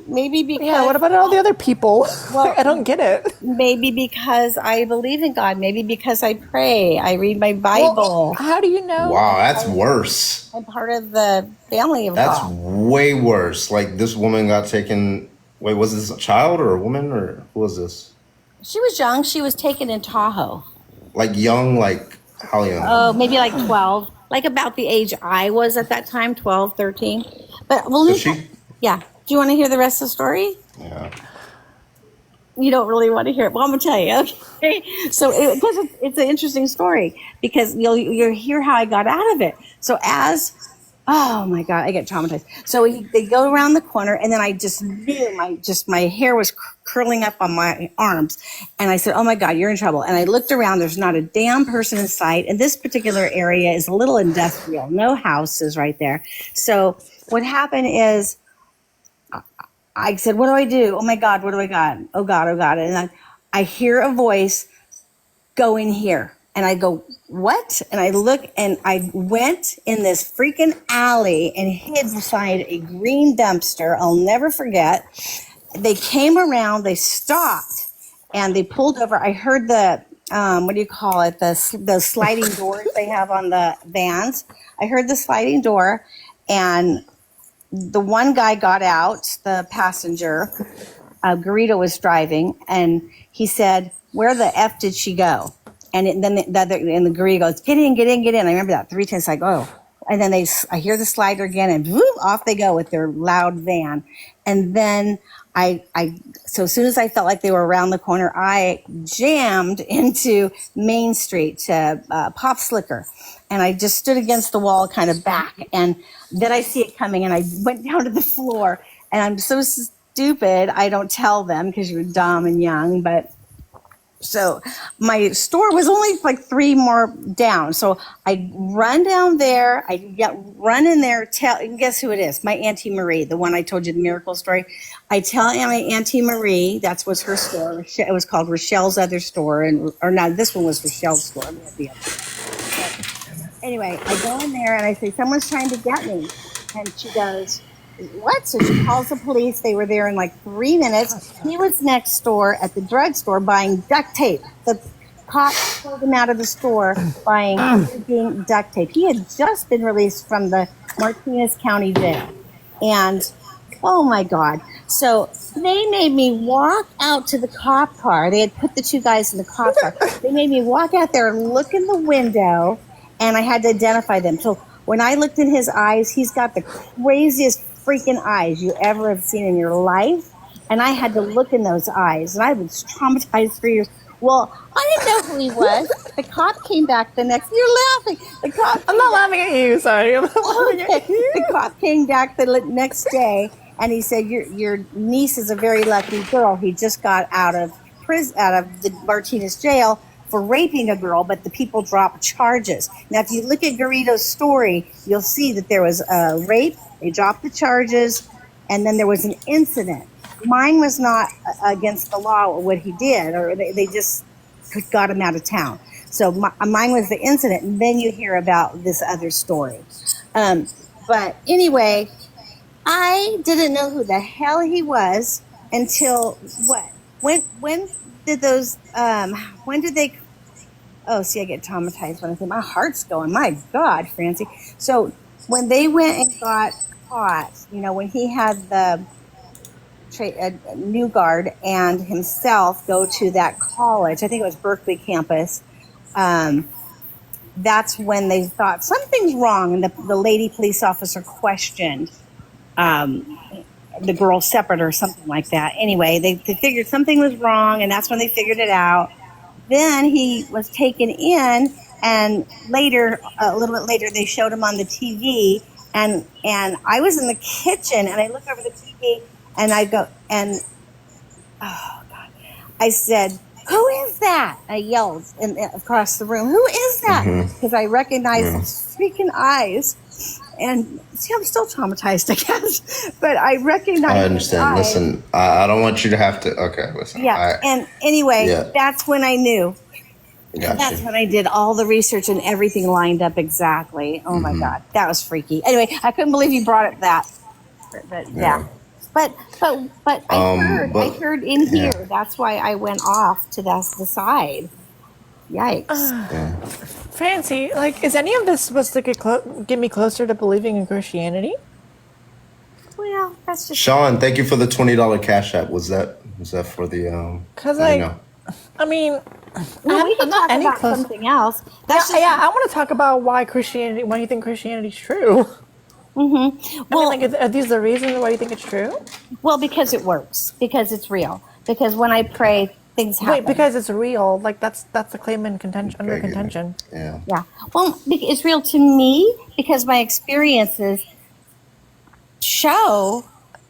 Maybe because Yeah, what about all the other people? Well, I don't get it. Maybe because I believe in God. Maybe because I pray. I read my Bible. Well, how do you know? Wow, that's worse. I'm part of the family of That's God. way worse. Like this woman got taken. Wait, was this a child or a woman or who was this? She was young. She was taken in Tahoe. Like young, like how young? Oh, maybe like 12. Like about the age I was at that time, 12, 13. But yeah. Do you want to hear the rest of the story? Yeah. You don't really want to hear it. Well, I'm going to tell you. Okay. So it's an interesting story because you'll hear how I got out of it. So oh my God, I get traumatized. So they go around the corner and then I just knew my hair was curling up on my arms. And I said, oh my God, you're in trouble. And I looked around, there's not a damn person in sight. And this particular area is a little industrial, no houses right there. So what happened is I said, what do I do? Oh my God, what do I got? Oh God, oh God. And I hear a voice, go in here. And I go, what? And I look and I went in this freaking alley and hid beside a green dumpster. I'll never forget. They came around, they stopped and they pulled over. I heard the, what do you call it? The sliding doors they have on the vans. I heard the sliding door and the one guy got out, the passenger, Garrido was driving and he said, where the F did she go? And then the Garrido goes, get in, get in, get in. I remember that 3 times. Like, oh, and then I hear the slider again, and whoop, off they go with their loud van. And then so as soon as I felt like they were around the corner, I jammed into Main Street to Pop Slicker. And I just stood against the wall, kind of back. And then I see it coming, and I went down to the floor. And I'm so stupid, I don't tell them because you're dumb and young. But so my store was only like 3 more down. So I run down there. Run in there. Guess who it is? My Auntie Marie, the one I told you the miracle story. I tell my Auntie Marie, that was her store. It was called Rochelle's other store, or no, this one was Rochelle's store. We had the other. Anyway, I go in there and I say, someone's trying to get me. And she goes, what? So she calls the police. They were there in like 3 minutes. He was next door at the drugstore buying duct tape. The cops pulled him out of the store buying freaking duct tape. He had just been released from the Martinez County jail. And oh my God. So they made me walk out to the cop car. They had put the 2 guys in the cop car. They made me walk out there and look in the window, and I had to identify them. So when I looked in his eyes, he's got the craziest freaking eyes you ever have seen in your life. And I had to look in those eyes, and I was traumatized for years. Well, I didn't know who he was. The cop came back the next. You're laughing. I'm not laughing at you. Sorry, I'm not laughing at you. The cop came back the next day, and he said, "Your niece is a very lucky girl. He just got out of prison, out of the Martinez jail for raping a girl, but the people dropped charges." Now, if you look at Garrido's story, you'll see that there was a rape. They dropped the charges, and then there was an incident. Mine was not against the law or what he did, or they just got him out of town. So mine was the incident, and then you hear about this other story. But anyway, I didn't know who the hell he was until what? When did those? When did they? Oh, see, I get traumatized when I think my heart's going. My God, Francie. So when they went and got caught, when he had the Newgard and himself go to that college, I think it was Berkeley campus, that's when they thought something's wrong, and the lady police officer questioned the girl separate or something like that. Anyway, they figured something was wrong, and that's when they figured it out. Then he was taken in, and later, a little bit later, they showed him on the TV, and I was in the kitchen, and I look over the TV, and I go, and oh God, I said, "Who is that?" I yelled across the room, "Who is that?" Because I recognized his freaking eyes. And see, I'm still traumatized, I guess, but I recognize. I understand. Listen, I don't want you to have to. Okay, listen. Yeah. And anyway, that's when I knew. That's when I did all the research, and everything lined up exactly. Oh my God, that was freaky. Anyway, I couldn't believe you brought it that. But yeah. But I heard in here. That's why I went off to the side. Yikes. Francie, is any of this supposed to get me closer to believing in Christianity? Well, that's just Sean. Thank you for the $20 Cash App. Was that for the? Because I mean, we can talk about something else. I want to talk about why you think Christianity is true. Well, are these the reasons why you think it's true? Well, because it works. Because it's real. Because when I pray, things happen. Wait, because it's real. That's the claim in contention, under contention. Yeah. Yeah. Well, it's real to me because my experiences show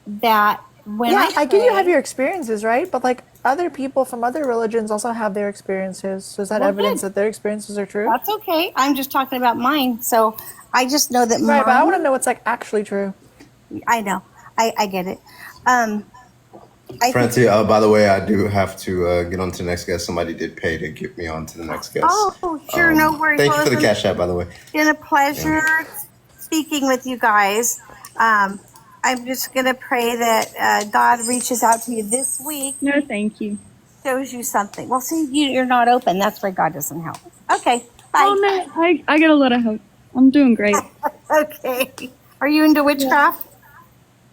that when I get you have your experiences, right? But other people from other religions also have their experiences. So is that evidence that their experiences are true? That's okay. I'm just talking about mine. So I just know that right, but I want to know what's actually true. I know. I get it. Francie, by the way, I do have to get on to the next guest. Somebody did pay to get me on to the next guest. Oh, sure. No worries. Thank you for the Cash App, by the way. It's been a pleasure speaking with you guys. I'm just going to pray that God reaches out to you this week. No, thank you. Shows you something. Well, see, you're not open. That's where God doesn't help. Okay. Bye. Oh, no, I get a lot of help. I'm doing great. Okay. Are you into witchcraft?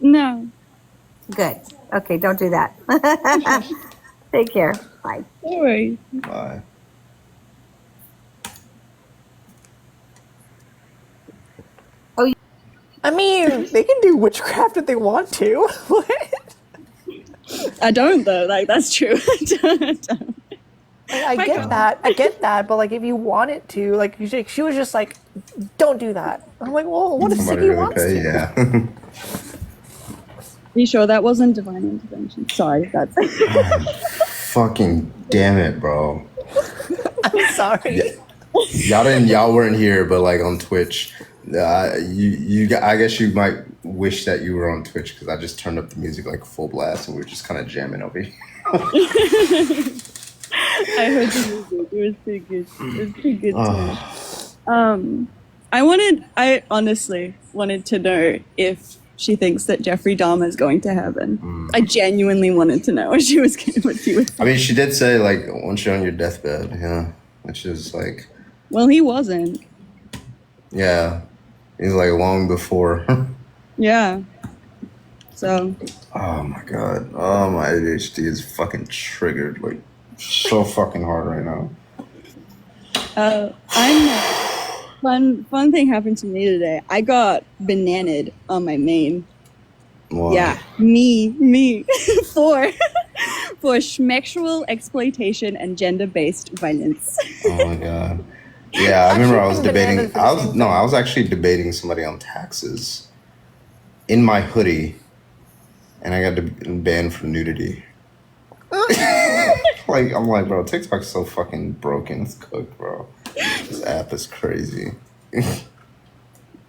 No. Good. Okay, don't do that. Take care. Bye. No worries. Bye. I mean, they can do witchcraft if they want to. What? I don't though. Like that's true. I don't. I get that, but like if you want it to, like she was just like, don't do that. I'm like, well, what if Somebody Siggy really wants pay? to? Yeah. Are you sure that wasn't divine intervention? Sorry, that's. Fucking damn it, bro. I'm sorry. Y'all weren't here, but like on Twitch, I guess you might wish that you were on Twitch because I just turned up the music like full blast and we were just kind of jamming over here. I heard the music. It was pretty good. It was pretty good too. I honestly wanted to know if she thinks that Jeffrey Dahmer is going to heaven. I genuinely wanted to know what she was. I mean, she did say like once you're on your deathbed, yeah, which is like. Well, he wasn't. Yeah, he's like long before. Yeah. So. Oh my god. Oh, my ADHD is fucking triggered like so fucking hard right now. Fun thing happened to me today. I got bananaed on my main. Wow. Yeah, me for sexual exploitation and gender-based violence. Oh my god. Yeah, I remember I was debating. I was actually debating somebody on taxes in my hoodie, and I got banned for nudity. Like I'm like, bro, TikTok's so fucking broken. It's cooked, bro. This app is crazy.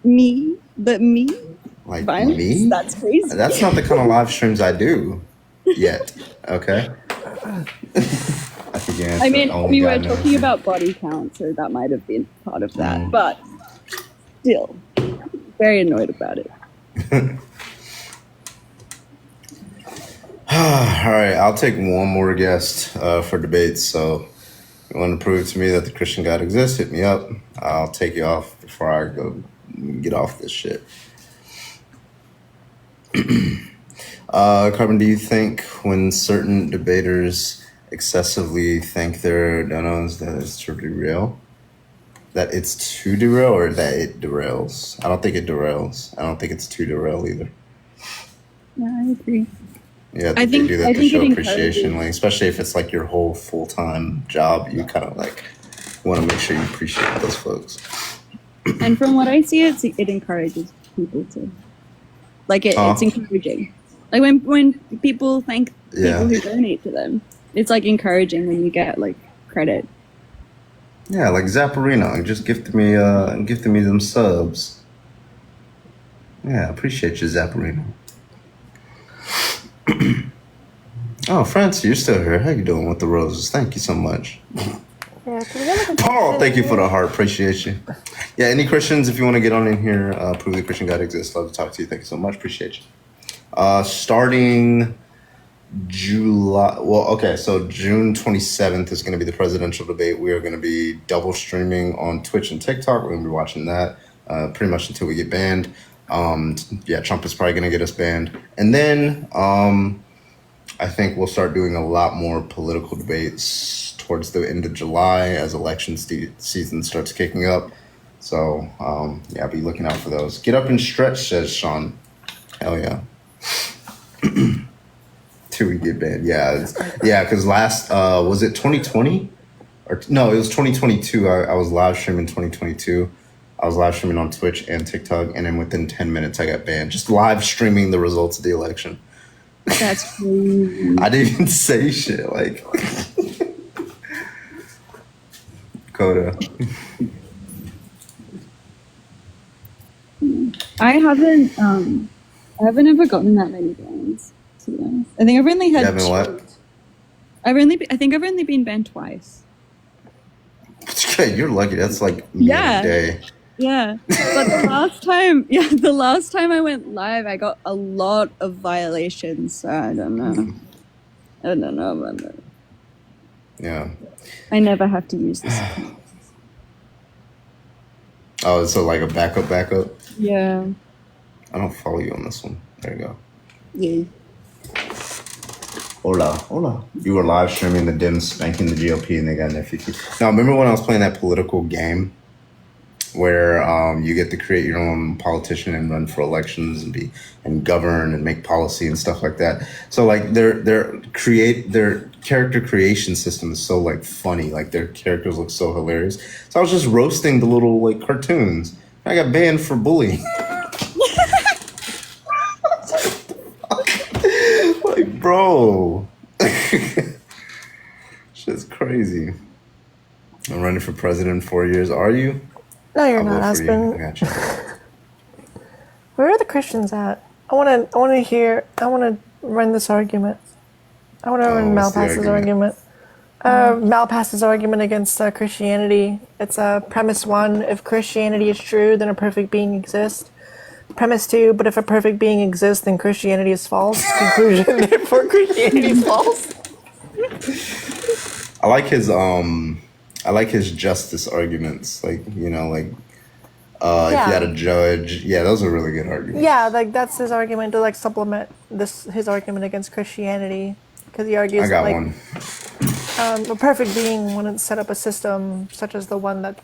Me? Like violence? me? That's crazy. That's not the kind of live streams I do yet. Okay. I mean, we were talking about body count, so that might have been part of that. But still, very annoyed about it. All right, I'll take one more guest for debates. So, if you want to prove to me that the Christian God exists, hit me up. I'll take you off before I go get off this shit. Carbon, do you think when certain debaters excessively think their donos that it's truly real? That it's to derail or that it derails? I don't think it derails. I don't think it's to derail either. Yeah, I agree. Yeah, I think they do that to show appreciation, like especially if it's like your whole full-time job. You kind of like want to make sure you appreciate those folks. And from what I see, it encourages people to like it. It's encouraging. Like when people thank people who donate to them, it's like encouraging when you get like credit. Yeah, like Zapparino just gifted me them subs. Yeah, I appreciate you, Zapparino. Oh, Francie, you're still here. How you doing with the roses? Thank you so much. Yeah, Paul, thank you for the heart. Appreciate you. Yeah, any Christians, if you want to get on in here, prove the Christian God exists. Love to talk to you. Thank you so much. Appreciate you. Starting July, so June 27th is going to be the presidential debate. We are going to be double streaming on Twitch and TikTok. We're going to be watching that pretty much until we get banned. Trump is probably going to get us banned. And then I think we'll start doing a lot more political debates towards the end of July as election season starts kicking up. So, be looking out for those. Get up and stretch, says Sean. Hell yeah. Till we get banned. Yeah, because last, was it 2020? No, it was 2022. I was live streaming 2022. I was live streaming on Twitch and TikTok, and then within 10 minutes, I got banned. Just live streaming the results of the election. That's crazy. I didn't even say shit. Like, Coda. I haven't ever gotten that many bans, to be honest. I think I've only had. You haven't what? I think I've only been banned twice. Okay, you're lucky. That's like me a day. Yeah, but the last time I went live, I got a lot of violations. So I don't know. I don't know about that. Yeah. I never have to use this. Oh, so like a backup? Yeah. I don't follow you on this one. There you go. Yeah. Hola. You were live streaming the Dems spanking the GOP and they got an FEQ. Now, remember when I was playing that political game? where you get to create your own politician and run for elections and govern and make policy and stuff like that. So like their character creation system is so like funny. Like their characters look so hilarious. So I was just roasting the little like cartoons. I got banned for bullying. Like, bro. Shit's crazy. I'm running for president in 4 years. Are you? No, you're I'll not, vote for you. husband. I got you. Where are the Christians at? I want to run this argument. I want to run what's the Malpass's argument. Malpass's argument against Christianity. It's premise 1, if Christianity is true, then a perfect being exists. Premise 2, but if a perfect being exists, then Christianity is false. Conclusion, therefore Christianity is false. I like his justice arguments. Like, you know, like if you had a judge, those are really good arguments. Yeah, like that's his argument to like supplement his argument against Christianity, because he argues I got that one. a perfect being wouldn't set up a system such as the one that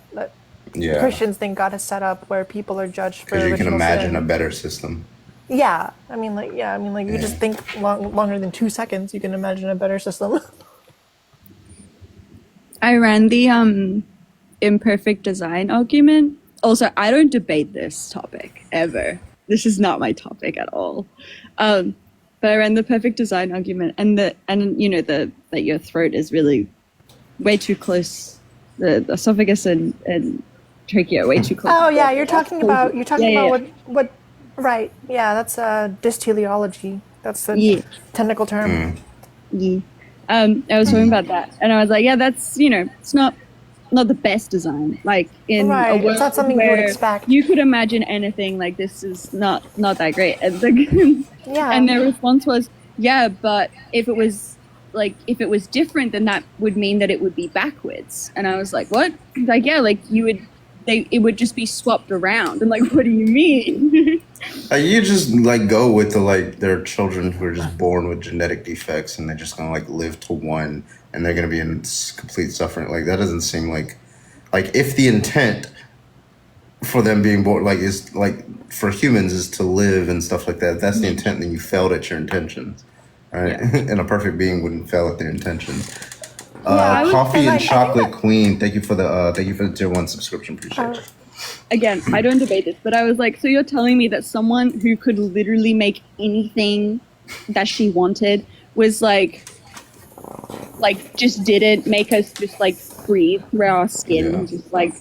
Yeah. Christians think God has set up, where people are judged for Because you can original imagine sin. a better system. Yeah, I mean, you just think longer than 2 seconds, you can imagine a better system. I ran the imperfect design argument. Also, I don't debate this topic ever. This is not my topic at all. But I ran the perfect design argument, and you know that your throat is really way too close. The esophagus and trachea are way too close. Oh yeah, you're talking about Yeah. what right? Yeah, that's dysteleology. That's the technical term. Yeah. I was talking about that, and I was like, yeah, that's, you know, it's not the best design. Like in Right, a world it's not something you would where expect. you could imagine anything, like this is not that great. And Yeah. and their response was, yeah, but if it was different, then that would mean that it would be backwards. And I was like, what? Like, yeah, like it would just be swapped around. And like, what do you mean? You just like go with the like there are children who are just born with genetic defects and they're just gonna like live to one and they're gonna be in complete suffering. Like that doesn't seem like if the intent for them being born like is like for humans is to live and stuff like that. If that's the intent, then you failed at your intentions. Right? Yeah. And a perfect being wouldn't fail at their intentions. Yeah, Coffee and I think Chocolate Queen, thank you for the tier 1 subscription. Appreciate it. Again, I don't debate this, but I was like, so you're telling me that someone who could literally make anything that she wanted was like just didn't make us just like breathe through our skin, just like,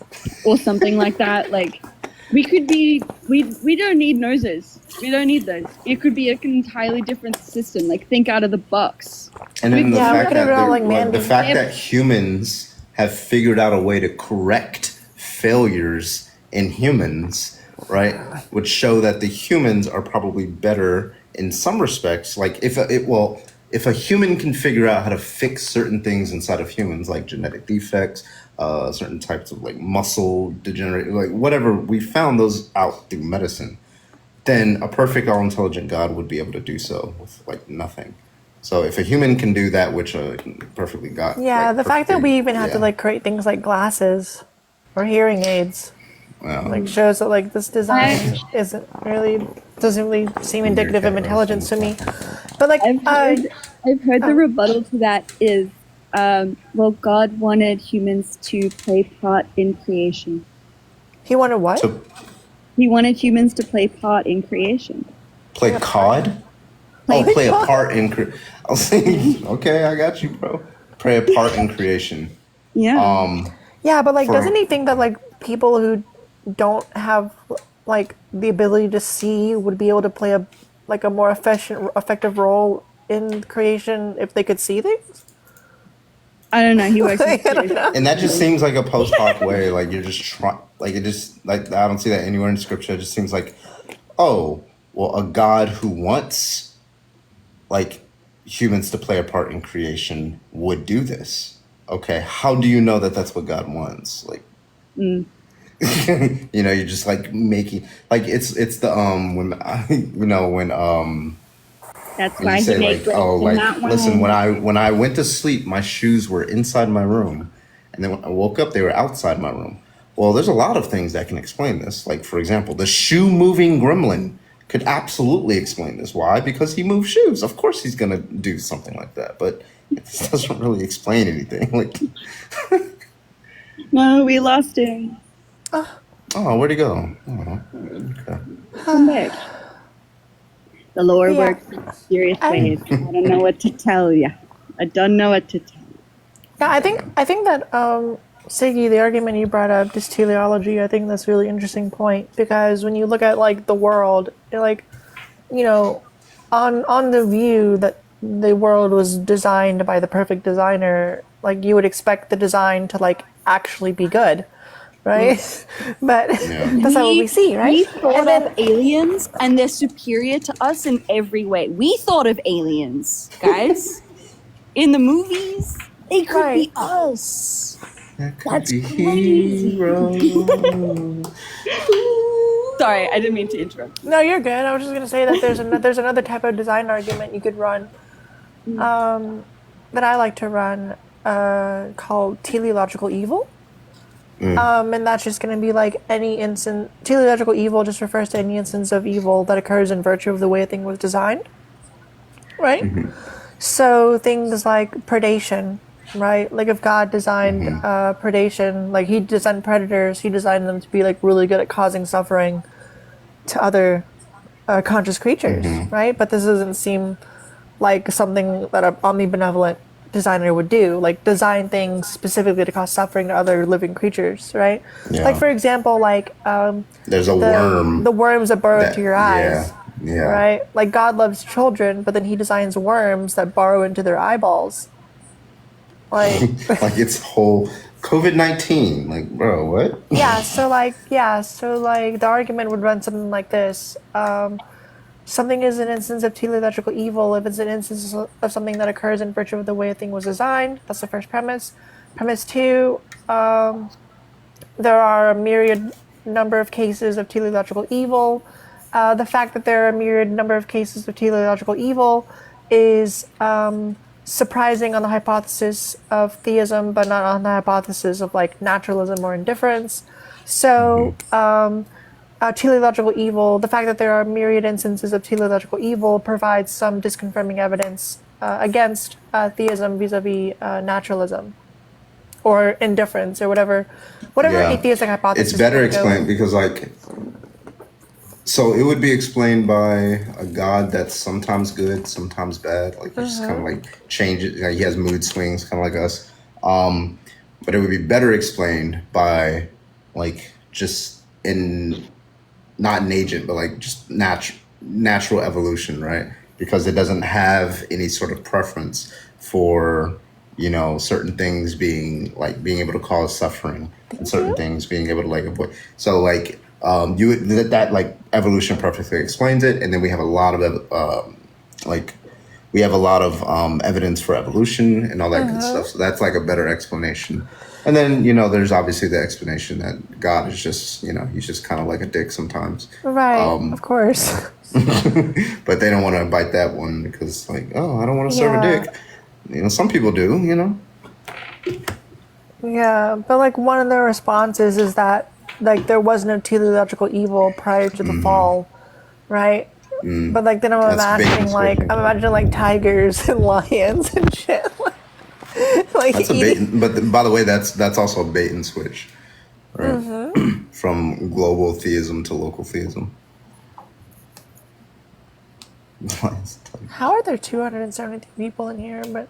or something like that. Like we don't need noses. We don't need those. It could be an entirely different system. Like think out of the box. And then the fact like the fact that humans have figured out a way to correct failures in humans, right, would show that the humans are probably better in some respects. Like if a human can figure out how to fix certain things inside of humans, like genetic defects, certain types of like muscle degenerate, like whatever, we found those out through medicine, then a perfect all-intelligent God would be able to do so with like nothing. So if a human can do that, which perfectly got, yeah, like, the fact that we even have to yeah. like create things like glasses or hearing aids, like shows that like this design doesn't really seem indicative of intelligence to me. But like I've heard the rebuttal to that is, well, God wanted humans to play part in creation. He wanted what? He wanted humans to play part in creation. Play COD? Play a part in creation. I was saying, okay, I got you, bro. Play a part in creation. Yeah. Yeah, but like, doesn't he think that like people who don't have like the ability to see would be able to play a more effective role in creation if they could see things? I don't know. He works. And that just seems like a post hoc way. Like you're just trying. Like it just like I don't see that anywhere in scripture. It just seems like, oh, well, a God who wants like humans to play a part in creation would do this. Okay, how do you know that that's what God wants? Like, you know, you're just like making like it's the when That's and why you he say made like, oh, like not listen, when I went to sleep, my shoes were inside my room, and then when I woke up, they were outside my room. Well, there's a lot of things that can explain this. Like, for example, the shoe-moving gremlin could absolutely explain this. Why? Because he moves shoes. Of course he's going to do something like that. But it doesn't really explain anything. Like, No, we lost him. oh, where'd he go? Oh, okay. Come back. The Lord Yeah. works in mysterious ways. I don't know what to tell you. I don't know what to tell you. Yeah, I think that Siggy, the argument you brought up, this teleology, I think that's a really interesting point, because when you look at like the world, like, you know, on the view that the world was designed by the perfect designer, like you would expect the design to like actually be good, right? But that's not what we see, right? We thought of aliens, and they're superior to us in every way. We thought of aliens, guys. In the movies, they could be us. That's crazy. Sorry, I didn't mean to interrupt. No, you're good. I was just gonna say that there's another type of design argument you could run, that I like to run, called teleological evil. And that's just going to be like any instance. Teleological evil just refers to any instance of evil that occurs in virtue of the way a thing was designed, right? So things like predation, right? Like if God designed predation, like he designed predators, he designed them to be like really good at causing suffering to other conscious creatures, right? But this doesn't seem like something that an omnibenevolent designer would do, like design things specifically to cause suffering to other living creatures, right? Like for example, like there's a worm. The worms that burrow into your eyes. Yeah. Right? Like God loves children, but then he designs worms that burrow into their eyeballs. Like like it's whole COVID-19. Like, bro, what? so the argument would run something like this. Something is an instance of teleological evil if it's an instance of something that occurs in virtue of the way a thing was designed. That's the first premise. Premise 2, there are a myriad number of cases of teleological evil. The fact that there are a myriad number of cases of teleological evil is surprising on the hypothesis of theism, but not on the hypothesis of like naturalism or indifference. So teleological evil, the fact that there are myriad instances of teleological evil provides some disconfirming evidence against theism vis-a-vis naturalism or indifference or whatever atheistic hypothesis. It's better explained because like, so it would be explained by a God that's sometimes good, sometimes bad. Like he's just kind of like changes. Like, he has mood swings, kind of like us. But it would be better explained by like just not an agent, but like just natural evolution, right? Because it doesn't have any sort of preference for, you know, certain things being able to cause suffering and certain things being able to like avoid. So like that like evolution perfectly explains it, and then we have a lot of evidence for evolution and all that good stuff. So that's like a better explanation. And then, you know, there's obviously the explanation that God is just, you know, he's just kind of like a dick sometimes. Right, of course. But they don't want to bite that one because like, oh, I don't want to serve a dick. You know, some people do, you know. Yeah, but like one of the responses is that like there was no teleological evil prior to the fall, right? But like then I'm imagining like tigers and lions and shit. Like that's a bait, but by the way, that's also a bait and switch, right? From global theism to local theism. How are there 273 people in here? But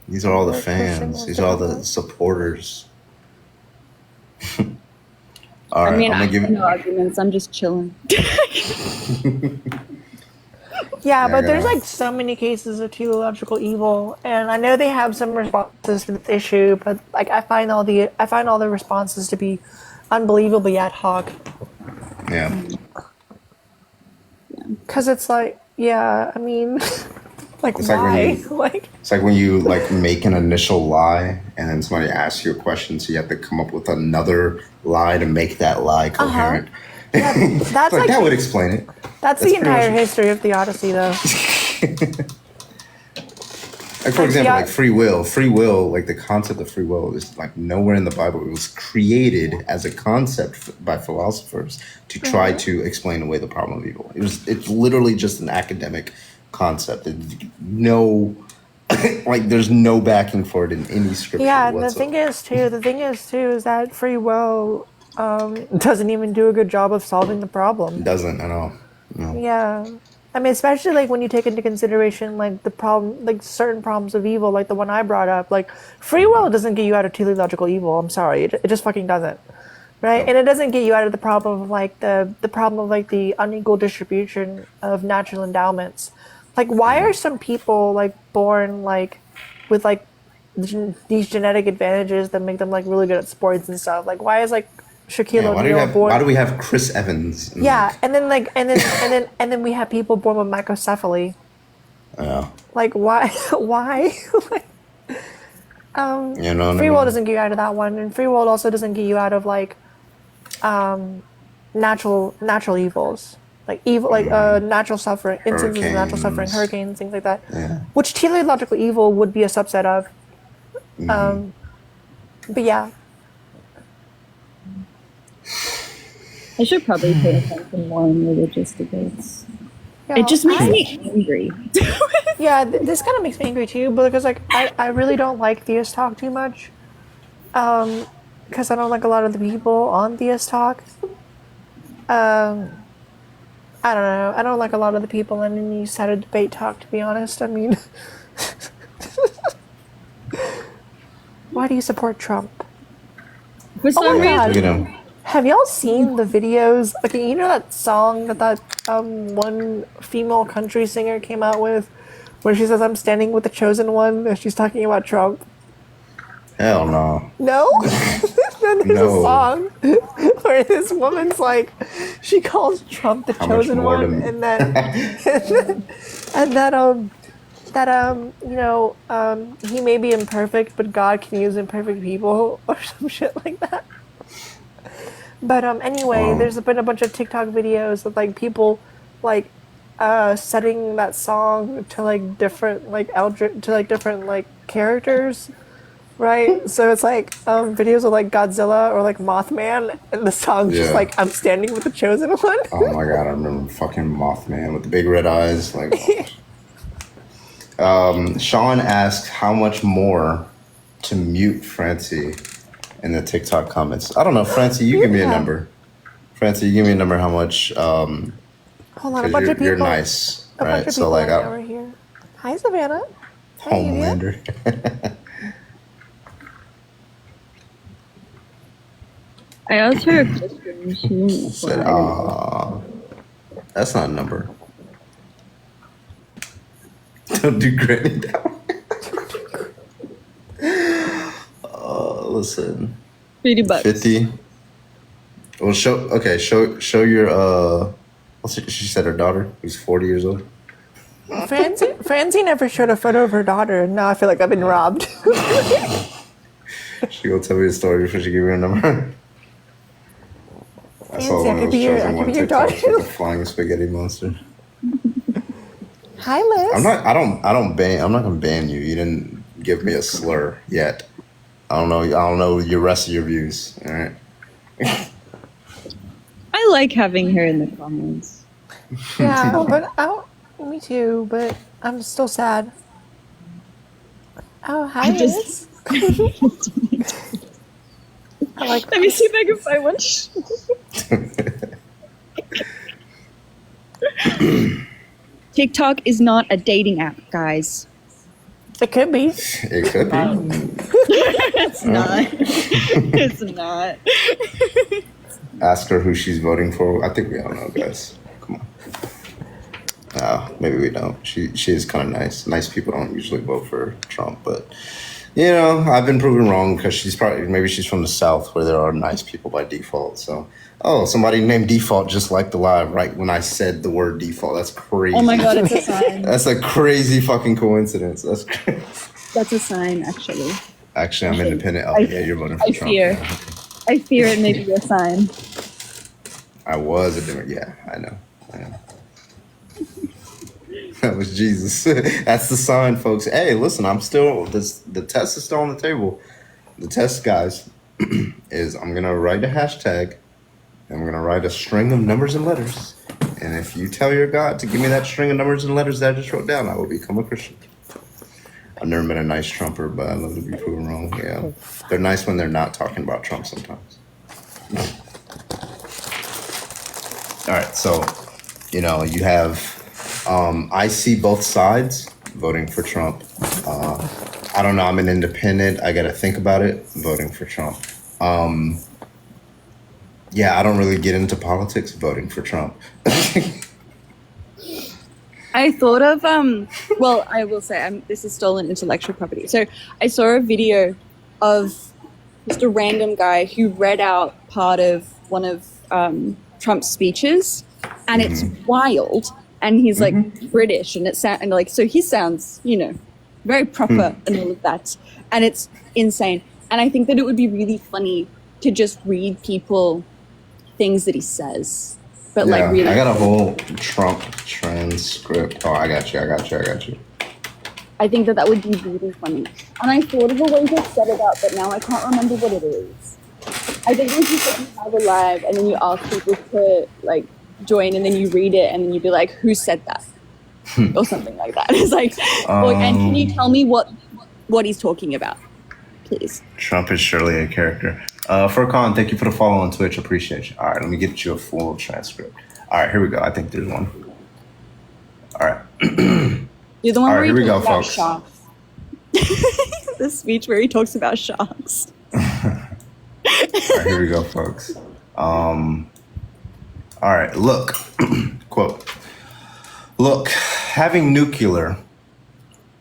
these are all the fans. These are all the supporters. All right, I mean, I'm gonna give no arguments. I'm just chilling. Yeah, but there's like so many cases of teleological evil, and I know they have some responses to this issue, but like I find all the responses to be unbelievably ad hoc. Yeah. Because it's like, yeah, I mean, like It's why? like it's like when you like make an initial lie, and then somebody asks you a question, so you have to come up with another lie to make that lie coherent. Yeah, that's like that would explain it. That's the entire history of the Odyssey, though. Like for example, like free will, like the concept of free will is like nowhere in the Bible. It was created as a concept by philosophers to try to explain away the problem of evil. It's literally just an academic concept. Like there's no backing for it in any scripture. Yeah, and whatsoever. the thing is too is that free will doesn't even do a good job of solving the problem. It doesn't at all. No. Yeah. I mean, especially like when you take into consideration like the problem, like certain problems of evil, like the one I brought up, like free will doesn't get you out of teleological evil. I'm sorry, it just fucking doesn't, right? And it doesn't get you out of the problem of like the problem of like the unequal distribution of natural endowments. Like, why are some people like born like with like these genetic advantages that make them like really good at sports and stuff? Like, why is like Shaquille O'Neal born? Why do we have Chris Evans? Yeah, and then we have people born with microcephaly. Yeah. Like why? Why? You know, free will doesn't get you out of that one, and free will also doesn't get you out of like natural evils, like evil, like natural suffering, instances of natural suffering, hurricanes, things like that. Yeah. Which teleological evil would be a subset of. But yeah. I should probably pay attention more in religious debates. Yeah, it just makes me angry. Yeah, this kind of makes me angry too, because like I really don't like Theist Talk too much, because I don't like a lot of the people on Theist Talk. I don't know. I don't like a lot of the people in any side of debate talk, to be honest. I mean, why do you support Trump? For some reason. Have y'all seen the videos? Okay, you know that song that one female country singer came out with, where she says, "I'm standing with the chosen one," and she's talking about Trump? Hell no. No? Then there's a song where this woman's like, she calls Trump the chosen one, and he may be imperfect, but God can use imperfect people, or some shit like that. But anyway, there's been a bunch of TikTok videos of like people like setting that song to like different like different like characters, right? So it's like videos of like Godzilla or like Mothman, and the song's just like, "I'm standing with the chosen one." Oh my god, I remember fucking Mothman with the big red eyes. Like, Sean asked how much more to mute Francie in the TikTok comments. I don't know, Francie, you give me a number. Francie, you give me a number how much. Hold on, a bunch of people. You're nice, right? So like, over here. Hi, Savannah. Hi, Homelander. I asked her a question. She didn't said, that's not a number. Don't do granny down. Listen. $50. 50. Well, show your she said her daughter, who's 40 years old. Francie never showed a photo of her daughter, and now I feel like I've been robbed. She gonna tell me the story before she give me a number. I saw one of those shows on one TikTok with the flying spaghetti monster. Hi, Liz. I'm not gonna ban you. You didn't give me a slur yet. I don't know your rest of your views. All right. I like having her in the comments. Yeah, but me too, but I'm still sad. Oh, hi, Liz. I like. Let me see if I can find one. TikTok is not a dating app, guys. It could be. It could be. It's not. It's not. Ask her who she's voting for. I think we all know, guys. Come on. Maybe we don't. She is kind of nice. Nice people don't usually vote for Trump, but I've been proven wrong because she's from the South where there are nice people by default. So, somebody named Default just liked the live right when I said the word default. That's crazy. Oh my god, it's a sign. That's a crazy fucking coincidence. That's crazy. That's a sign, actually. Actually, I'm independent. Oh, yeah, you're voting for Trump. I fear it may be a sign. I was a Democrat. Yeah, I know. That was Jesus. That's the sign, folks. Hey, listen, the test is still on the table. The test, guys, is I'm going to write a hashtag. I'm going to write a string of numbers and letters. And if you tell your God to give me that string of numbers and letters that I just wrote down, I will become a Christian. I've never been a nice Trumper, but I love to be proven wrong. Yeah. They're nice when they're not talking about Trump sometimes. All right. So, you have, I see both sides voting for Trump. I don't know. I'm an independent. I got to think about it. Voting for Trump. Yeah, I don't really get into politics. Voting for Trump. I thought of well, I will say this is stolen intellectual property. So I saw a video of just a random guy who read out part of one of Trump's speeches, and it's wild. And he's like British, and so he sounds, very proper and all of that, and it's insane. And I think that it would be really funny to just read people things that he says. But really, I got a whole Trump transcript. Oh, I got you. I think that would be really funny. And I thought of a way to set it up, but now I can't remember what it is. I think it's just like you have a live, and then you ask people to join, and then you read it, and then you'd be like, "Who said that?" or something like that. It's like, and can you tell me what he's talking about, please? Trump is surely a character. Furkan, thank you for the follow on Twitch. Appreciate you. All right, let me get you a full transcript. All right, here we go. I think there's one. All right. You're the one where here we go, about folks. sharks. The speech where he talks about sharks. All right, here we go, folks. All right, look. Quote. Look, having nuclear.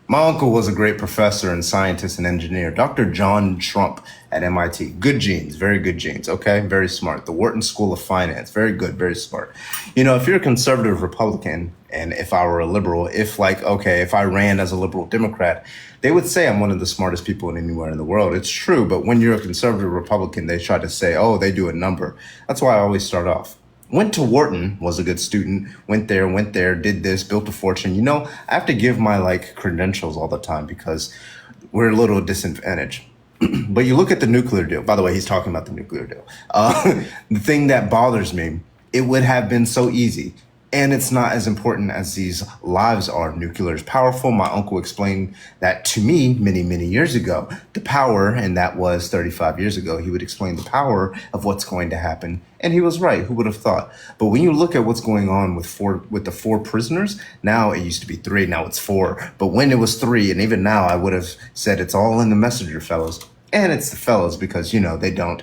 My uncle was a great professor and scientist and engineer, Dr. John Trump at MIT. Good genes, very good genes, okay? Very smart. The Wharton School of Finance, very good, very smart. If you're a conservative Republican, and if I were a liberal, if I ran as a liberal Democrat, they would say I'm one of the smartest people anywhere in the world. It's true, but when you're a conservative Republican, they try to say, oh, they do a number. That's why I always start off. Went to Wharton, was a good student, went there, did this, built a fortune. I have to give my credentials all the time because we're a little disadvantaged. But you look at the nuclear deal. By the way, he's talking about the nuclear deal. The thing that bothers me, it would have been so easy. And it's not as important as these lives are. Nuclear is powerful. My uncle explained that to me many, many years ago. The power, and that was 35 years ago, he would explain the power of what's going to happen. And he was right. Who would have thought? But when you look at what's going on with the 4 prisoners, now it used to be 3, now it's 4. But when it was 3, and even now I would have said it's all in the messenger, fellas. And it's the fellas because, they don't,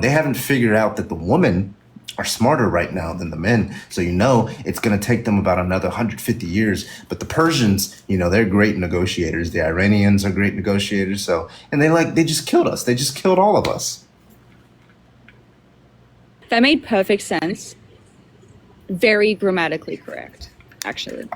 they haven't figured out that the woman are smarter right now than the men. So, it's going to take them about another 150 years. But the Persians, they're great negotiators. The Iranians are great negotiators. So, and they just killed us. They just killed all of us. That made perfect sense. Very grammatically correct, actually.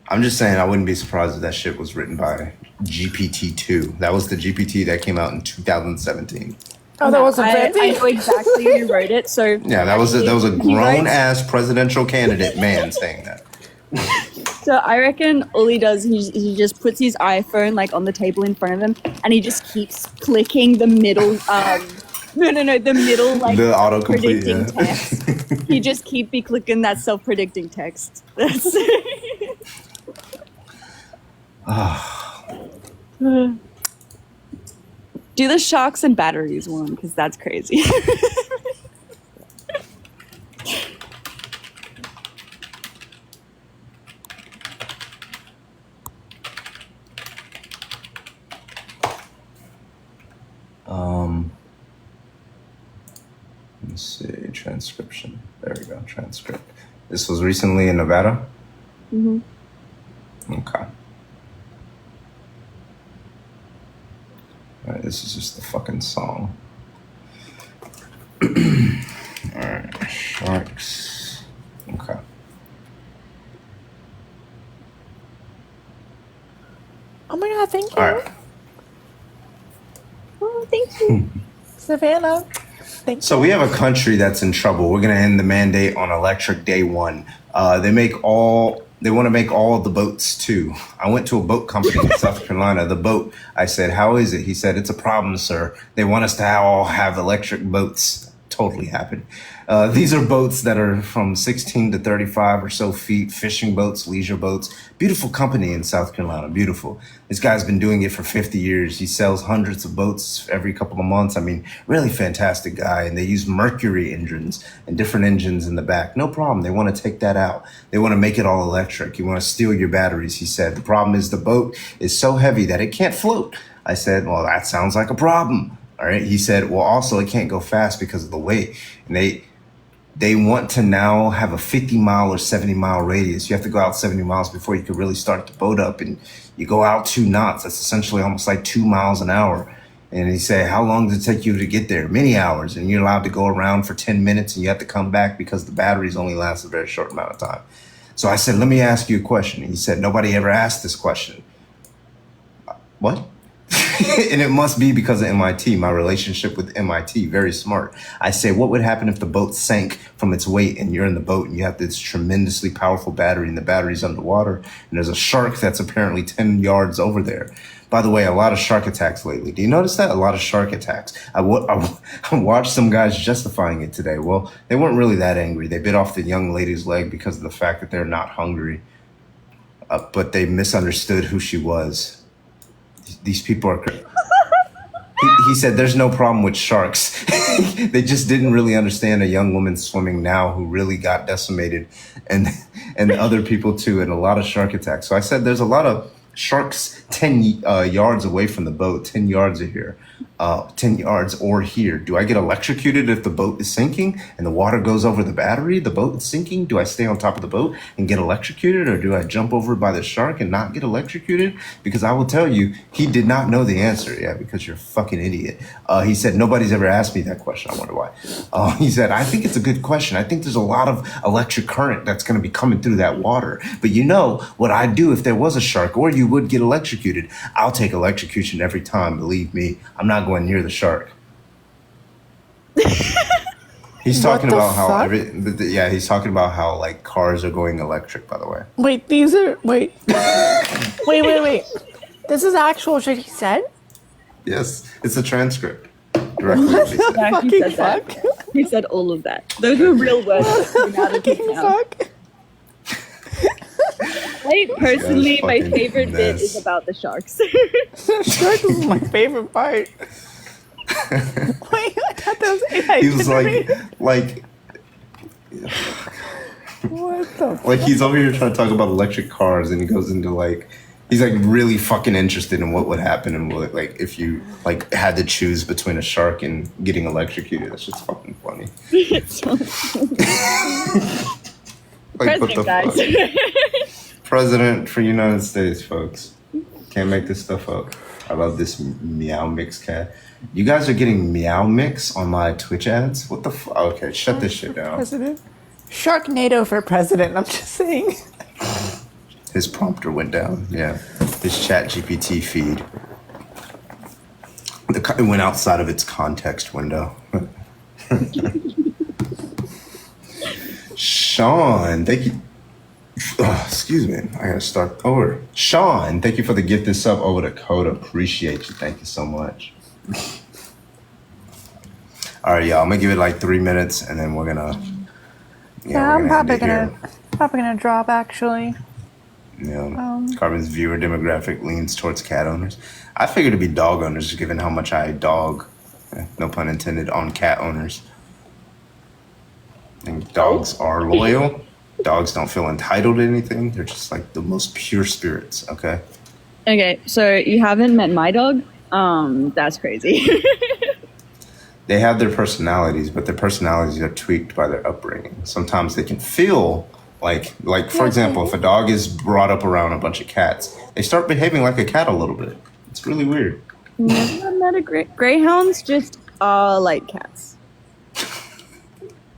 I'm just saying I wouldn't be surprised if that shit was written by GPT-2. That was the GPT that came out in 2017. Oh, that wasn't I fancy. know exactly who wrote it. So Yeah, that was a grown ass presidential candidate man saying that. So I reckon all he does, he just puts his iPhone on the table in front of him, and he just keeps clicking the middle. The middle the autocomplete. predicting text. He just keep be clicking that self-predicting text. That's Do the sharks and batteries one, because that's crazy. Let's see, transcription. There we go, transcript. This was recently in Nevada? Mm-hmm. Okay. All right, this is just the fucking song. All right, sharks. Okay. Oh my god, thank you. All right. Oh, thank you. Savannah. Thank you. So we have a country that's in trouble. We're going to end the mandate on electric day one. They They want to make all the boats too. I went to a boat company in South Carolina. The boat, I said, how is it? He said, it's a problem, sir. They want us to all have electric boats. Totally happened. These are boats that are from 16 to 35 or so feet, fishing boats, leisure boats. Beautiful company in South Carolina, beautiful. This guy's been doing it for 50 years. He sells hundreds of boats every couple of months. I mean, really fantastic guy. And they use Mercury engines and different engines in the back. No problem. They want to take that out. They want to make it all electric. You want to steal your batteries, he said. The problem is the boat is so heavy that it can't float. I said, well, that sounds like a problem. All right. He said, well, also it can't go fast because of the weight. And they want to now have a 50-mile or 70-mile radius. You have to go out 70 miles before you can really start the boat up. And you go out 2 knots. That's essentially almost like 2 miles an hour. And he said, how long does it take you to get there? Many hours. And you're allowed to go around for 10 minutes and you have to come back because the batteries only last a very short amount of time. So I said, let me ask you a question. And he said, nobody ever asked this question. What? And it must be because of MIT, my relationship with MIT, very smart. I say, what would happen if the boat sank from its weight and you're in the boat and you have this tremendously powerful battery and the battery's underwater and there's a shark that's apparently 10 yards over there? By the way, a lot of shark attacks lately. Do you notice that? A lot of shark attacks. I watched some guys justifying it today. Well, they weren't really that angry. They bit off the young lady's leg because of the fact that they're not hungry. But they misunderstood who she was. These people are crazy. He said there's no problem with sharks. They just didn't really understand a young woman swimming now who really got decimated and other people too, and a lot of shark attacks. So I said there's a lot of sharks 10 yards away from the boat, 10 yards of here, 10 yards or here. Do I get electrocuted if the boat is sinking and the water goes over the battery? The boat is sinking. Do I stay on top of the boat and get electrocuted, or do I jump over by the shark and not get electrocuted? Because I will tell you, he did not know the answer. Yeah, because you're a fucking idiot. He said, nobody's ever asked me that question. I wonder why. He said, I think it's a good question. I think there's a lot of electric current that's going to be coming through that water. But you know what I'd do if there was a shark, or you would get electrocuted. I'll take electrocution every time. Believe me, I'm not going near the shark. He's talking about how he's talking about how like cars are going electric, by the way. Wait, wait. This is actual shit he said? Yes, it's a transcript. Directly. Yeah, he said that. He said all of that. Those were real words. I personally, my favorite bit is about the sharks. Sharks is my favorite part. Wait, I thought that was AI. He was like, what the like he's over here trying to talk about electric cars, and he goes into like, he's like really fucking interested in what would happen and what, like if you like had to choose between a shark and getting electrocuted. That's just fucking funny. It's so funny. Like, President, guys. President for United States, folks. Can't make this stuff up. I love this Meow Mix cat. You guys are getting Meow Mix on my Twitch ads? What the fuck? Okay, shut this shit down. President? Sharknado for president, I'm just saying. His prompter went down, yeah. His chat GPT feed. It went outside of its context window. Sean, thank you. Excuse me, I gotta start over. Sean, thank you for the gift and sub over to Coda. Appreciate you. Thank you so much. All right, y'all. I'm gonna give it like 3 minutes, and then we're gonna. I'm probably gonna drop actually. Yeah. Carbon's viewer demographic leans towards cat owners. I figured it'd be dog owners, given how much I dog. No pun intended on cat owners. And dogs are loyal. Dogs don't feel entitled to anything. They're just like the most pure spirits, okay? Okay, so you haven't met my dog? That's crazy. They have their personalities, but their personalities are tweaked by their upbringing. Sometimes they can feel like for example, if a dog is brought up around a bunch of cats, they start behaving like a cat a little bit. It's really weird. Never met a greyhounds, just like cats.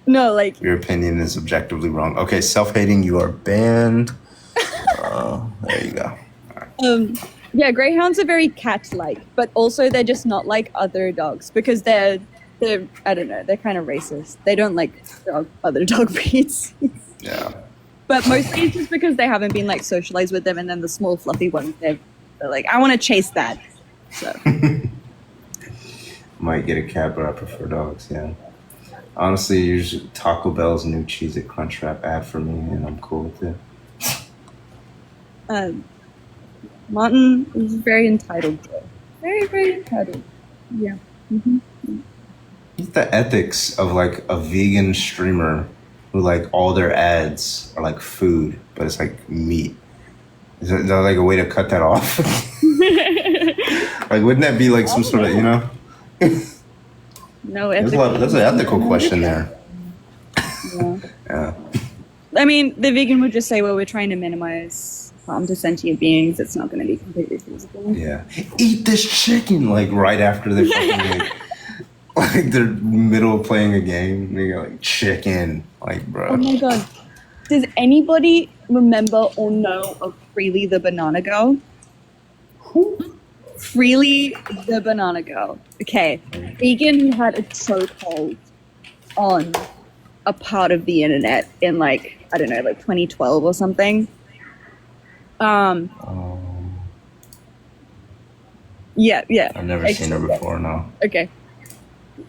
No, like... Your opinion is objectively wrong. Okay, self-hating, you are banned. There you go. All right. Yeah, greyhounds are very cat-like, but also they're just not like other dogs because they're I don't know, they're kind of racist. They don't like other dog breeds. Yeah. But mostly it's just because they haven't been like socialized with them, and then the small fluffy ones, they're like, I want to chase that. So Might get a cat, but I prefer dogs. Yeah. Honestly, usually Taco Bell's new Cheez-It Crunchwrap ad for me, and I'm cool with it. Martin is very entitled. Very, very entitled. Yeah. Mm-hmm. What's the ethics of like a vegan streamer who like all their ads are like food, but it's like meat? Is that like a way to cut that off? Like, wouldn't that be like some sort of, you know? No, there's an ethical question there. Yeah. Yeah. I mean, the vegan would just say, well, we're trying to minimize harm to sentient beings. It's not going to be completely feasible. Yeah. Eat this chicken, like right after they fucking like they're middle of playing a game. They go like chicken, like bro. Oh my god. Does anybody remember or know of Freely the Banana Girl? Who? Freely the Banana Girl. Okay. Vegan who had a chokehold on a part of the internet in like, I don't know, like 2012 or something. Yeah. I've never seen her before, no. Okay.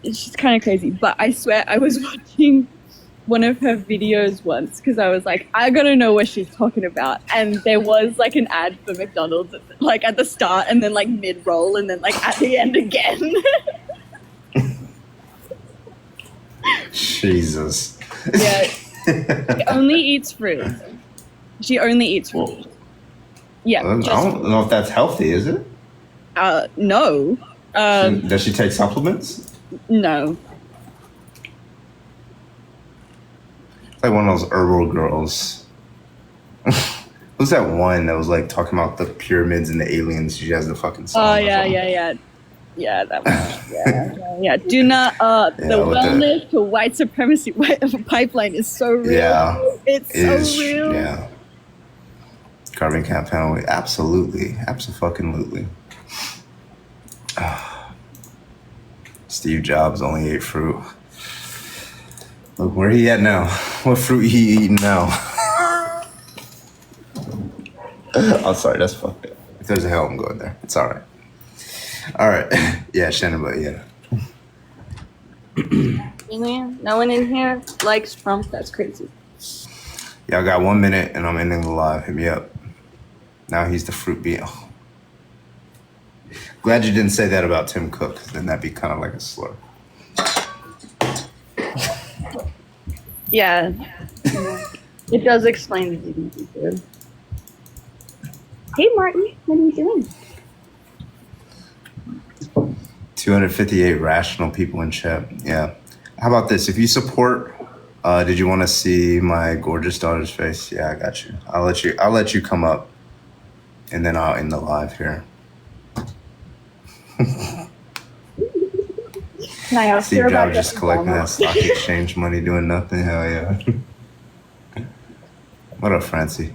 She's kind of crazy, but I swear I was watching one of her videos once because I was like, I gotta know what she's talking about. And there was like an ad for McDonald's like at the start and then like mid-roll and then like at the end again. Jesus. Yeah. She only eats fruit. She only eats fruit. Yeah. I don't know if that's healthy, is it? No. Does she take supplements? No. It's like one of those herbal girls. Who's that one that was like talking about the pyramids and the aliens? She has the fucking song. Oh, yeah. Yeah, that one. Yeah. Do not, the wellness to white supremacy pipeline is so real. Yeah. It's so real. Yeah. Carbon cap panel, absolutely. Abso-fucking-lutely. Steve Jobs only ate fruit. Look where he at now. What fruit he eating now? I'm sorry, that's fucked up. If there's a hell, I'm going there. It's all right. All right. Yeah, Shannon, but yeah. No one in here likes Trump. That's crazy. Yeah, I got 1 minute and I'm ending the live. Hit me up. Now he's the fruit being. Oh. Glad you didn't say that about Tim Cook, because then that'd be kind of like a slur. Yeah. It does explain the DVD. Hey, Martin, what are you doing? 258 rational people in chat. Yeah. How about this? If you support, did you want to see my gorgeous daughter's face? Yeah, I got you. I'll let you come up, and then I'll end the live here. Steve Jobs just collecting that stock exchange money, doing nothing. Hell yeah. What up, Francie?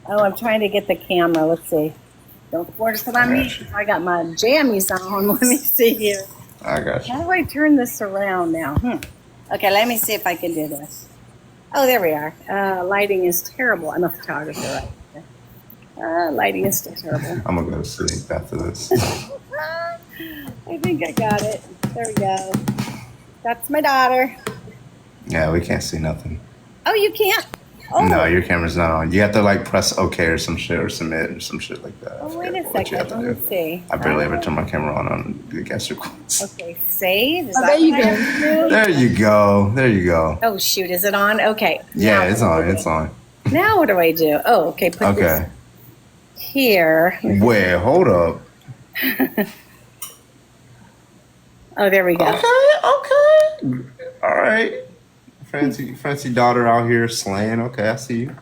Oh, I'm trying to get the camera. Let's see. Don't force it on me. I got my jammies on. Let me see here. I got you. How do I turn this around now? Okay, let me see if I can do this. Oh, there we are. Lighting is terrible. I'm a photographer, right? Lighting is still terrible. I'm gonna go to sleep after this. I think I got it. There we go. That's my daughter. Yeah, we can't see nothing. Oh, you can't? Oh. No, your camera's not on. You have to like press OK or some shit or submit or some shit like that. Oh, wait a second. Let me see. I barely ever turn my camera on the guest requests. Okay, save. There you go. There you go. There you go. Oh, shoot. Is it on? Okay. Yeah, it's on. It's on. Now what do I do? Oh, okay. Put this here. Wait, hold up. Oh, there we go. Okay. All right. Fancy daughter out here slaying. Okay, I see you.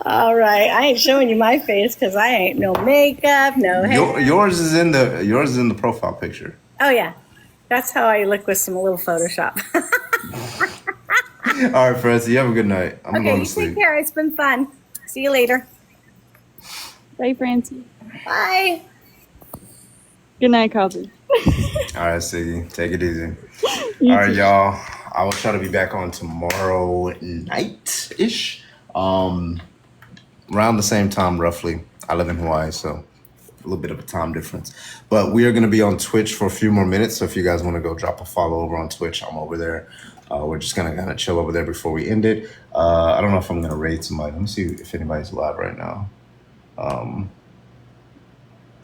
All right. I ain't showing you my face because I ain't no makeup, no hair. Yours is in the profile picture. Oh, yeah. That's how I look with some little Photoshop. All right, Francie, you have a good night. I'm going to sleep. Take care. It's been fun. See you later. Bye, Francie. Bye. Good night, Coffee. All right, see you. Take it easy. All right, y'all. I will try to be back on tomorrow night-ish. Around the same time, roughly. I live in Hawaii, so a little bit of a time difference. But we are going to be on Twitch for a few more minutes. So if you guys want to go drop a follow over on Twitch, I'm over there. We're just going to kind of chill over there before we end it. I don't know if I'm going to raid somebody. Let me see if anybody's live right now.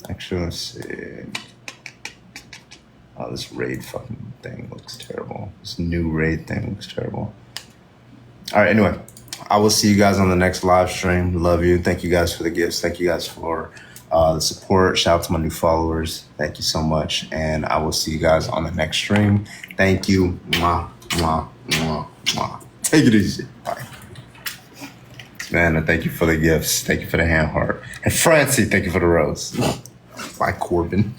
Actually, let's see. Oh, this raid fucking thing looks terrible. This new raid thing looks terrible. All right, anyway. I will see you guys on the next live stream. Love you. Thank you guys for the gifts. Thank you guys for the support. Shout out to my new followers. Thank you so much. And I will see you guys on the next stream. Thank you. Mwah, mwah, mwah, mwah. Take it easy. Bye. Man, thank you for the gifts. Thank you for the hand heart. And Francie, thank you for the rose. Bye, Corbin.